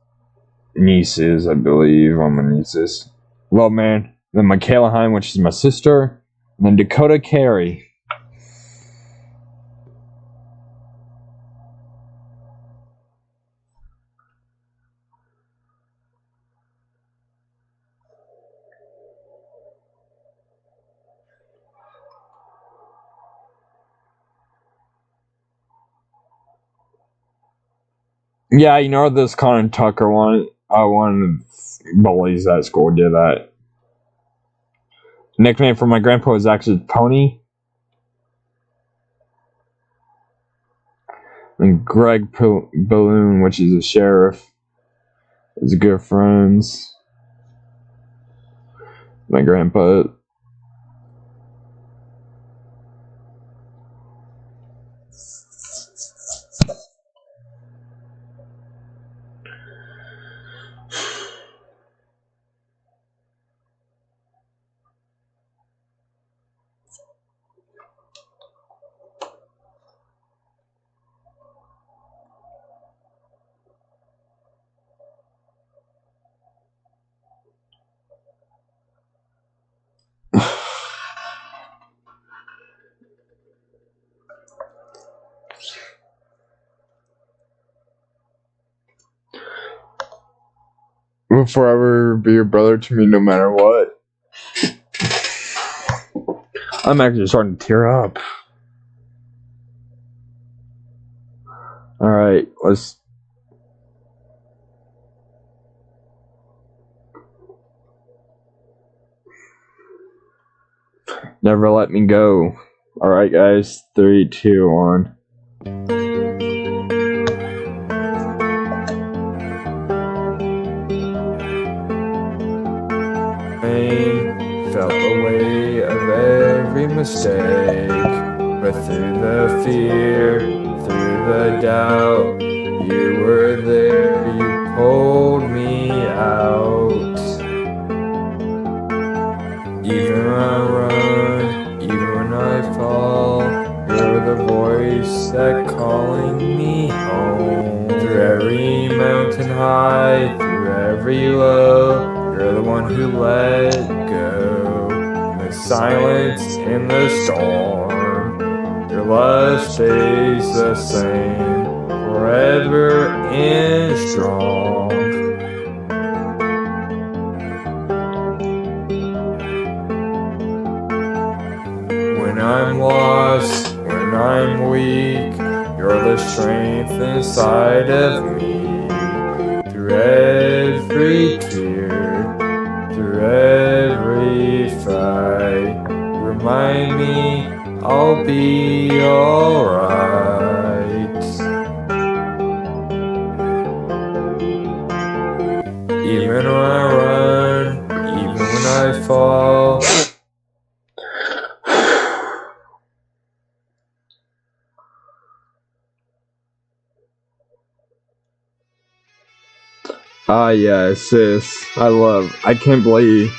nieces, I believe. One of my nieces. Well, man. Then Michaela Heim, which is my sister. And then Dakota Carey. Yeah, you know this Connor Tucker one? One of the bullies at school did that. Nickname for my grandpa was actually Pony. And Greg Balloon, which is a sheriff, is good friends. My grandpa. Will forever be your brother to me no matter what. I'm actually starting to tear up. Alright, let's... Never Let Me Go. Alright, guys. 3, 2, 1. Felt the weight of every mistake, but through the fear, through the doubt, you were there, you pulled me out. Even when I run, even when I fall, you're the voice that calling me home. Through every mountain high, through every low, you're the one who let go. In the silence, in the storm, your love stays the same, forever and strong. When I'm lost, when I'm weak, you're the strength inside of me. Through every tear, through every fight, remind me I'll be alright. Even when I run, even when I fall. Ah, yeah, sis. I can't believe.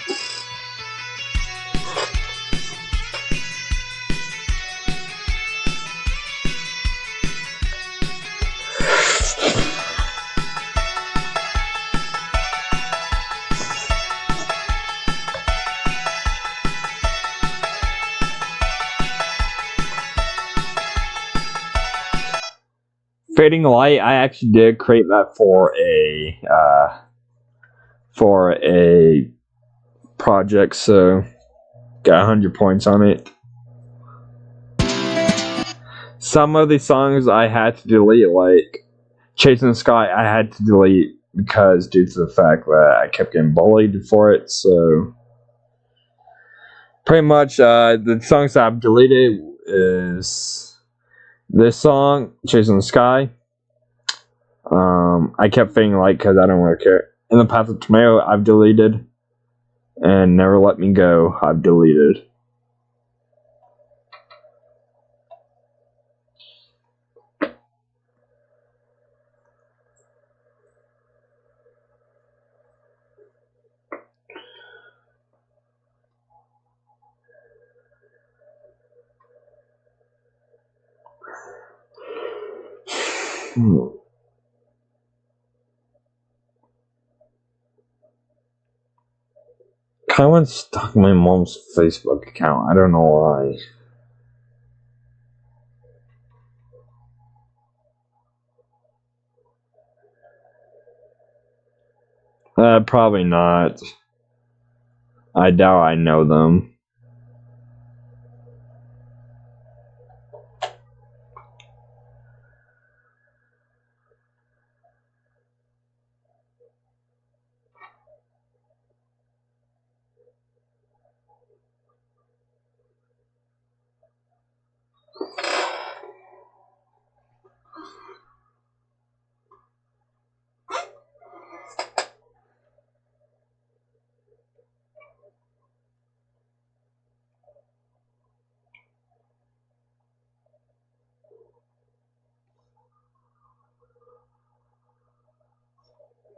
Fading Light, I actually did create that for a project, so got 100 points on it. Some of these songs I had to delete, like Chasing the Sky, I had to delete because due to the fact that I kept getting bullied for it, so pretty much the songs that I've deleted is this song, Chasing the Sky. I kept Fading Light because I don't really care. In the Path of Tomato, I've deleted. And Never Let Me Go, I've deleted. Kind of went stuck in my mom's Facebook account. I don't know why. Probably not. I doubt I know them.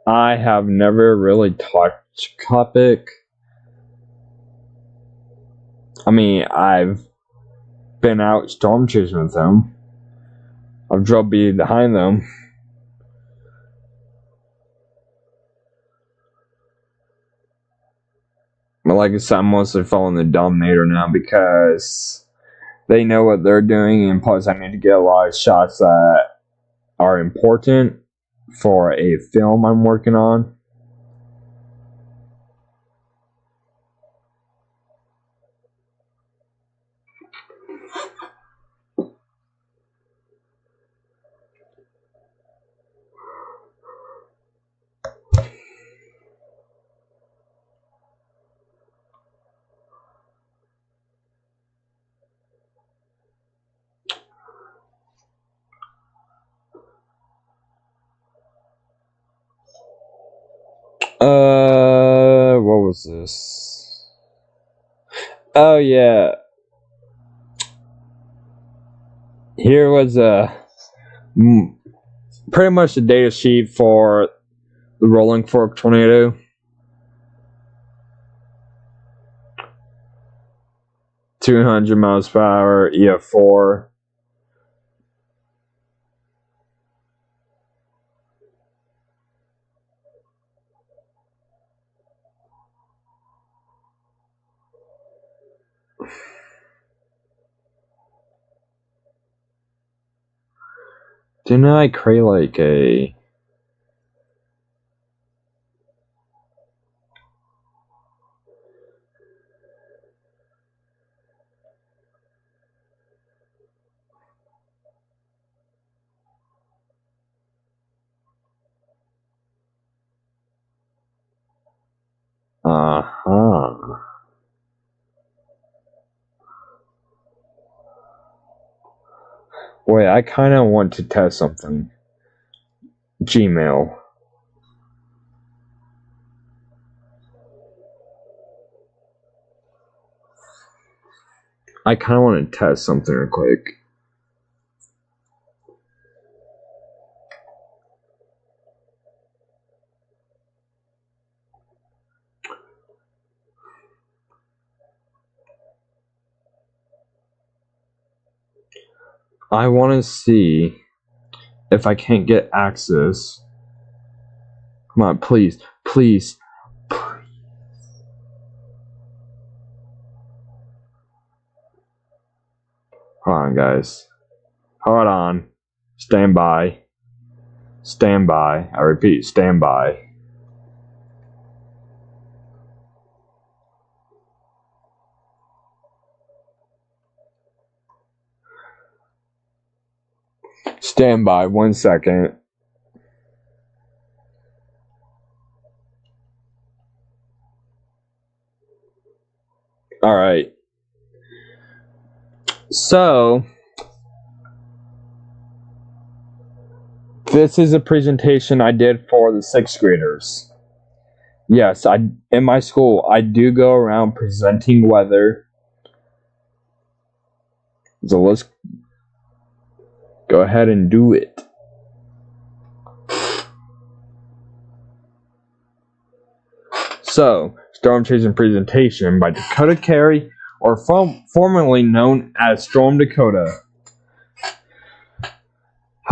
I have never really talked to Copic. I mean, I've been out storm chasing with them. I've drove behind them. But like I said, I'm mostly following the Dominator now because they know what they're doing, and plus I need to get a lot of shots that are important for a film I'm working on. What was this? Oh yeah. Here was pretty much the data sheet for the Rolling Fork tornado. .200 miles per hour, EF4. Didn't I create like a... Uh-huh. Wait, I kind of want to test something. Gmail. I kind of want to test something real quick. I want to see if I can't get access. Come on, please, please, please. Hold on, guys. Hold on. Stand by. Stand by. I repeat, stand by. Stand by 1 second. All right. So, this is a presentation I did for the 6th graders. Yes, in my school, I do go around presenting weather. So let's go ahead and do it. So, Storm Chasing Presentation by Dakota Carey, or formerly known as Storm Dakota.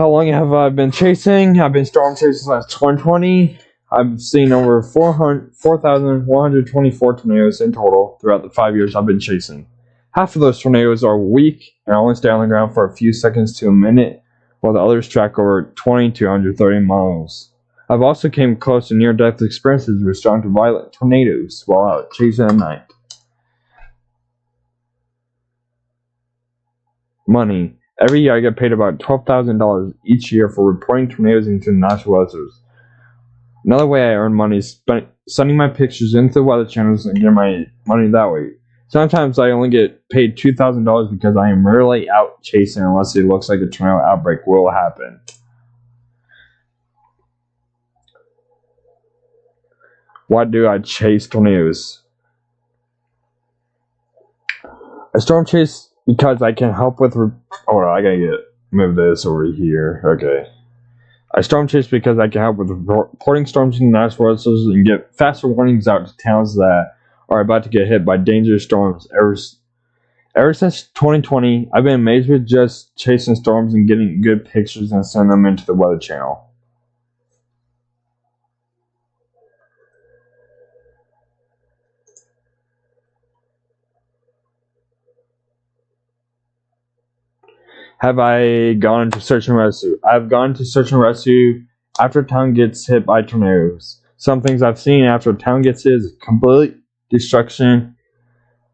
How long have I been chasing? I've been storm chasing since 2020. I've seen over 4,124 tornadoes in total throughout the 5 years I've been chasing. Half of those tornadoes are weak and only stay on the ground for a few seconds to a minute, while the others track over 20 to 130 miles. I've also came close to near-death experiences with strong to violent tornadoes while out chasing at night. Money. Every year I get paid about $12,000 each year for reporting tornadoes into the national weather service. Another way I earn money is sending my pictures into the weather channels and get my money that way. Sometimes I only get paid $2,000 because I am rarely out chasing unless it looks like a tornado outbreak will happen. Why do I chase tornadoes? I storm chase because I can help with... Hold on, I gotta move this over here. Okay. I storm chase because I can help with reporting storms in the national weather service and get faster warnings out to towns that are about to get hit by dangerous storms. Ever since 2020, I've been amazed with just chasing storms and getting good pictures and sending them into the Weather Channel. Have I gone into search and rescue? I've gone to search and rescue after a town gets hit by tornadoes. Some things I've seen after a town gets hit is complete destruction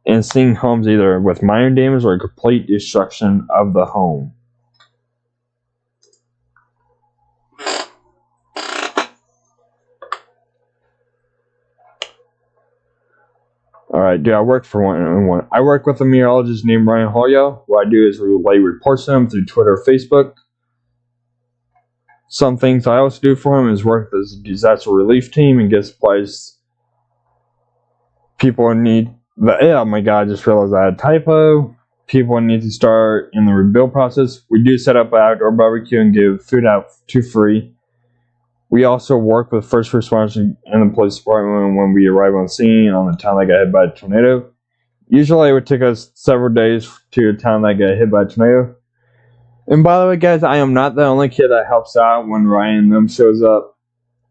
and seeing homes either with minor damage or complete destruction of the home. Alright, I work for one. I work with a meteorologist named Ryan Hoyo. What I do is relay reports to him through Twitter or Facebook. Some things I also do for him is work with his disaster relief team and get supplies people in need. Oh my god, I just realized I had a typo. People need to start in the rebuild process. We do set up an outdoor barbecue and give food out for free. We also work with first responders and the police department when we arrive on scene on a town that got hit by a tornado. Usually it would take us several days to a town that got hit by a tornado. And by the way, guys, I am not the only kid that helps out when Ryan and them shows up.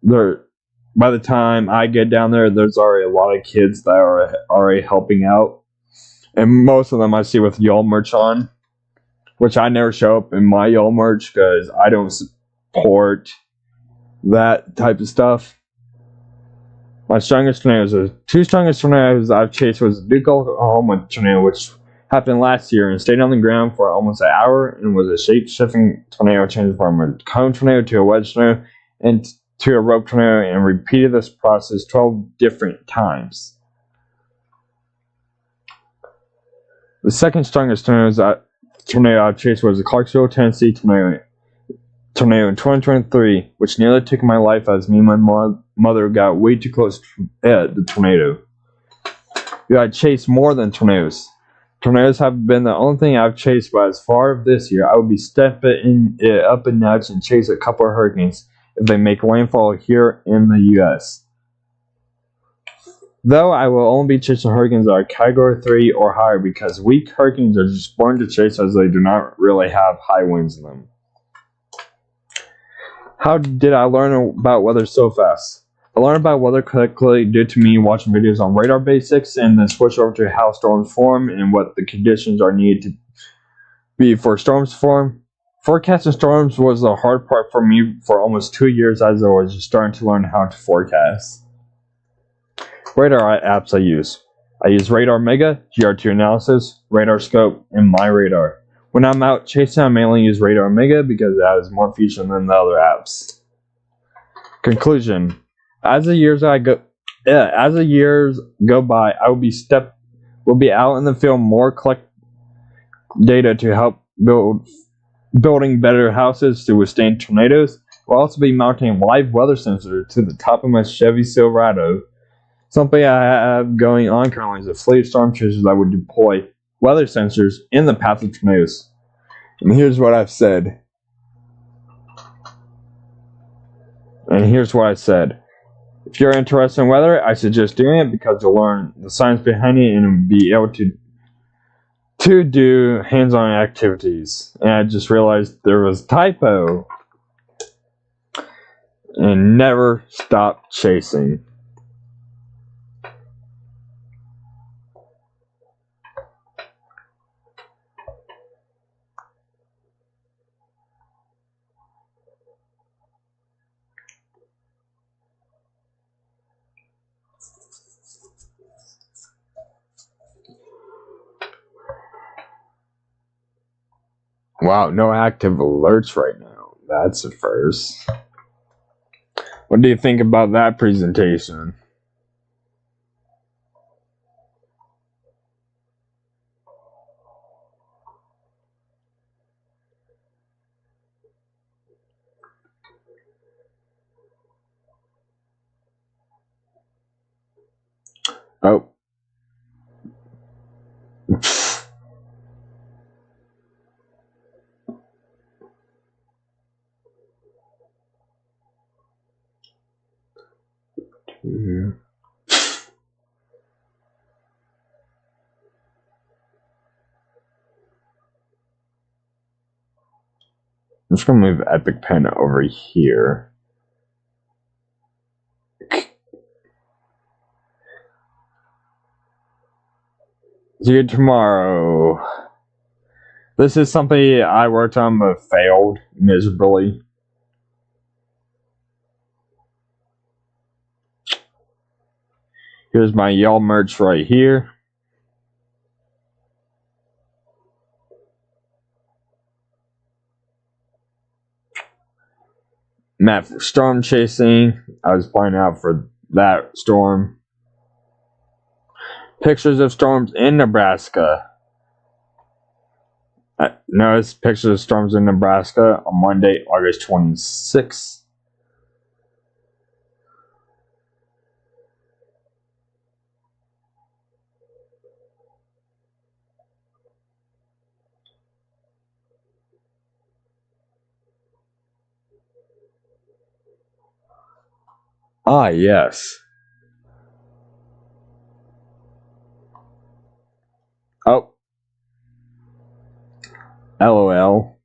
By the time I get down there, there's already a lot of kids that are already helping out. And most of them I see with y'all merch on, which I never show up in my y'all merch because I don't support that type of stuff. My strongest tornadoes, the two strongest tornadoes I've chased was the Duke, Oklahoma tornado, which happened last year and stayed on the ground for almost an hour and was a shape-shifting tornado changing from a cone tornado to a wedge tornado and to a rope tornado, and repeated this process 12 different times. The second strongest tornado I've chased was the Clarksville, Tennessee tornado in 2023, which nearly took my life as me and my mother got way too close to the tornado. You gotta chase more than tornadoes. Tornadoes have been the only thing I've chased, but as far as this year, I would be stepping it up a notch and chase a couple of hurricanes if they make landfall here in the U.S. Though I will only be chasing hurricanes that are Category 3 or higher because weak hurricanes are just boring to chase as they do not really have high winds in them. How did I learn about weather so fast? I learned about weather quickly due to me watching videos on radar basics and then switch over to how storms form and what the conditions are needed to be for storms to form. Forecasting storms was the hard part for me for almost 2 years as I was just starting to learn how to forecast. Radar apps I use. I use Radar Mega, GR2 Analysis, Radar Scope, and My Radar. When I'm out chasing, I mainly use Radar Mega because it has more features than the other apps. Conclusion. As the years go by, I will be out in the field more collect data to help building better houses to withstand tornadoes. We'll also be mounting a live weather sensor to the top of my Chevy Silverado. Something I have going on currently is a fleet of storm chasers that would deploy weather sensors in the path of tornadoes. And here's what I've said. If you're interested in weather, I suggest doing it because you'll learn the science behind it and be able to to do hands-on activities, and I just realized there was a typo. And never stop chasing. Wow, no active alerts right now. That's a first. What do you think about that presentation? Oh. Yeah. I'm just gonna move Epic Pen over here. See you tomorrow. This is something I worked on but failed miserably. Here's my Y'all merch right here. Map for storm chasing. I was flying out for that storm. Pictures of storms in Nebraska. Notice pictures of storms in Nebraska on Monday, August 26th. Ah, yes. Oh. LOL.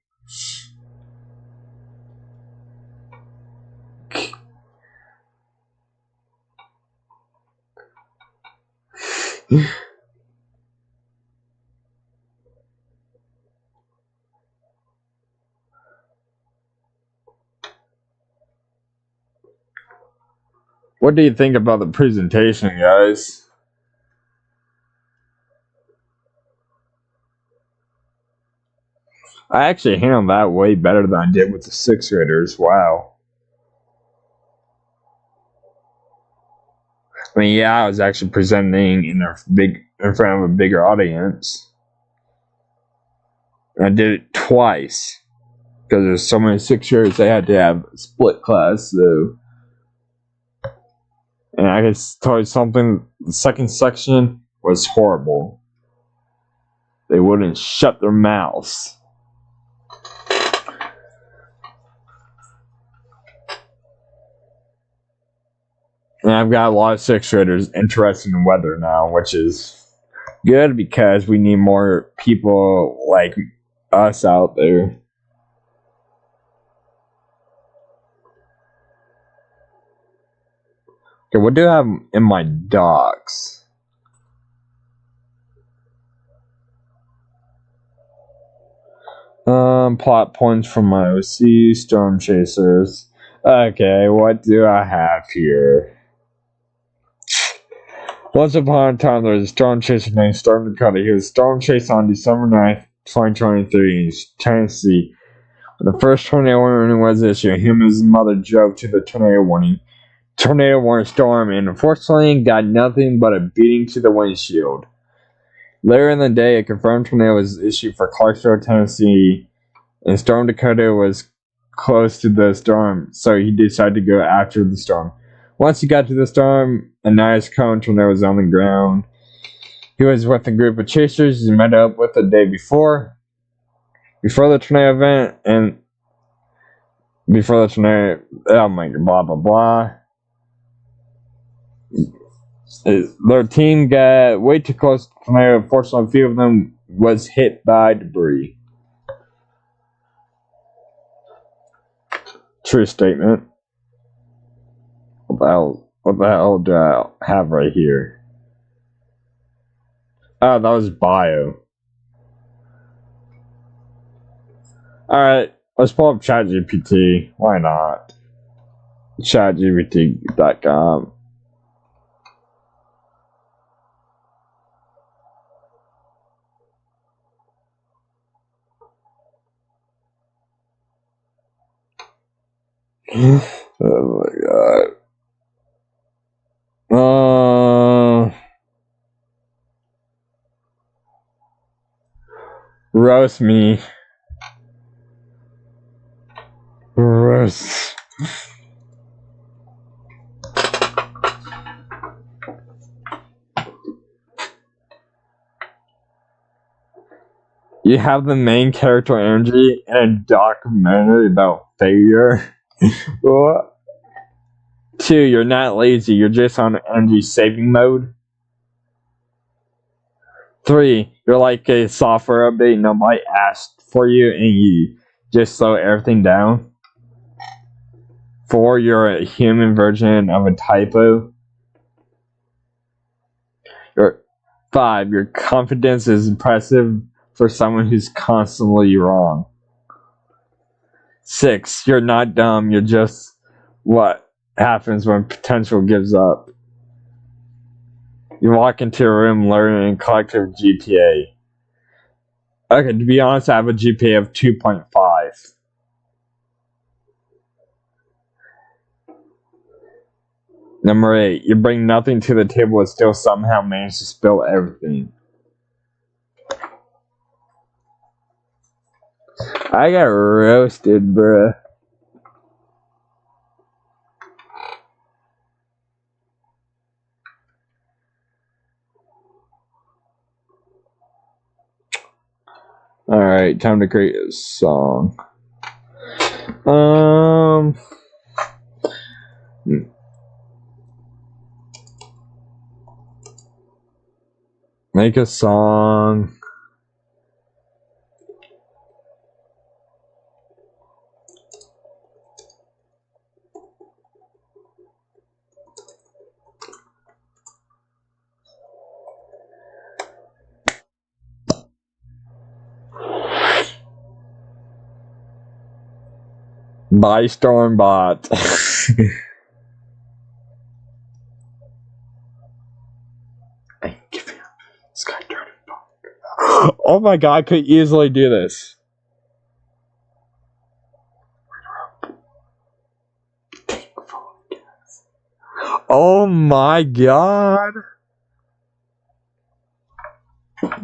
What do you think about the presentation, guys? I actually handled that way better than I did with the 6th graders. Wow. I mean, yeah, I was actually presenting in front of a bigger audience. I did it twice because there's so many 6th graders. They had to have a split class, so. And I can tell you something. The second section was horrible. They wouldn't shut their mouths. And I've got a lot of 6th graders interested in weather now, which is good because we need more people like us out there. Okay, what do I have in my docs? Plot points from my OC, Storm Chasers. Okay, what do I have here? Once upon a time, there was a storm chaser named Storm Dakota. He was storm chased on December 9th, 2023 in Tennessee. When the first tornado warning was issued, him and his mother drove to the tornado warning storm and unfortunately got nothing but a beating to the windshield. Later in the day, a confirmed tornado was issued for Clarksville, Tennessee, and Storm Dakota was close to the storm, so he decided to go after the storm. Once he got to the storm, a nice cone tornado was on the ground. He was with a group of chasers he met up with the day before the tornado event, and before the tornado, oh my god, blah blah blah. Their team got way too close to the tornado. Fortunately, a few of them was hit by debris. True statement. What the hell do I have right here? Oh, that was bio. Alright, let's pull up ChatGPT. Why not? ChatGPT.com. Oh my god. Roast me. Roast. You have the main character energy in a documentary about failure. What? 2, you're not lazy, you're just on energy saving mode. 3, you're like a software update nobody asked for you and you just slow everything down. 4, you're a human version of a typo. 5, your confidence is impressive for someone who's constantly wrong. 6, you're not dumb, you're just what happens when potential gives up. You walk into a room learning collective GPA. Okay, to be honest, I have a GPA of 2.5. Number 8, you bring nothing to the table and still somehow manage to spill everything. I got roasted, bruh. Alright, time to create a song. Make a song. By Stormbot. Oh my god, I could easily do this. Oh my god.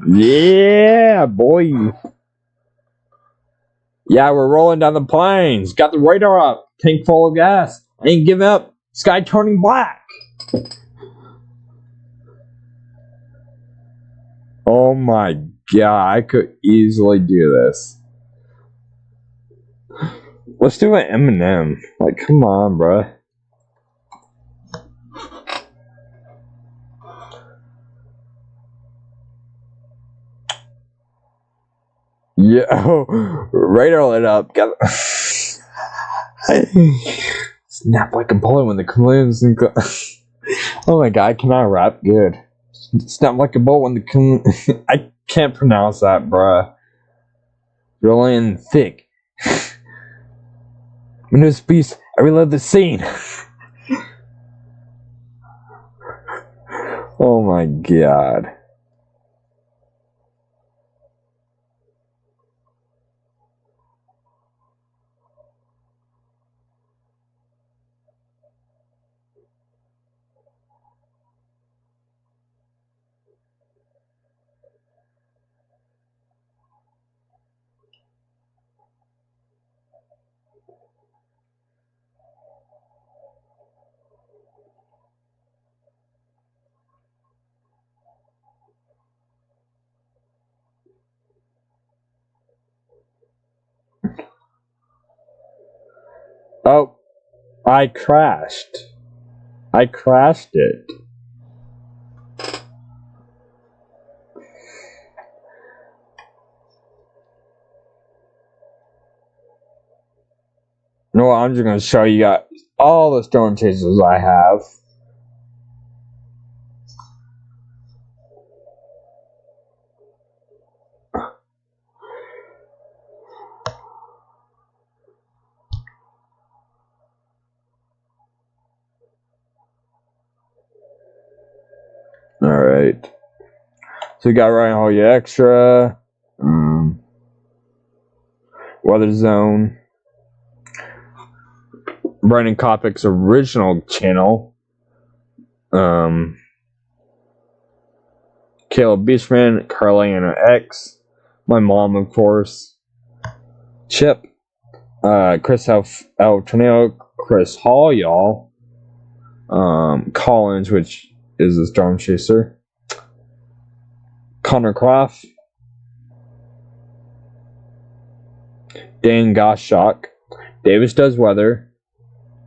Yeah, boy. Yeah, we're rolling down the plains. Got the radar up. Tank full of gas. I ain't giving up. Sky turning black. Oh my god, I could easily do this. Let's do an Eminem. Like, come on, bruh. Yo, radar lit up. Snap like a bullet when the balloons. Oh my god, I cannot rap good. Snap like a bullet when the I can't pronounce that, bruh. Rolling thick. Windows Beast, I relive the scene. Oh my god. Oh, I crashed. I crashed it. No, I'm just gonna show you guys all the storm chasers I have. Alright. So we got Ryan Hoya Extra, Weather Zone, Brandon Kopic's original channel, Caleb Beachman, Carlina X, my mom, of course, Chip, Chris El Tornado, Chris Hall, y'all, Collins, which is a storm chaser, Connor Croft, Dan Goshawk, Davis Does Weather,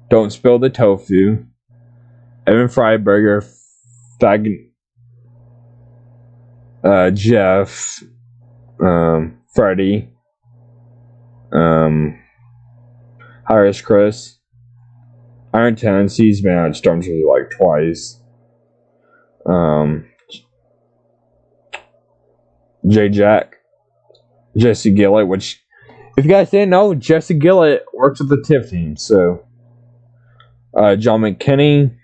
Don't Spill the Tofu, Evan Freiberger, Jeff, Freddie, Harris Chris, Iron Tenants, he's been on Storm Chaser like twice. J Jack, Jesse Gillett, which, if you guys didn't know, Jesse Gillett works with the TIFF team. So, John McKinney,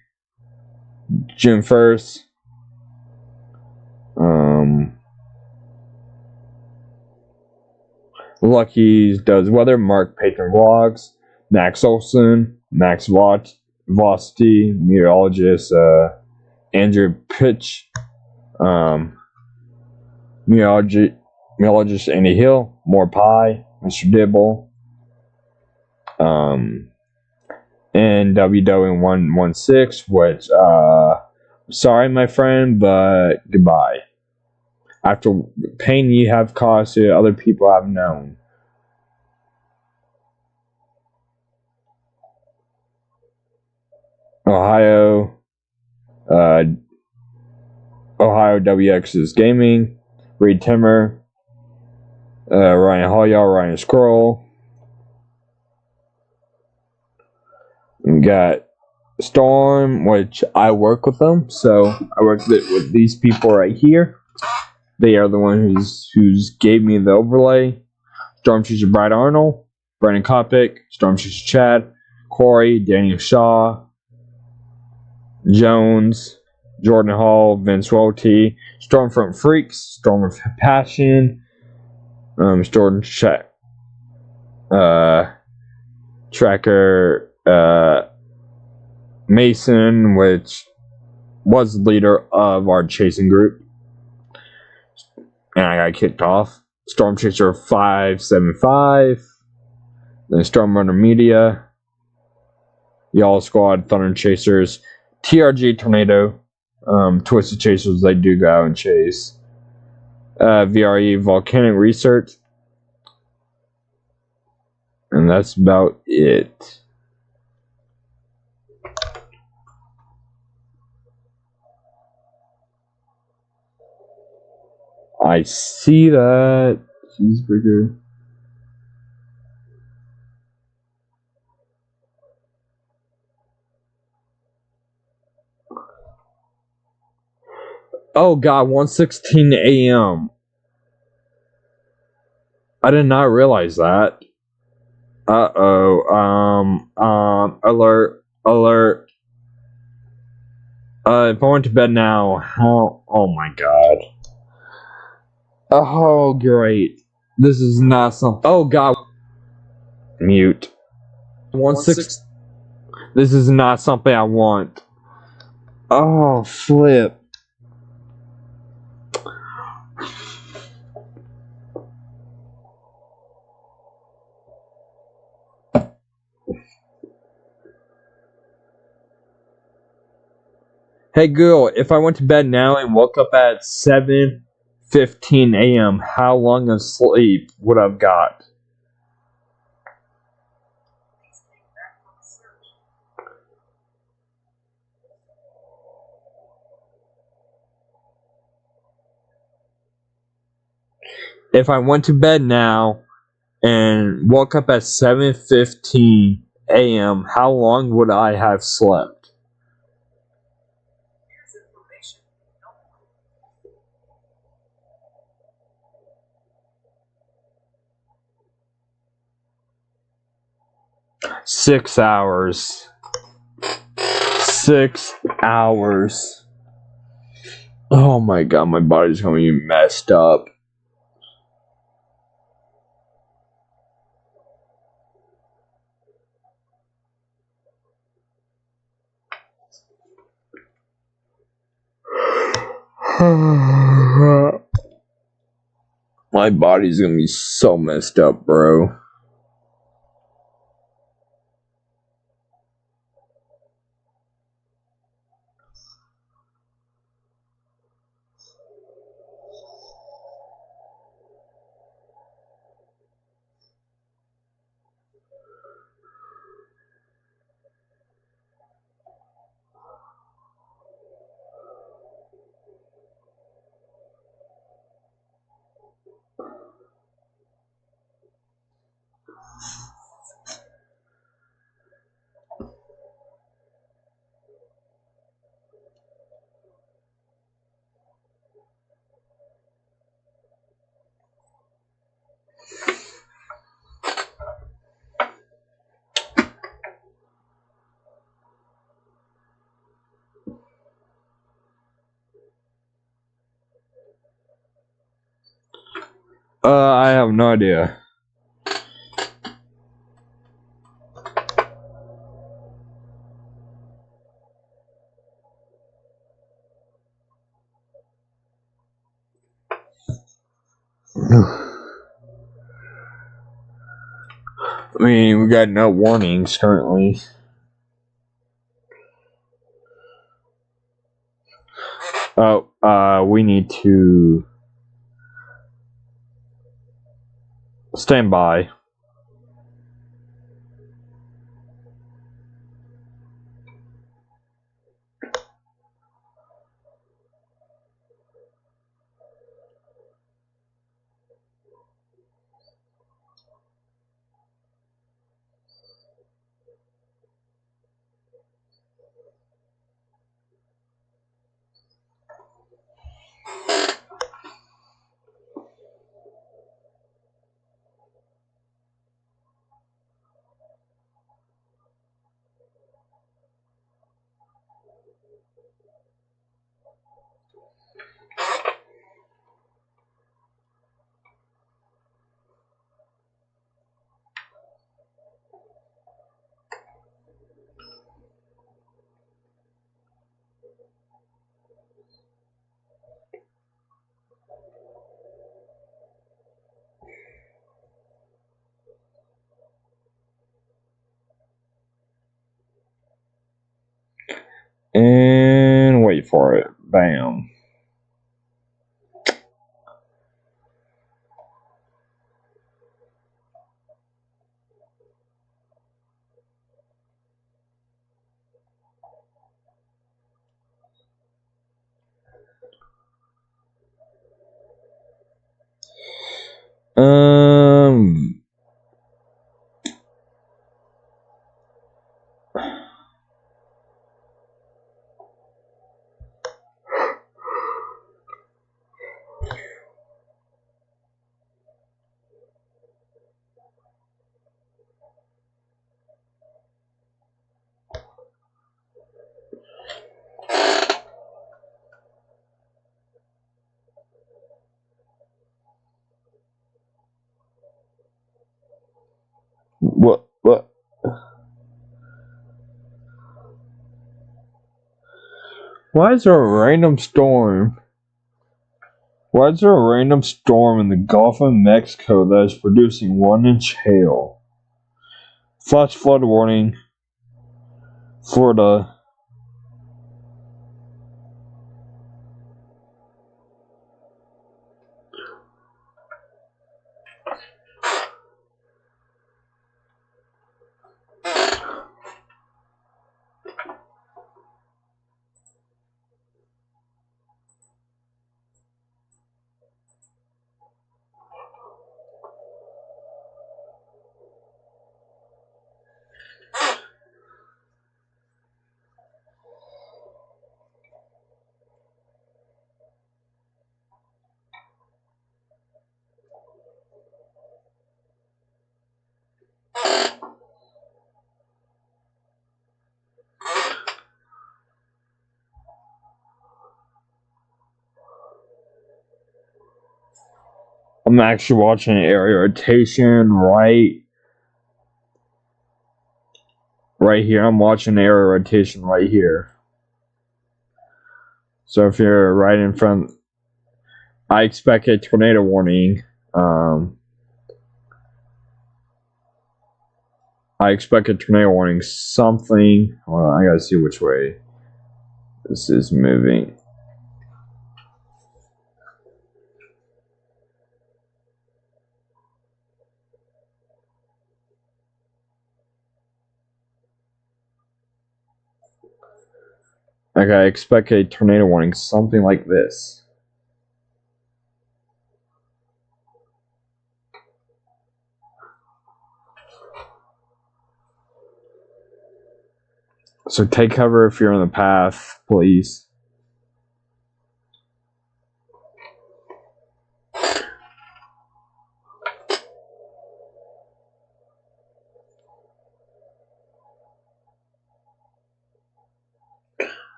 Jim First, Lucky's Does Weather, Mark Patron Vlogs, Max Olson, Max Velocity, Meteorologist, Andrew Pitch, Meteorologist Andy Hill, More Pie, Mr. Dibble, and WW116, which, sorry, my friend, but goodbye. After the pain you have caused to other people I've known. Ohio WX's Gaming, Reed Timmer, Ryan Holyall, Ryan Scroll. We got Storm, which I work with them, so I work with these people right here. They are the one who's gave me the overlay. Storm Chaser Brad Arnold, Brandon Kopic, Storm Chaser Chad, Corey, Daniel Shaw, Jones, Jordan Hall, Vince Welty, Stormfront Freaks, Storm of Passion, Storm Tracker, Mason, which was the leader of our chasing group, and I got kicked off. Storm Chaser 575, then Storm Runner Media, Y'all Squad, Thunder Chasers, TRG Tornado, Twisted Chasers, they do go out and chase. VRE Volcanic Research. And that's about it. I see that. Cheeseburger. Oh god, 1:16 a.m. I did not realize that. Alert. If I went to bed now, how? Oh my god. Oh, great. This is not something. Oh god. Mute. 1:16. This is not something I want. Oh, flip. Hey Google, if I went to bed now and woke up at 7:15 a.m., how long of sleep would I've got? If I went to bed now and woke up at 7:15 a.m., how long would I have slept? Here's information. 6 hours. 6 hours. Oh my god, my body's gonna be messed up. My body's gonna be so messed up, bro. I have no idea. I mean, we got no warnings currently. Oh, we need to stand by. And wait for it. Bam. What? Why is there a random storm? Why is there a random storm in the Gulf of Mexico that is producing 1-inch hail? Flash flood warning. Florida. I'm actually watching an aerial rotation right here. I'm watching an aerial rotation right here. So if you're right in front, I expect a tornado warning. I expect a tornado warning. Something. Well, I gotta see which way this is moving. Like, I expect a tornado warning, something like this. So take cover if you're in the path, please.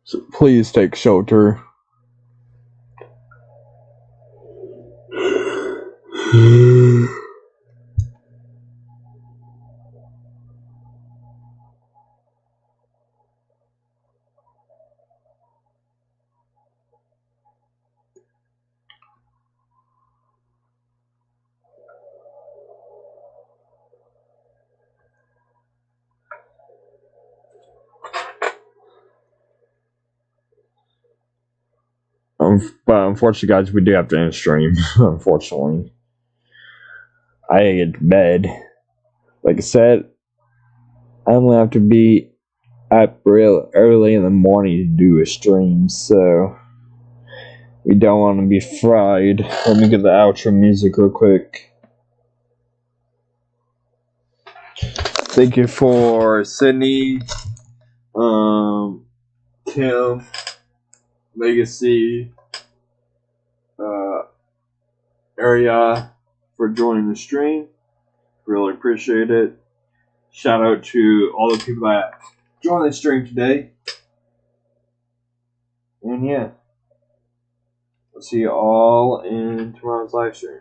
So please take shelter. But unfortunately, guys, we do have to end stream. Unfortunately, I gotta get to bed. Like I said, I'm gonna have to be up real early in the morning to do a stream, so we don't want to be fried. Let me get the outro music real quick. Thank you for Sydney, Tim, Legacy, Area for joining the stream. Really appreciate it. Shout out to all the people that joined the stream today. And yeah, we'll see you all in tomorrow's live stream.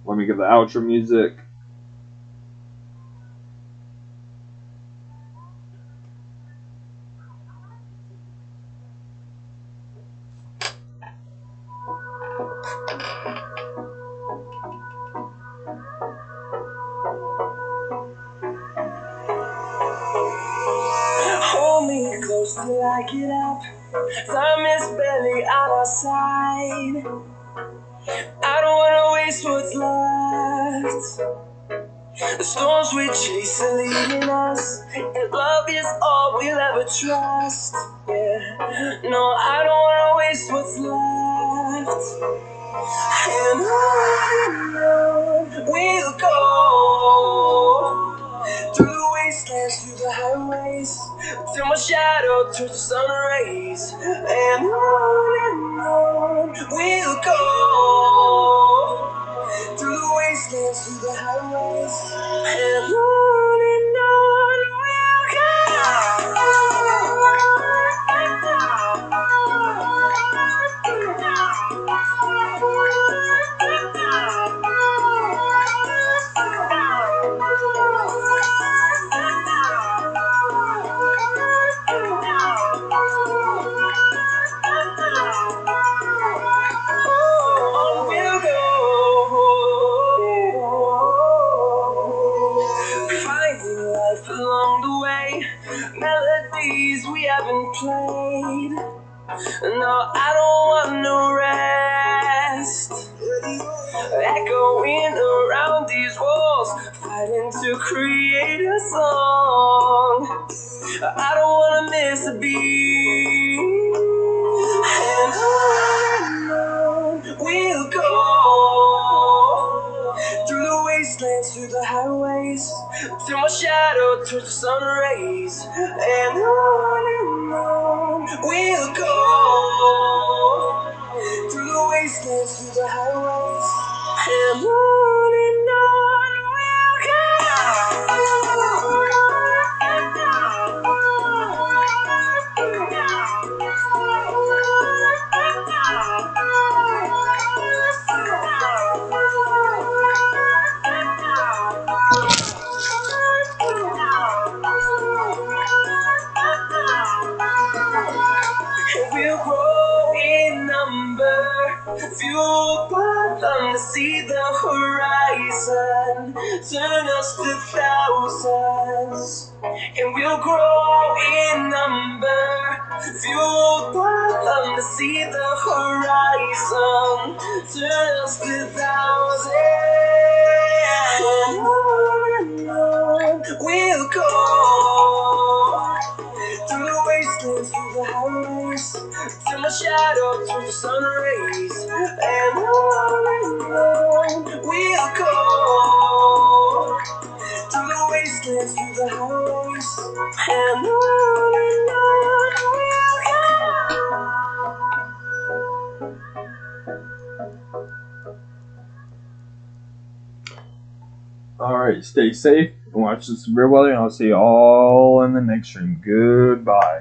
Let me get the outro music. Hold me close till I get up. Time is barely on our side. I don't wanna waste what's left. The storms we chase are leading us, and love is all we'll ever trust. Yeah, no, I don't wanna waste what's left. And on we'll go, through the wastelands, through the highways, till my shadow turns to sun rays. And on we'll go, through the wastelands, through the highways, and on we'll go. Finding life along the way, melodies we haven't played. No, I don't want no rest. Echoing around these walls, fighting to create a song. I don't wanna miss a beat. And on we'll go, through the wastelands, through the highways, till my shadow turns to sun rays. And on we'll go, through the wastelands, through the highways, and on we'll go. fueled by them to see the horizon, turn us to thousands, and we'll grow in number. Fueled by them to see the horizon, turn us to thousands, and on we'll go. Through the wastelands, through the highways, till my shadow turns to sun rays, and on we'll go. Through the wastelands, through the highways, and on we'll go. Alright, stay safe and watch this real weather, and I'll see you all in the next stream. Goodbye.